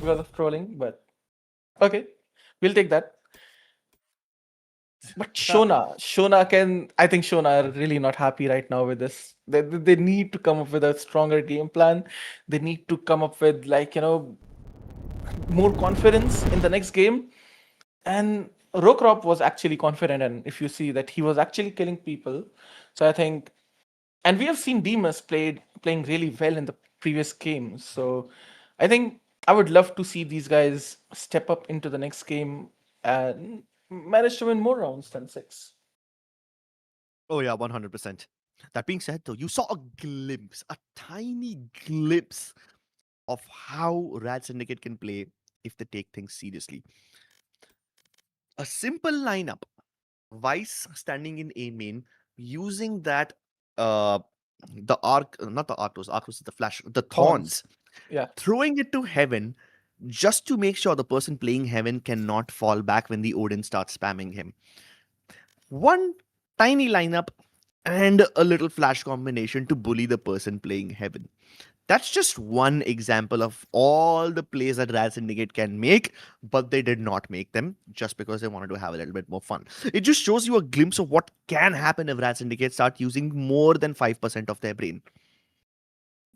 because of trolling, but okay, we'll take that. But I think Shona are really not happy right now with this. They need to come up with a stronger game plan. They need to come up with more confidence in the next game. And Rokrop was actually confident, and if you see that he was actually killing people, so I think, and we have seen Demas playing really well in the previous games. So I think I would love to see these guys step up into the next game and manage to win more rounds than 6. Oh yeah, 100%. That being said, though, you saw a glimpse, a tiny glimpse of how Rad Syndicate can play if they take things seriously. A simple lineup, Vice standing in A main, using that uh the arc, not the Arctos is the flash, the Thorns. thorns, Yeah. throwing it to heaven just to make sure the person playing heaven cannot fall back when the Odin starts spamming him. One tiny lineup and a little flash combination to bully the person playing heaven. That's just one example of all the plays that Rad Syndicate can make, but they did not make them just because they wanted to have a little bit more fun. It just shows you a glimpse of what can happen if Rad Syndicate start using more than 5% of their brain.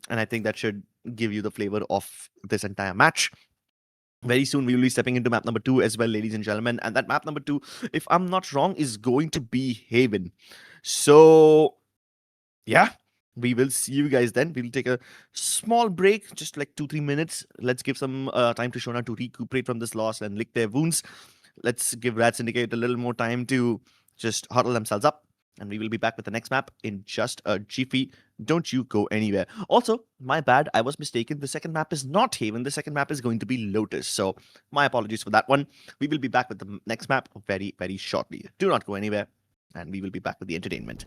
And I think that should give you the flavor of this entire match. Very soon, we will be stepping into map number 2 as well, ladies and gentlemen. And that map number 2, if I'm not wrong, is going to be Haven. So, yeah, we will see you guys then. We'll take a small break, just like 2-3 minutes. Let's give some time to Shona to recuperate from this loss and lick their wounds. Let's give Rad Syndicate a little more time to just huddle themselves up. And we will be back with the next map in just a jiffy. Don't you go anywhere. Also, my bad, I was mistaken. The second map is not Haven. The second map is going to be Lotus. So, my apologies for that one. We will be back with the next map very, very shortly. Do not go anywhere. And we will be back with the entertainment.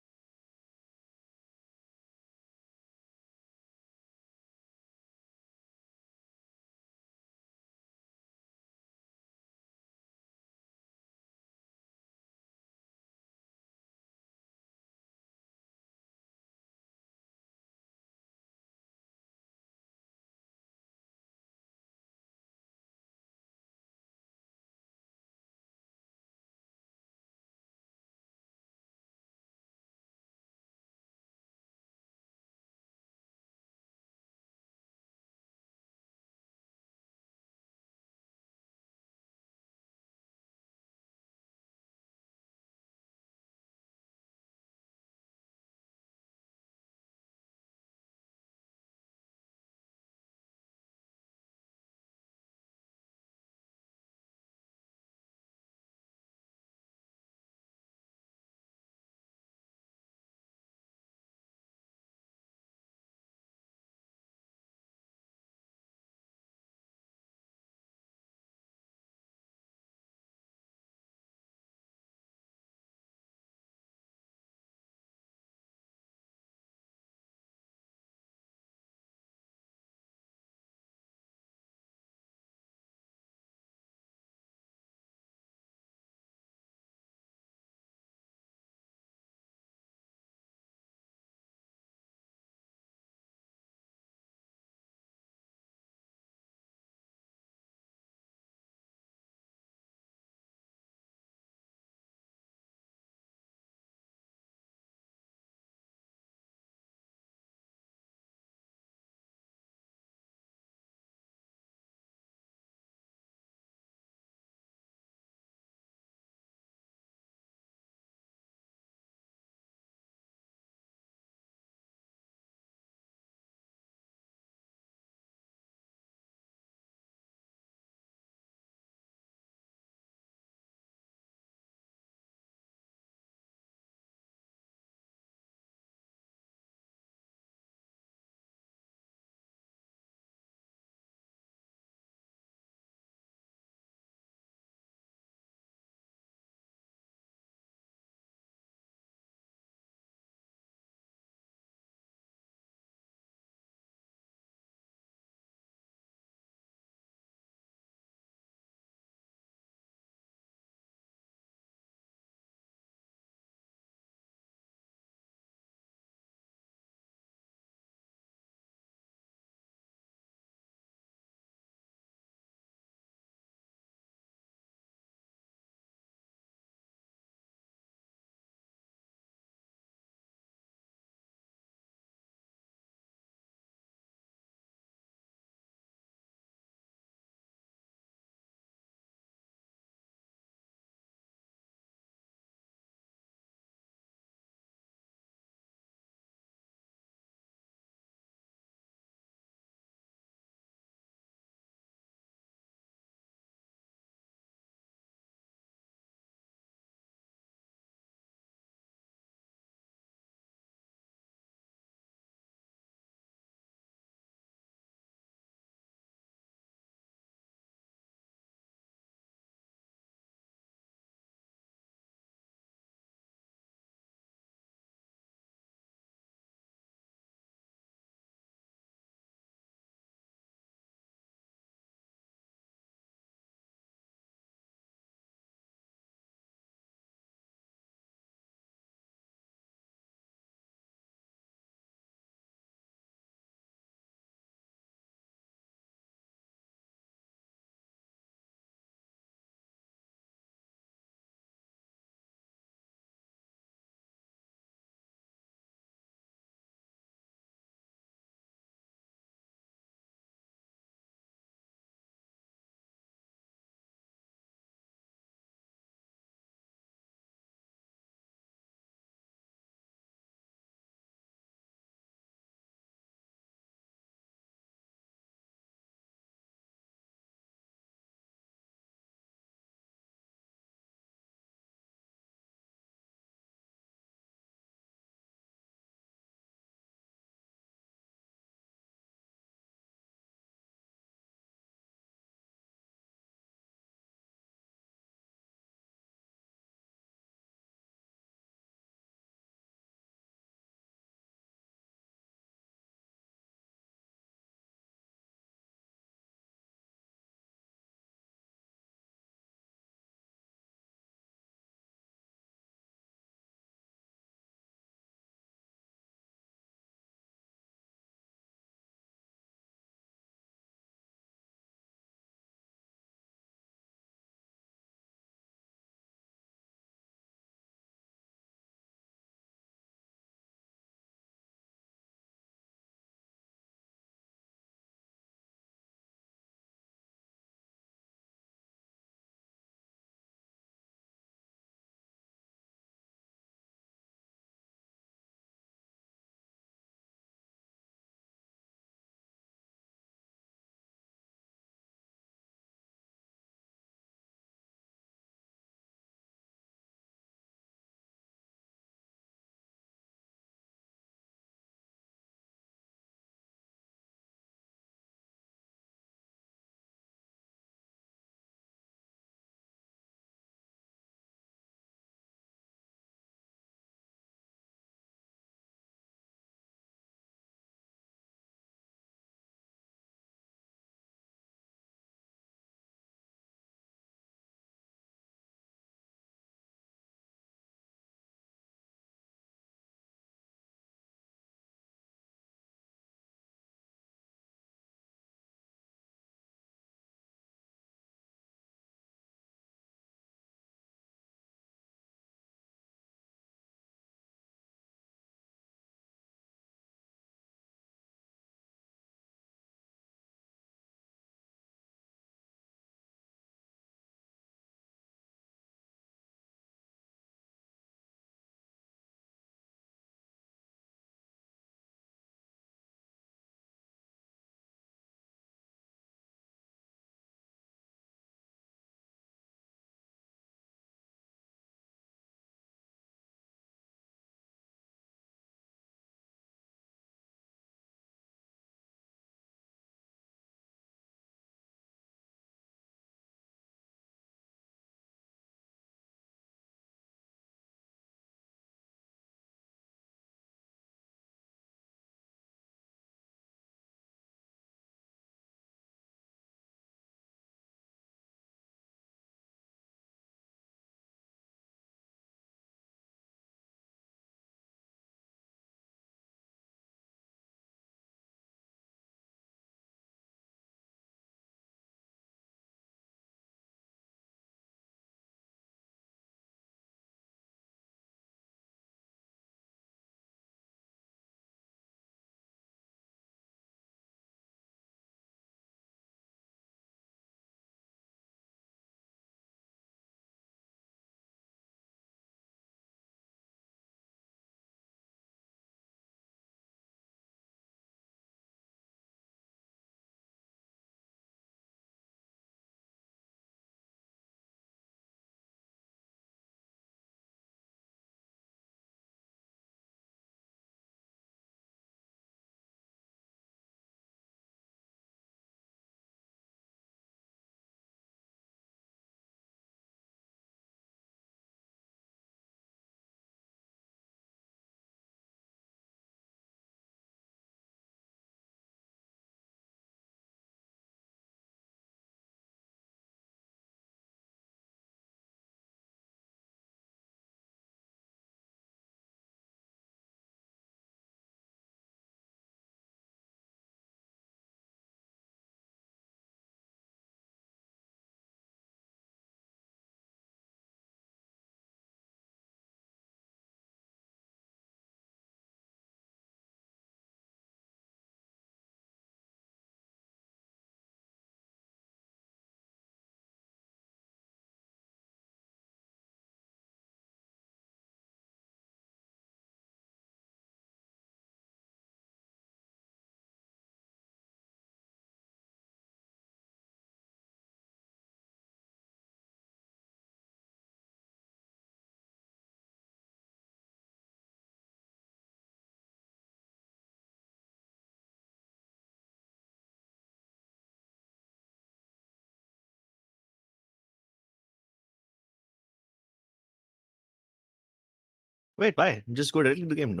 Wait, why? Just go directly to the game. No.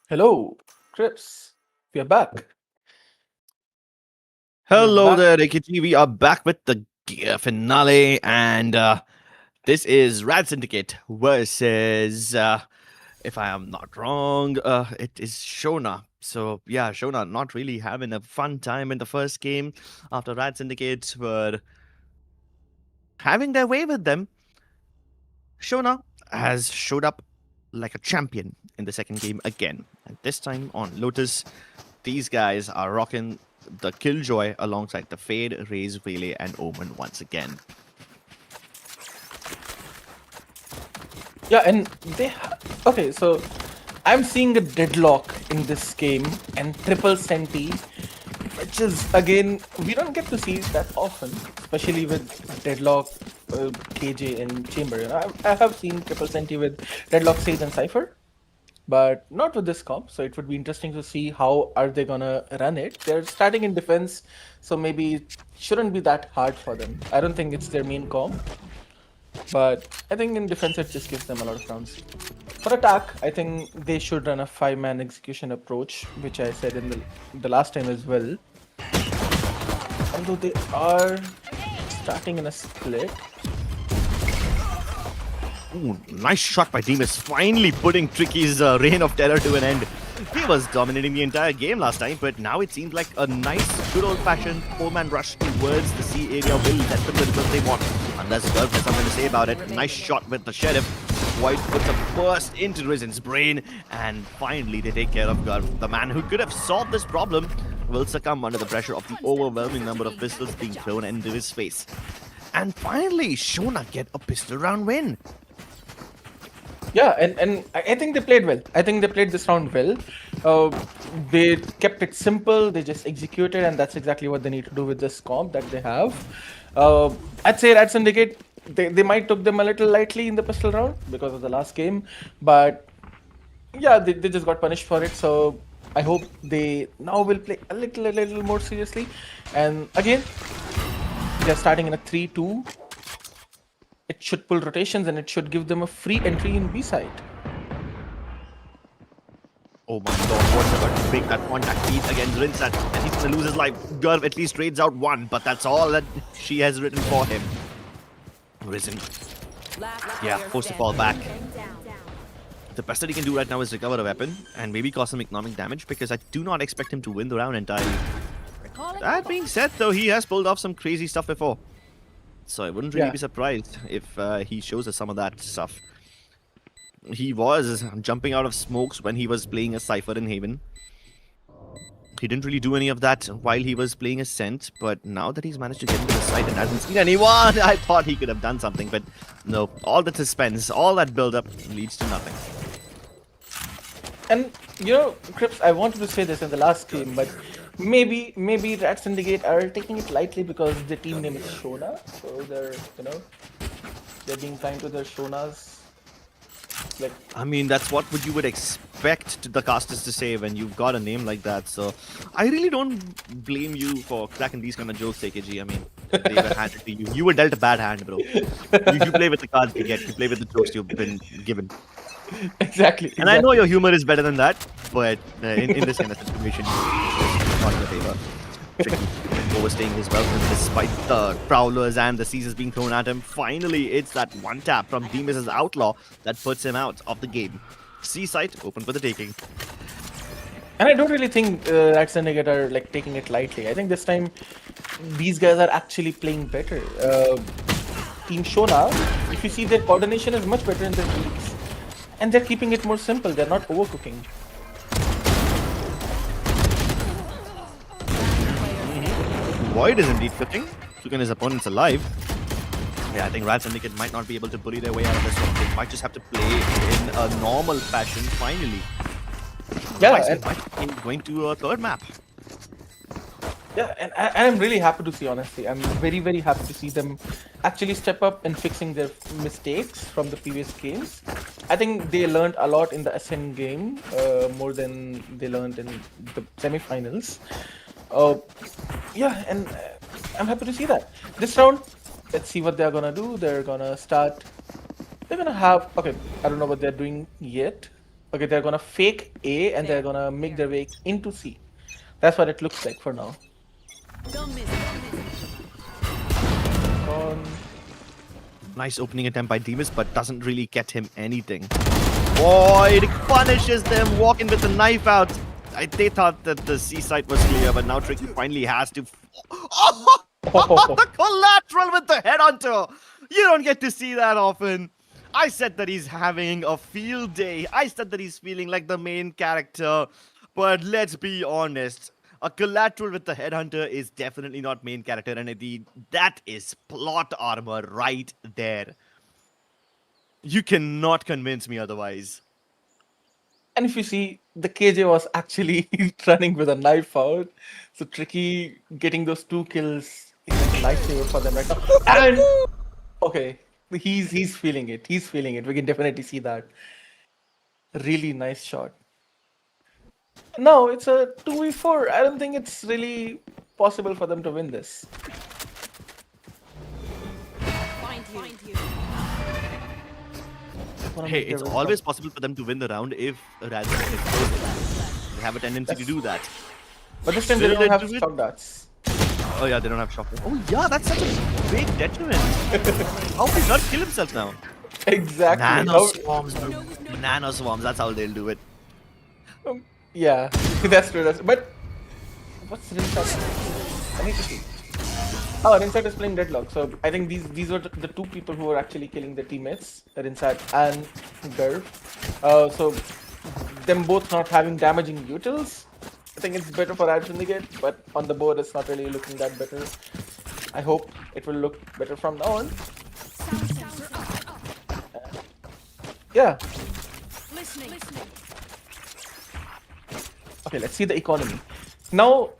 Hello, Chris. We are back. Hello back. there, AKG. We are back with the gear finale, and this is Rad Syndicate versus, if I am not wrong, it is Shona. So yeah, Shona not really having a fun time in the first game after Rad Syndicate were having their way with them. Shona has showed up like a champion in the second game again, and this time on Lotus. These guys are rocking the Killjoy alongside the Fade, Raze, Vele, and Omen once again. Yeah, and okay, so I'm seeing a deadlock in this game and triple senti, which is again we don't get to see that often, especially with deadlock, KJ and Chamber. You know, I have seen triple senti with deadlock, Sage, and Cypher, but not with this comp. So it would be interesting to see how are they gonna run it. They're starting in defense, so maybe it shouldn't be that hard for them. I don't think it's their main comp. But I think in defense it just gives them a lot of rounds. For attack, I think they should run a 5-man execution approach, which I said in the last time as well. Although they are starting in a split. Ooh, nice shot by Demas, finally putting Tricky's reign of terror to an end. He was dominating the entire game last time, but now it seems like a nice, good old-fashioned 4-man rush towards the C area will let them the result they want. Unless Gulf has something to say about it. Nice shot with the Sheriff. White puts a burst into Rizen's brain, and finally they take care of Gulf. The man who could have solved this problem will succumb under the pressure of the overwhelming number of pistols being thrown into his face. And finally, Shona get a pistol round win. Yeah, and I think they played well. I think they played this round well. They kept it simple. They just executed, and that's exactly what they need to do with this comp that they have. I'd say Rad Syndicate, they might took them a little lightly in the pistol round because of the last game, but yeah, they just got punished for it. So I hope they now will play a little more seriously. And again, they're starting in a 3-2. It should pull rotations and it should give them a free entry in B side. Oh my god, what's about to break that contact feed against Rinsat, and he's gonna lose his life. Gurv at least trades out one, but that's all that she has written for him. Risen. Yeah, forced to fall back. The best that he can do right now is recover a weapon and maybe cause some economic damage, because I do not expect him to win the round entirely. That being said, though, he has pulled off some crazy stuff before. So I wouldn't really be surprised if he shows us some of that stuff. He was jumping out of smokes when he was playing a Cypher in Haven. He didn't really do any of that while he was playing Ascent, but now that he's managed to get into the site and hasn't seen anyone, I thought he could have done something, but no. All that suspense, all that build-up leads to nothing. And, you know, Crips, I wanted to say this in the last game, but maybe Rad Syndicate are taking it lightly because the team name is Shona, so they're, you know, they're being kind to their Shonas. Like, I mean, that's what you would expect the casters to say when you've got a name like that. So I really don't blame you for cracking these kind of jokes, AKG. I mean, they were handed to you. You were dealt a bad hand, bro. You play with the cards you get. You play with the jokes you've been given. Exactly. And I know your humor is better than that, but in this kind of situation, it's not in your favor. Tricky overstaying his welcome despite the Prowlers and the Caesars being thrown at him. Finally, it's that one tap from Demas' Outlaw that puts him out of the game. C site open for the taking. And I don't really think Rad Syndicate are like taking it lightly. I think this time these guys are actually playing better. Team Shona, if you see their coordination is much better in their leagues. And they're keeping it more simple, they're not overcooking. Void is indeed flipping, keeping his opponents alive. Yeah, I think Rad Syndicate might not be able to bully their way out of this one. They might just have to play in a normal fashion finally. Yeah, Otherwise, and- they might be going to a third map. Yeah, and I'm really happy to see, honestly. I'm very, very happy to see them actually step up and fixing their mistakes from the previous games. I think they learned a lot in the Ascent game, more than they learned in the semifinals. Yeah, and I'm happy to see that. This round, let's see what they're gonna do. They're gonna start. They're gonna have. Okay, I don't know what they're doing yet. Okay, they're gonna fake A and they're gonna make their way into C. That's what it looks like for now. Nice opening attempt by Demus, but doesn't really get him anything. Void punishes them, walking with the knife out. They thought that the C site was clear, but now Tricky finally has to. Oh, the collateral with the headhunter! You don't get to see that often. I said that he's having a field day. I said that he's feeling like the main character. But let's be honest. A collateral with the headhunter is definitely not main character entity. That is plot armor right there. You cannot convince me otherwise. And if you see, the KJ was actually running with a knife out. So Tricky getting those 2 kills is like a lifesaver for them right now. And okay, he's feeling it. He's feeling it. We can definitely see that. Really nice shot. No, it's a 2v4. I don't think it's really possible for them to win this. Hey, it's always possible for them to win the round if Rad Syndicate closes it. They have a tendency to do that. But this time they Will don't they have do it? shock darts. Oh yeah, they don't have shock. Oh yeah, that's such a big detriment. How can he not kill himself now? Exactly. Nano swarms, bro. Nano swarms, that's how they'll do it. Yeah, that's true. But what's Rinsat? I need to see. Oh, Rinsat is playing Deadlock. So I think these were the 2 people who were actually killing their teammates, Rinsat and Garv. So them both not having damaging utils. I think it's better for Rad Syndicate, but on the board it's not really looking that better. I hope it will look better from now on. Yeah. Okay, let's see the economy. Now,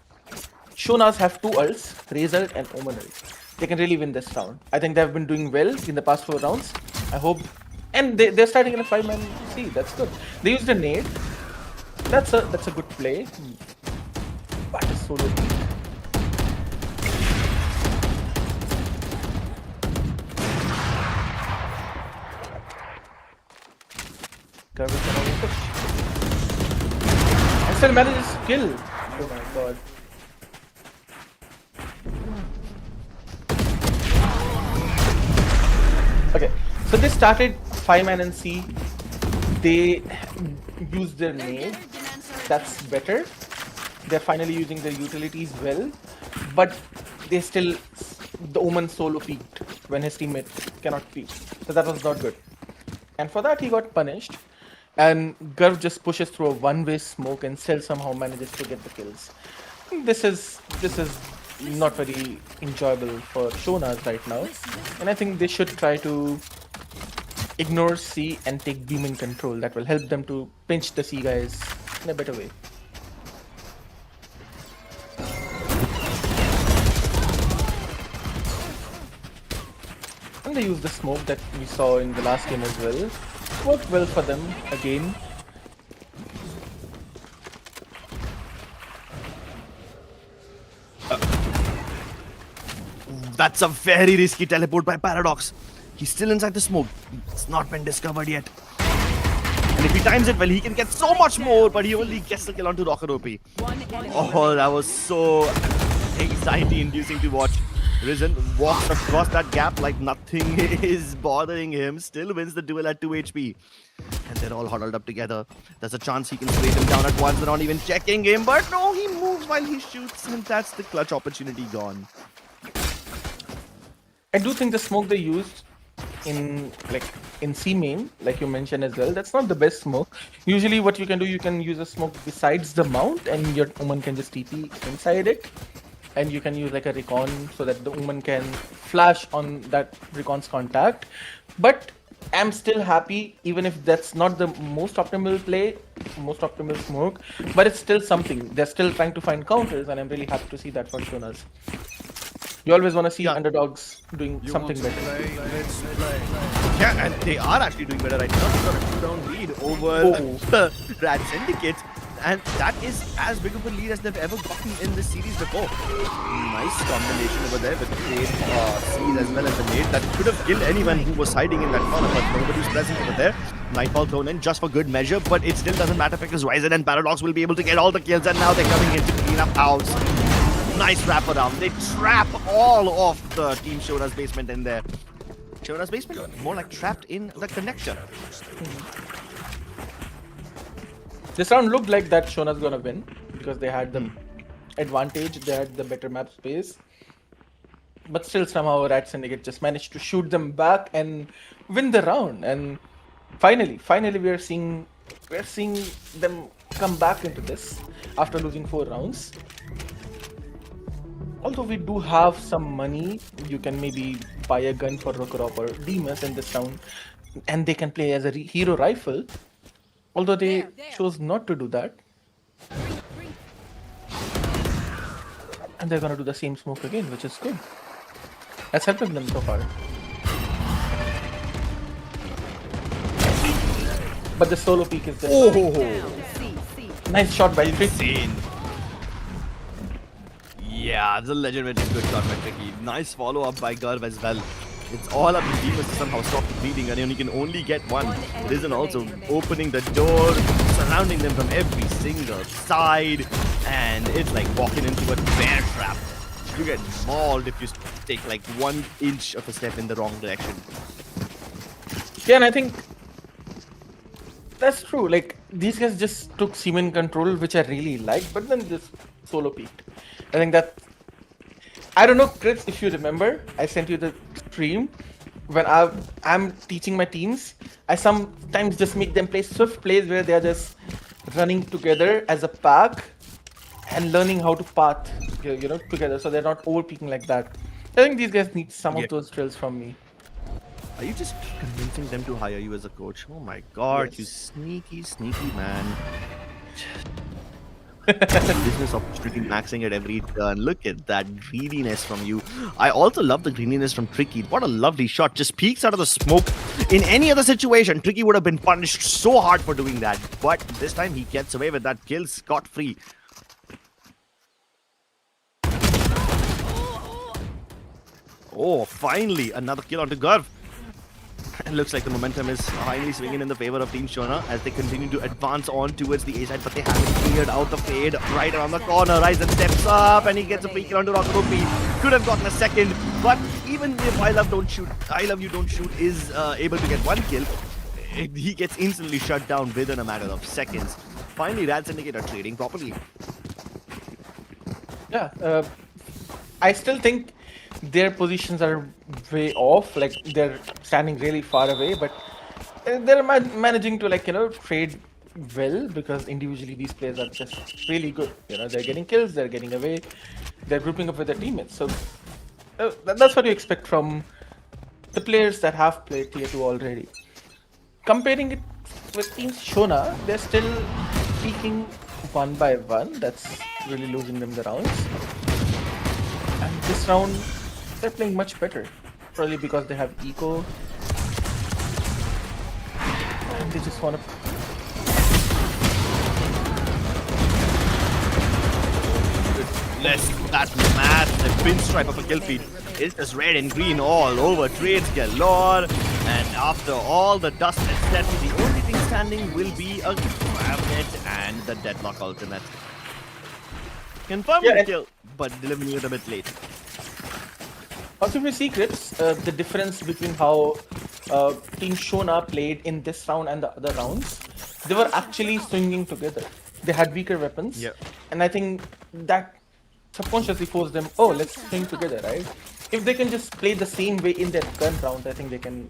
Shonas have 2 ults, Razor and Omen ult. They can really win this round. I think they've been doing well in the past 4 rounds. I hope. And they're starting in a 5-man C. That's good. They used a nade. That's a good play. But it's solo team. I still manages to kill. Oh my god. Okay, so they started 5-man and C. They used their nade. That's better. They're finally using their utilities well. But they still, the Omen solo peaked when his teammate cannot peak. So that was not good. And for that he got punished. And Garv just pushes through a one-way smoke and still somehow manages to get the kills. This is not very enjoyable for Shonas right now. And I think they should try to ignore C and take beam in control. That will help them to pinch the C guys in a better way. And they use the smoke that we saw in the last game as well. Worked well for them again. That's a very risky teleport by Paradox. He's still inside the smoke. It's not been discovered yet. And if he times it well, he can get so much more, but he only gets the kill onto Rocket OP. Oh, that was so anxiety-inducing to watch. Risen walks across that gap like nothing is bothering him. Still wins the duel at 2 HP. And they're all huddled up together. There's a chance he can slay him down at once. They're not even checking him. But no, he moves while he shoots. And that's the clutch opportunity gone. I do think the smoke they used in C main, like you mentioned as well, that's not the best smoke. Usually what you can do, you can use a smoke besides the mount and your Omen can just TP inside it. And you can use like a recon so that the Omen can flash on that recon's contact. But I'm still happy, even if that's not the most optimal play, most optimal smoke, but it's still something. They're still trying to find counters, and I'm really happy to see that for Shonas. You always want to see underdogs doing something better. Yeah, and they are actually doing better right now. They've got a 2-round lead over the Rad Syndicate. And that is as big of a lead as they've ever gotten in this series before. Nice combination over there with great seeds as well as the nade that could have killed anyone who was hiding in that corner, but nobody's present over there. Nightfall thrown in just for good measure, but it still doesn't matter because Ryzen and Paradox will be able to get all the kills, and now they're coming in to clean up house. Nice wraparound. They trap all of the Team Shona's basement in there. Shona's basement? More like trapped in the connector. This round looked like that Shona's gonna win because they had the advantage, they had the better map space. But still somehow Rat Syndicate just managed to shoot them back and win the round. And finally we are seeing them come back into this after losing 4 rounds. Although we do have some money, you can maybe buy a gun for Rokorop or Demas in this round, and they can play as a hero rifle. Although they chose not to do that. And they're gonna do the same smoke again, which is good. That's helping them so far. But the solo peek is there. Nice shot by Tricky. Yeah, the legitimately good shot by Tricky. Nice follow-up by Garv as well. It's all up to Demas to somehow stop the bleeding, and you can only get one. Risen also opening the door, surrounding them from every single side, and it's like walking into a bear trap. You get mauled if you take like 1 inch of a step in the wrong direction. Yeah, and I think that's true. Like, these guys just took Seaman control, which I really liked, but then this solo peaked. I think that... I don't know, Chris, if you remember, I sent you the stream. When I'm teaching my teams, I sometimes just make them play swift plays where they're just running together as a pack and learning how to path, together, so they're not overpeaking like that. I think these guys need some of those drills from me. Are you just convincing them to hire you as a coach? Oh my god, Yes. you sneaky man. Business opportunity maxing at every turn. Look at that greediness from you. I also love the greediness from Tricky. What a lovely shot. Just peeks out of the smoke. In any other situation, Tricky would have been punished so hard for doing that. But this time he gets away with that kill scot-free. Oh, finally another kill onto Garv. It looks like the momentum is finally swinging in the favor of Team Shona as they continue to advance on towards the A side, but they haven't cleared out the fade right around the corner. Ryzen steps up and he gets a free kill onto Rocket OP. Could have gotten a second, but even if I Love You Don't Shoot is able to get 1 kill, he gets instantly shut down within a matter of seconds. Finally, Rad Syndicate are trading properly. Yeah, I still think their positions are way off, like they're standing really far away, but they're managing to trade well because individually these players are just really good. They're getting kills, they're getting away, they're grouping up with their teammates. So that's what you expect from the players that have played Tier 2 already. Comparing it with Team Shona, they're still peaking 1 by 1. That's really losing them the rounds. And this round, they're playing much better. Probably because they have eco. And they just want to... That massive pinstripe of a kill feed is just red and green all over. Trades galore. And after all the dust is settled, the only thing standing will be a Gravnet and the Deadlock Ultimate. Confirmed the kill, but delivering it a bit late. Also, if we see, Crips, the difference between how Team Shona played in this round and the other rounds, they were actually swinging together. They had weaker weapons, and I think that subconsciously force them, oh, let's think together, right? If they can just play the same way in their current round, I think they can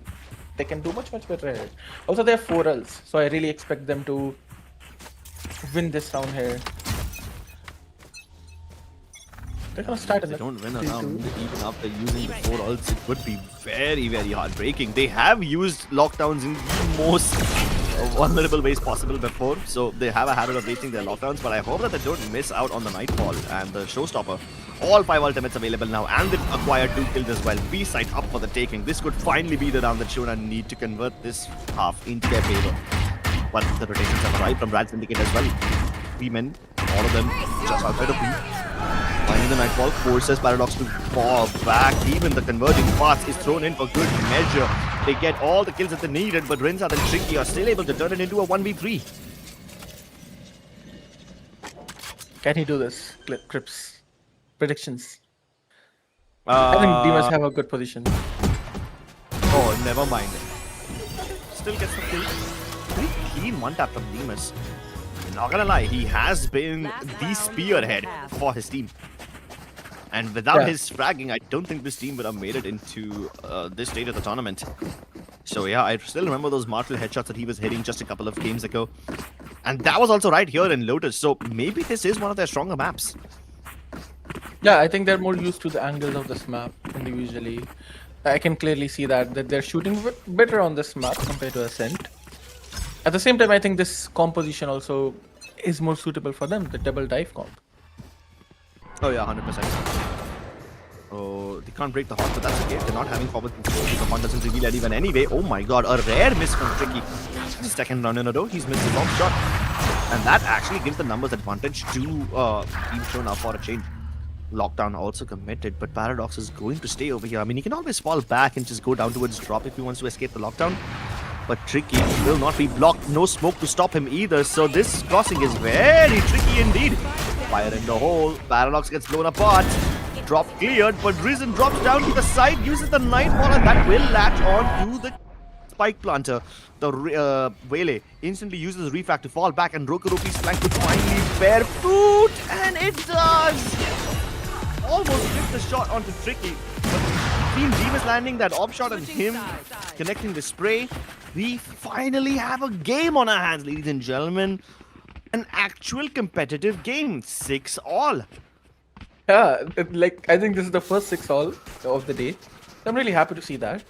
do much better here. Also, they have 4 ults, so I really expect them to win this round here. They're gonna start in They the don't win a round even after using the 4 ults. It would be very heartbreaking. They have used lockdowns in the most vulnerable ways possible before, so they have a habit of wasting their lockdowns, but I hope that they don't miss out on the Nightfall and the Showstopper. All 5 ultimates available now, and they've acquired 2 kills as well. B-side up for the taking. This could finally be the round that Shona need to convert this half into their favor. But the rotations have arrived from Rad Syndicate as well. 3 men, all of them just outside of B. Finding the Nightfall forces Paradox to fall back. Even the converting pass is thrown in for good measure. They get all the kills that they needed, but Rinzat and Tricky are still able to turn it into a 1v3. Can he do this? Crips. Predictions. I think Demas have a good position. Oh, never mind. Still gets the kill. Pretty clean one tap from Demas. Not gonna lie, he has been the spearhead for his team. And without his fragging, I don't think this team would have made it into this stage of the tournament. So yeah, I still remember those martial headshots that he was hitting just a couple of games ago. And that was also right here in Lotus, so maybe this is one of their stronger maps. Yeah, I think they're more used to the angles of this map individually. I can clearly see that they're shooting better on this map compared to Ascent. At the same time, I think this composition also is more suitable for them, the double dive comp. Oh yeah, 100%. Oh, they can't break the hot, but that's okay. They're not having forward control. The hot doesn't reveal it even anyway. Oh my god, a rare miss from Tricky. Second round in a row, he's missed his off shot. And that actually gives the numbers advantage to Team Shona for a change. Lockdown also committed, but Paradox is going to stay over here. I mean, he can always fall back and just go down towards drop if he wants to escape the lockdown. But Tricky will not be blocked. No smoke to stop him either. So this crossing is very tricky indeed. Fire in the hole. Paradox gets blown apart. Drop cleared, but Risen drops down to the side, uses the Nightfall, and that will latch on to the spike planter. The Wele instantly uses refract to fall back, and Rokuropi's flank could finally bear fruit, and it does! Almost flipped the shot onto Tricky, but Team Demas landing that op shot and him connecting the spray. We finally have a game on our hands, ladies and gentlemen. An actual competitive game, 6-all. Yeah, I think this is the first 6-all of the day. I'm really happy to see that.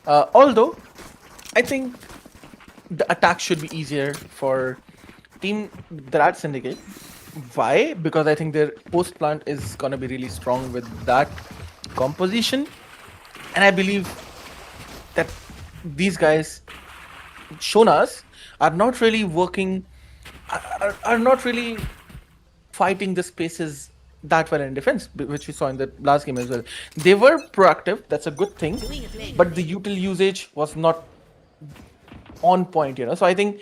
Although, I think the attack should be easier for Team Rad Syndicate. Why? Because I think their post plant is gonna be really strong with that composition, and I believe that these guys, Shonas, are not really working, are not really fighting the spaces that well in defense, which we saw in the last game as well. They were proactive, that's a good thing, but the util usage was not on point, you know. So I think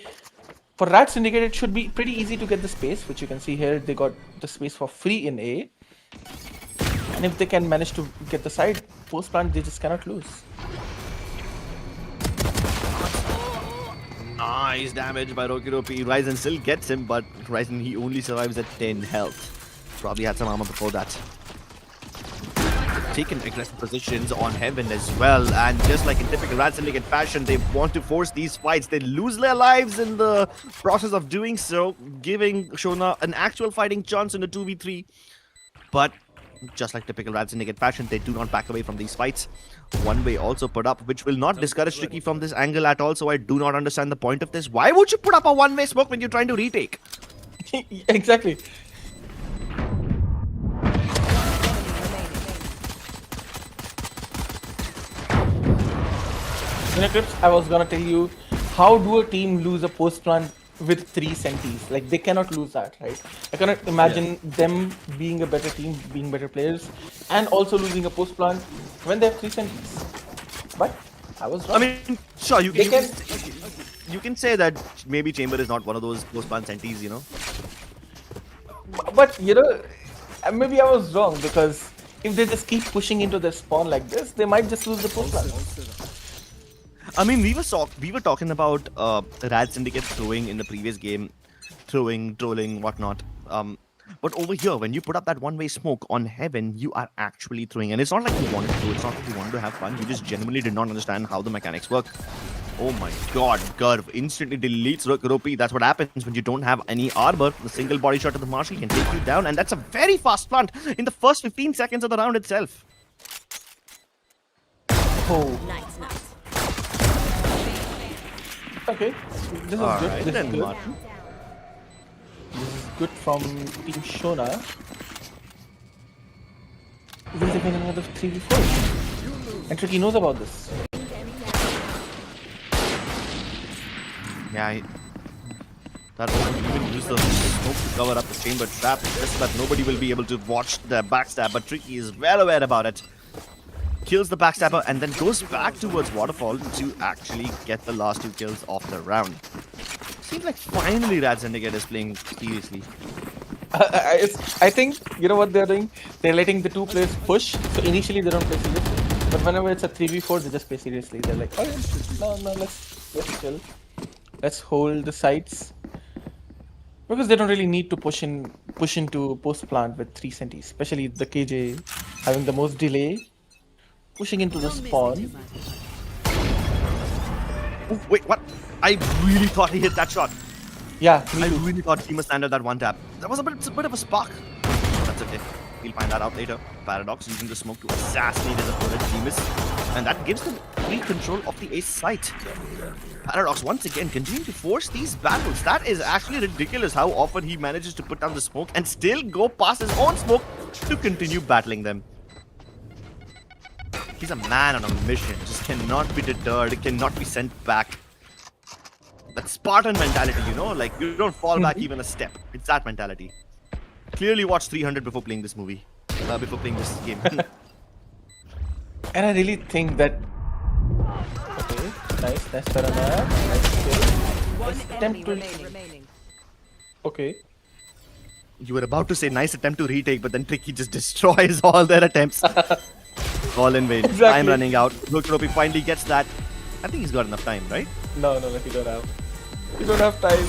for Rad Syndicate, it should be pretty easy to get the space, which you can see here. They got the space for free in A. And if they can manage to get the side post plant, they just cannot lose. Nice damage by Rokuropi. Ryzen still gets him, but Ryzen, he only survives at 10 health. Probably had some armor before that. Taken aggressive positions on Heaven as well, and just like in typical Rad Syndicate fashion, they want to force these fights. They lose their lives in the process of doing so, giving Shona an actual fighting chance in a 2v3. But just like typical Rad Syndicate fashion, they do not back away from these fights. One way also put up, which will not discourage Tricky from this angle at all, so I do not understand the point of this. Why would you put up a one-way smoke when you're trying to retake? Exactly. You know, Crips, I was gonna tell you, how do a team lose a post plant with 3 sentis? Like, they cannot lose that, right? I cannot imagine them being a better team, being better players, and also losing a post plant when they have 3 sentis. But I was wrong. I mean, sure, you can say that maybe Chamber is not one of those post plant sentis, you know. But you know, maybe I was wrong, because if they just keep pushing into their spawn like this, they might just lose the post plant. I mean, we were talking about Rad Syndicate throwing in the previous game, trolling, whatnot. But over here, when you put up that one-way smoke on Heaven, you are actually throwing. And it's not like you wanted to do it. It's not like you wanted to have fun. You just genuinely did not understand how the mechanics work. Oh my god, Curve instantly deletes Ropi. That's what happens when you don't have any armor. The single body shot of the Marshal can take you down. And that's a very fast plant in the first 15 seconds of the round itself. Oh. Okay. This is All good. right, This then, is good. Martin. This is good from Team Shona. Will they win another 3v4? And Tricky knows about this. Yeah, that won't even use the smoke to cover up the chamber trap, just so that nobody will be able to watch the backstab. But Tricky is well aware about it. Kills the backstabber and then goes back towards Waterfall to actually get the last 2 kills off the round. Seems like finally Rad Syndicate is playing seriously. I think, you know what they're doing? They're letting the 2 players push. So initially they don't play seriously. But whenever it's a 3v4, they just play seriously. They're like, oh yeah, no, let's chill. Let's hold the sites. Because they don't really need to push into post plant with 3 centis. Especially the KJ having the most delay. Pushing into the spawn. Ooh, wait, what? I really thought he hit that shot. Yeah, I really thought he must landed that one tap. That was a bit of a spark. That's okay. We'll find that out later. Paradox using the smoke to assassinate his opponent, Demus. And that gives them free control of the ace site. Paradox once again continuing to force these battles. That is actually ridiculous how often he manages to put down the smoke and still go past his own smoke to continue battling them. He's a man on a mission. Just cannot be deterred, cannot be sent back. That Spartan mentality, you know, like you don't fall back even a step. It's that mentality. Clearly watched 300 before playing this movie, before playing this game. And I really think that. Okay, nice paranoia. Nice kill. One Attempt enemy to. remaining. Okay. You were about to say nice attempt to retake, but then Tricky just destroys all their attempts. All in vain. Exactly. Time running out. Ropi finally gets that. I think he's got enough time, right? No, you don't have. You don't have time.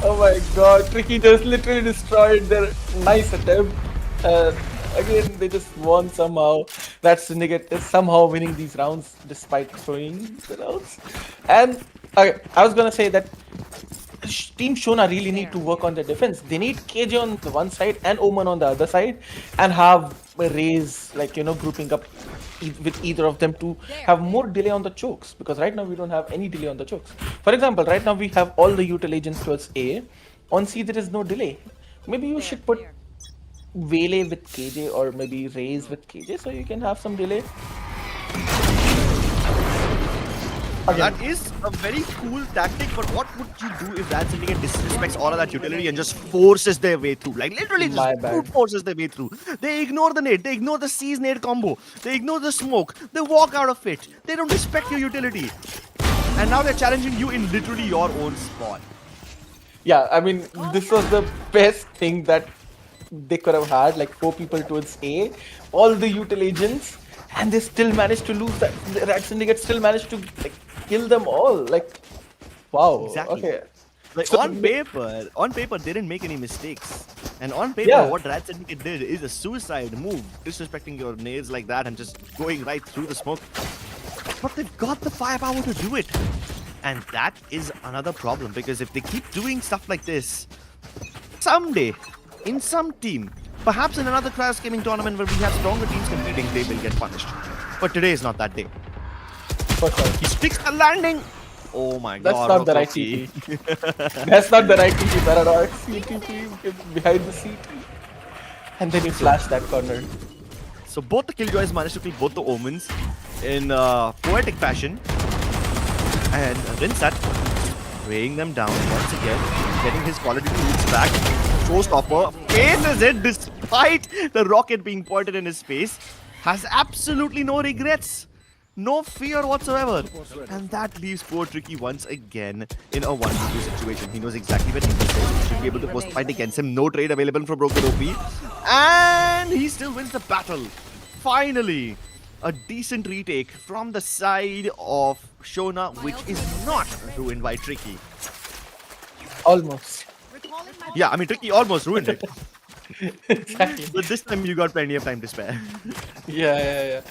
Oh my god, Tricky just literally destroyed their nice attempt. Again, they just won somehow. That Syndicate is somehow winning these rounds despite throwing the rounds. And okay, I was gonna say that Team Shona really need to work on their defense. They need KJ on the one side and Omen on the other side, and have Raze, like, you know, grouping up with either of them to have more delay on the chokes, because right now we don't have any delay on the chokes. For example, right now we have all the util agents towards A. On C there is no delay. Maybe you should put Vele with KJ or maybe Raze with KJ so you can have some delay. That is a very cool tactic, but what would you do if that Syndicate disrespects all of that utility and just forces their way through? Like literally just brute forces their way through. They ignore the nade, they ignore the C's nade combo, they ignore the smoke, they walk out of it. They don't respect your utility. And now they're challenging you in literally your own spot. Yeah, I mean, this was the best thing that they could have had, like 4 people towards A, all the util agents, and they still managed to lose that. The Rat Syndicate still managed to like kill them all. Like, wow. Exactly. Okay. Like So- on paper, they didn't make any mistakes. And on paper, what Rat Syndicate did is a suicide move, disrespecting your nades like that and just going right through the smoke. But they've got the firepower to do it. And that is another problem, because if they keep doing stuff like this, someday, in some team, perhaps in another Kryos gaming tournament where we have stronger teams competing, they will get punished. But today is not that day. For sure. He sticks the landing. Oh my That's god. not the right Rocky. TP. That's not the right TP, Paradox. CTP behind the CT. And then you flash that corner. So both the Killjoys managed to kill both the Omens in poetic fashion. And Rinsat weighing them down once again, getting his quality tools back. Showstopper faces it despite the rocket being pointed in his face. Has absolutely no regrets. No fear whatsoever. And that leaves poor Tricky once again in a 1v2 situation. He knows exactly where he is. He should be able to post fight against him. No trade available from Broken OP. And he still wins the battle. Finally, a decent retake from the side of Shona, which is not ruined by Tricky. Almost. Yeah, I mean, Tricky almost ruined it. Exactly. But this time you got plenty of time to spare. Yeah.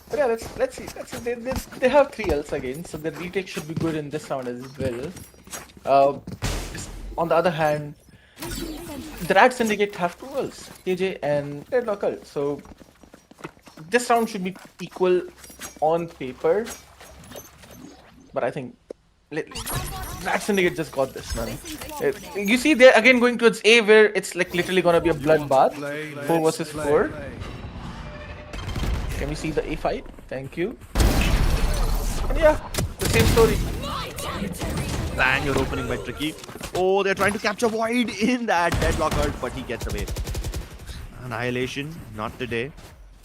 But yeah, let's see. They have 3 Ls again, so the retake should be good in this round as well. On the other hand, the Rat Syndicate have 2 Ls, KJ and Deadlock Ult. So this round should be equal on paper. But I think Rat Syndicate just got this, man. You see, they're again going towards A, where it's like literally gonna be a bloodbath, 4 versus 4. Can we see the A fight? Thank you. And yeah, the same story. Bang, you're opening by Tricky. Oh, they're trying to capture Void in that Deadlock Ult, but he gets away. Annihilation, not today.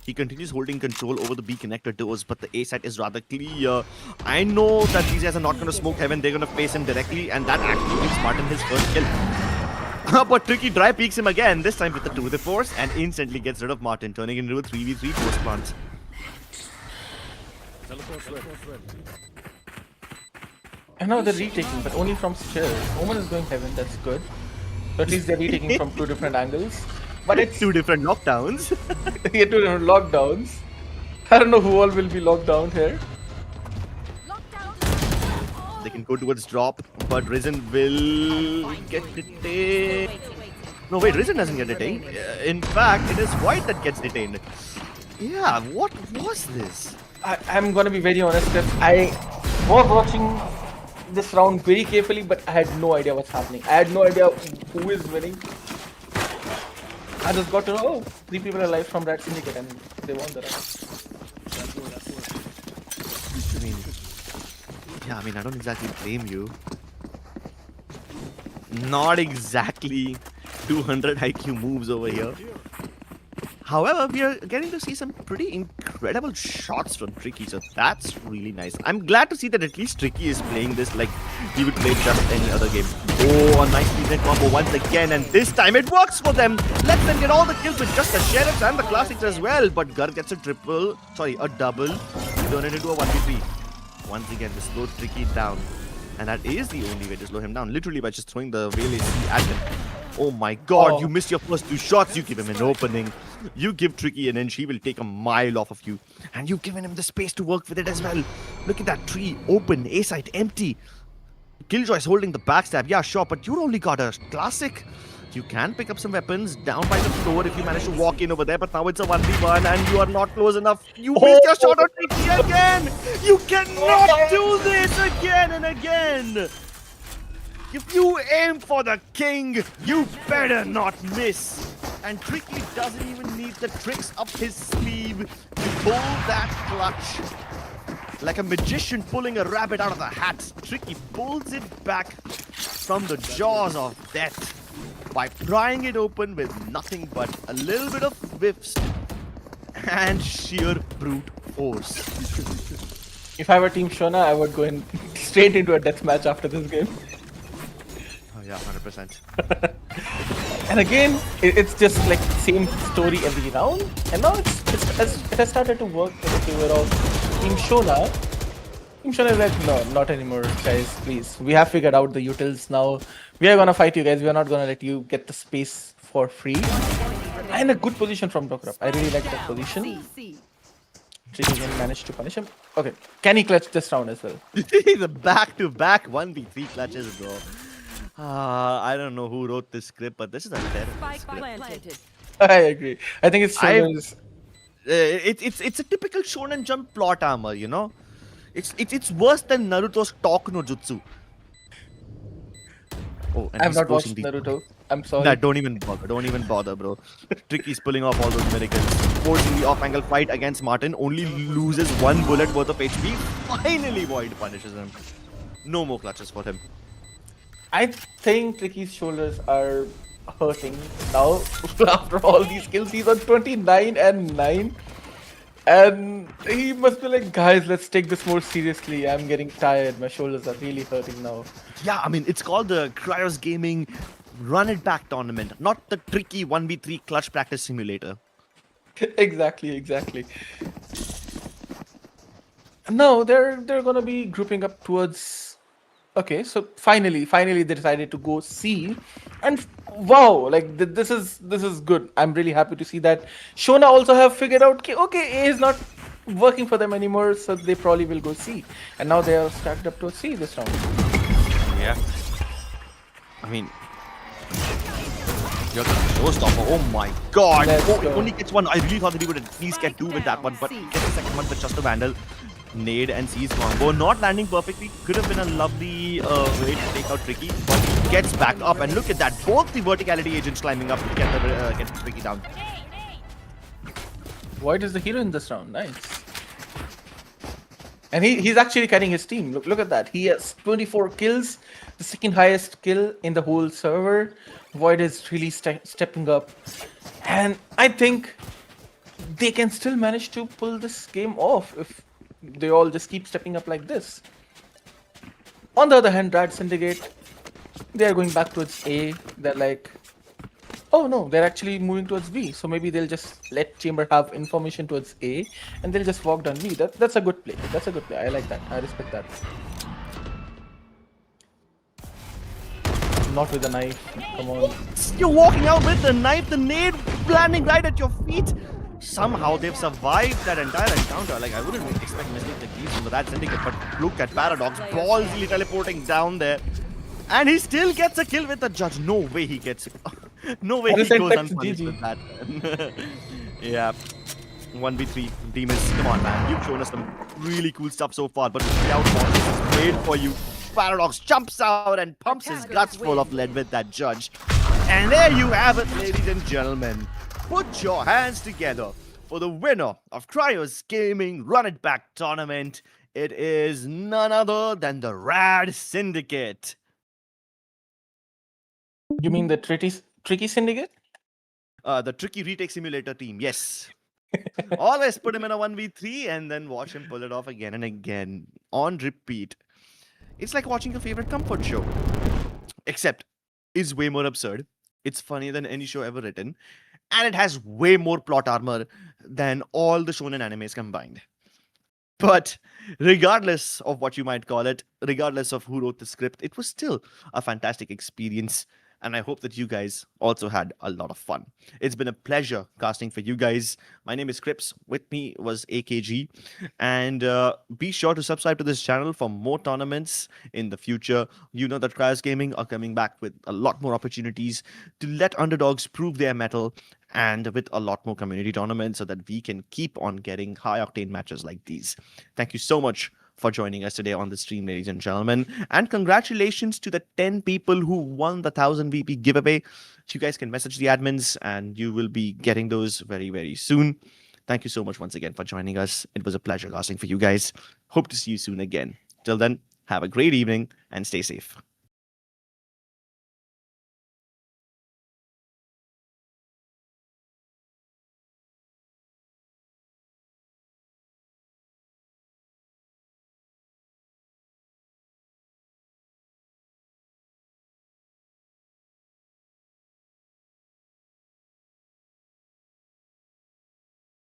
He continues holding control over the B connector doors, but the A site is rather clear. I know that these guys are not going to smoke heaven. They're going to face him directly, and that actually gives Martin his first kill. But Tricky dry peeks him again, this time with the 2 with force, and instantly gets rid of Martin, turning into a 3v3 force plant. And now they're retaking, but only from stairs. Omen is going heaven, that's good. So at least they're retaking from 2 different angles. But it's 2 different knockdowns. 2 different lockdowns. I don't know who all will be locked down here. They can go towards drop, but Risen will get detained. No, wait, Risen doesn't get detained. In fact, it is White that gets detained. Yeah, what was this? I'm gonna be very honest, Steph. I was watching this round very carefully, but I had no idea what's happening. I had no idea who is winning. I just got to know, oh, 3 people are alive from Rat Syndicate and they won the round. I mean, I don't exactly blame you. Not exactly 200 IQ moves over here. However, we are getting to see some pretty incredible shots from Tricky, so that's really nice. I'm glad to see that at least Tricky is playing this like he would play just any other game. Oh, a nice decent combo once again, and this time it works for them. Let them get all the kills with just the Sheriffs and the Classics as well. But Gar gets a double. Turn it into a 1v3. Once again, to slow Tricky down. And that is the only way to slow him down, literally by just throwing the Veil AC at him. Oh my god, you missed your first 2 shots. You give him an opening. You give Tricky an inch, he will take a mile off of you. And you've given him the space to work with it as well. Look at that tree, open, A site empty. Killjoy's holding the backstab, yeah sure, but you only got a classic. You can pick up some weapons down by the floor if you manage to walk in over there, but now it's a 1v1 and you are not close enough. You missed your shot on Tricky again! You cannot do this again and again! If you aim for the king, you better not miss. And Tricky doesn't even need the tricks up his sleeve to pull that clutch. Like a magician pulling a rabbit out of the hat, Tricky pulls it back from the jaws of death by prying it open with nothing but a little bit of whiffs and sheer brute force. If I were Team Shona, I would go in straight into a deathmatch after this game. Oh yeah, 100%. And again, it's just like same story every round. And now it has started to work in the favor of Team Shona. Team Shona is like, no, not anymore, guys, please. We have figured out the utils now. We are gonna fight you guys. We are not gonna let you get the space for free. And a good position from Dokrup. I really like that position. Tricky can manage to punish him. Okay, can he clutch this round as well? The back-to-back 1v3 clutches, bro. I don't know who wrote this script, but this is a terrible script. I agree. I think it's Shona's... It's a typical shonen jump plot armor, you know. It's worse than Naruto's talk no jutsu. Oh, and I have he's not watched posting Naruto. I'm sorry. Nah, don't even bother, bro. Tricky's pulling off all those miracles, forcing the off-angle fight against Martin. Only loses 1 bullet worth of HP. Finally, Void punishes him. No more clutches for him. I think Tricky's shoulders are hurting now. After all these kills, he's on 29 and 9. And he must be like, guys, let's take this more seriously. I'm getting tired. My shoulders are really hurting now. Yeah, I mean, it's called the Kryos Gaming Run It Back tournament, not the Tricky 1v3 clutch practice simulator. Exactly. No, they're gonna be grouping up towards... Okay, so finally they decided to go C. And wow, like this is good. I'm really happy to see that Shona also have figured out okay, A is not working for them anymore, so they probably will go C, and now they are stacked up to a C this round. Yeah. I mean, you're the showstopper. Oh my god. Let's Oh, go. it only gets one. I really thought that he would at least get two with that one, but he gets the second one with just a Vandal. Nade and C's combo. Not landing perfectly. Could have been a lovely way to take out Tricky, but he gets back up. And look at that. Both the verticality agents climbing up to get Tricky down. Void is the hero in this round. Nice. And he's actually carrying his team. Look at that. He has 24 kills, the second highest kill in the whole server. Void is really stepping up. And I think they can still manage to pull this game off if they all just keep stepping up like this. On the other hand, Rad Syndicate, they are going back towards A. They're like, oh no, they're actually moving towards B. So maybe they'll just let Chamber have information towards A and they'll just walk down B. That's a good play. That's a good play. I like that. I respect that. Not with a knife. Come on. You're walking out with the knife, the nade landing right at your feet. Somehow they've survived that entire encounter. Like, I wouldn't expect mistakes like these from that Syndicate, but look at Paradox ballsily teleporting down there. And he still gets a kill with the judge. No way he gets it. No way he goes unpunished with that. Yeah. 1v3 Demons. Come on, man. You've shown us some really cool stuff so far, but the outbound is made for you. Paradox jumps out and pumps his guts full of lead with that judge. And there you have it, ladies and gentlemen. Put your hands together for the winner of Kryos Gaming Run It Back tournament. It is none other than the Rad Syndicate. You mean the tricky Syndicate? The tricky retake simulator team, yes. Always put him in a 1v3 and then watch him pull it off again and again on repeat. It's like watching your favorite comfort show. Except, it's way more absurd. It's funnier than any show ever written. And it has way more plot armor than all the shonen animes combined. But regardless of what you might call it, regardless of who wrote the script, it was still a fantastic experience. And I hope that you guys also had a lot of fun. It's been a pleasure casting for you guys. My name is Kryos. With me was AKG. And be sure to subscribe to this channel for more tournaments in the future. You know that Kryos Gaming are coming back with a lot more opportunities to let underdogs prove their mettle, and with a lot more community tournaments so that we can keep on getting high-octane matches like these. Thank you so much for joining us today on the stream, ladies and gentlemen. And congratulations to the 10 people who won the 1000 VP giveaway. You guys can message the admins and you will be getting those very, very soon. Thank you so much once again for joining us. It was a pleasure casting for you guys. Hope to see you soon again. Till then, have a great evening and stay safe.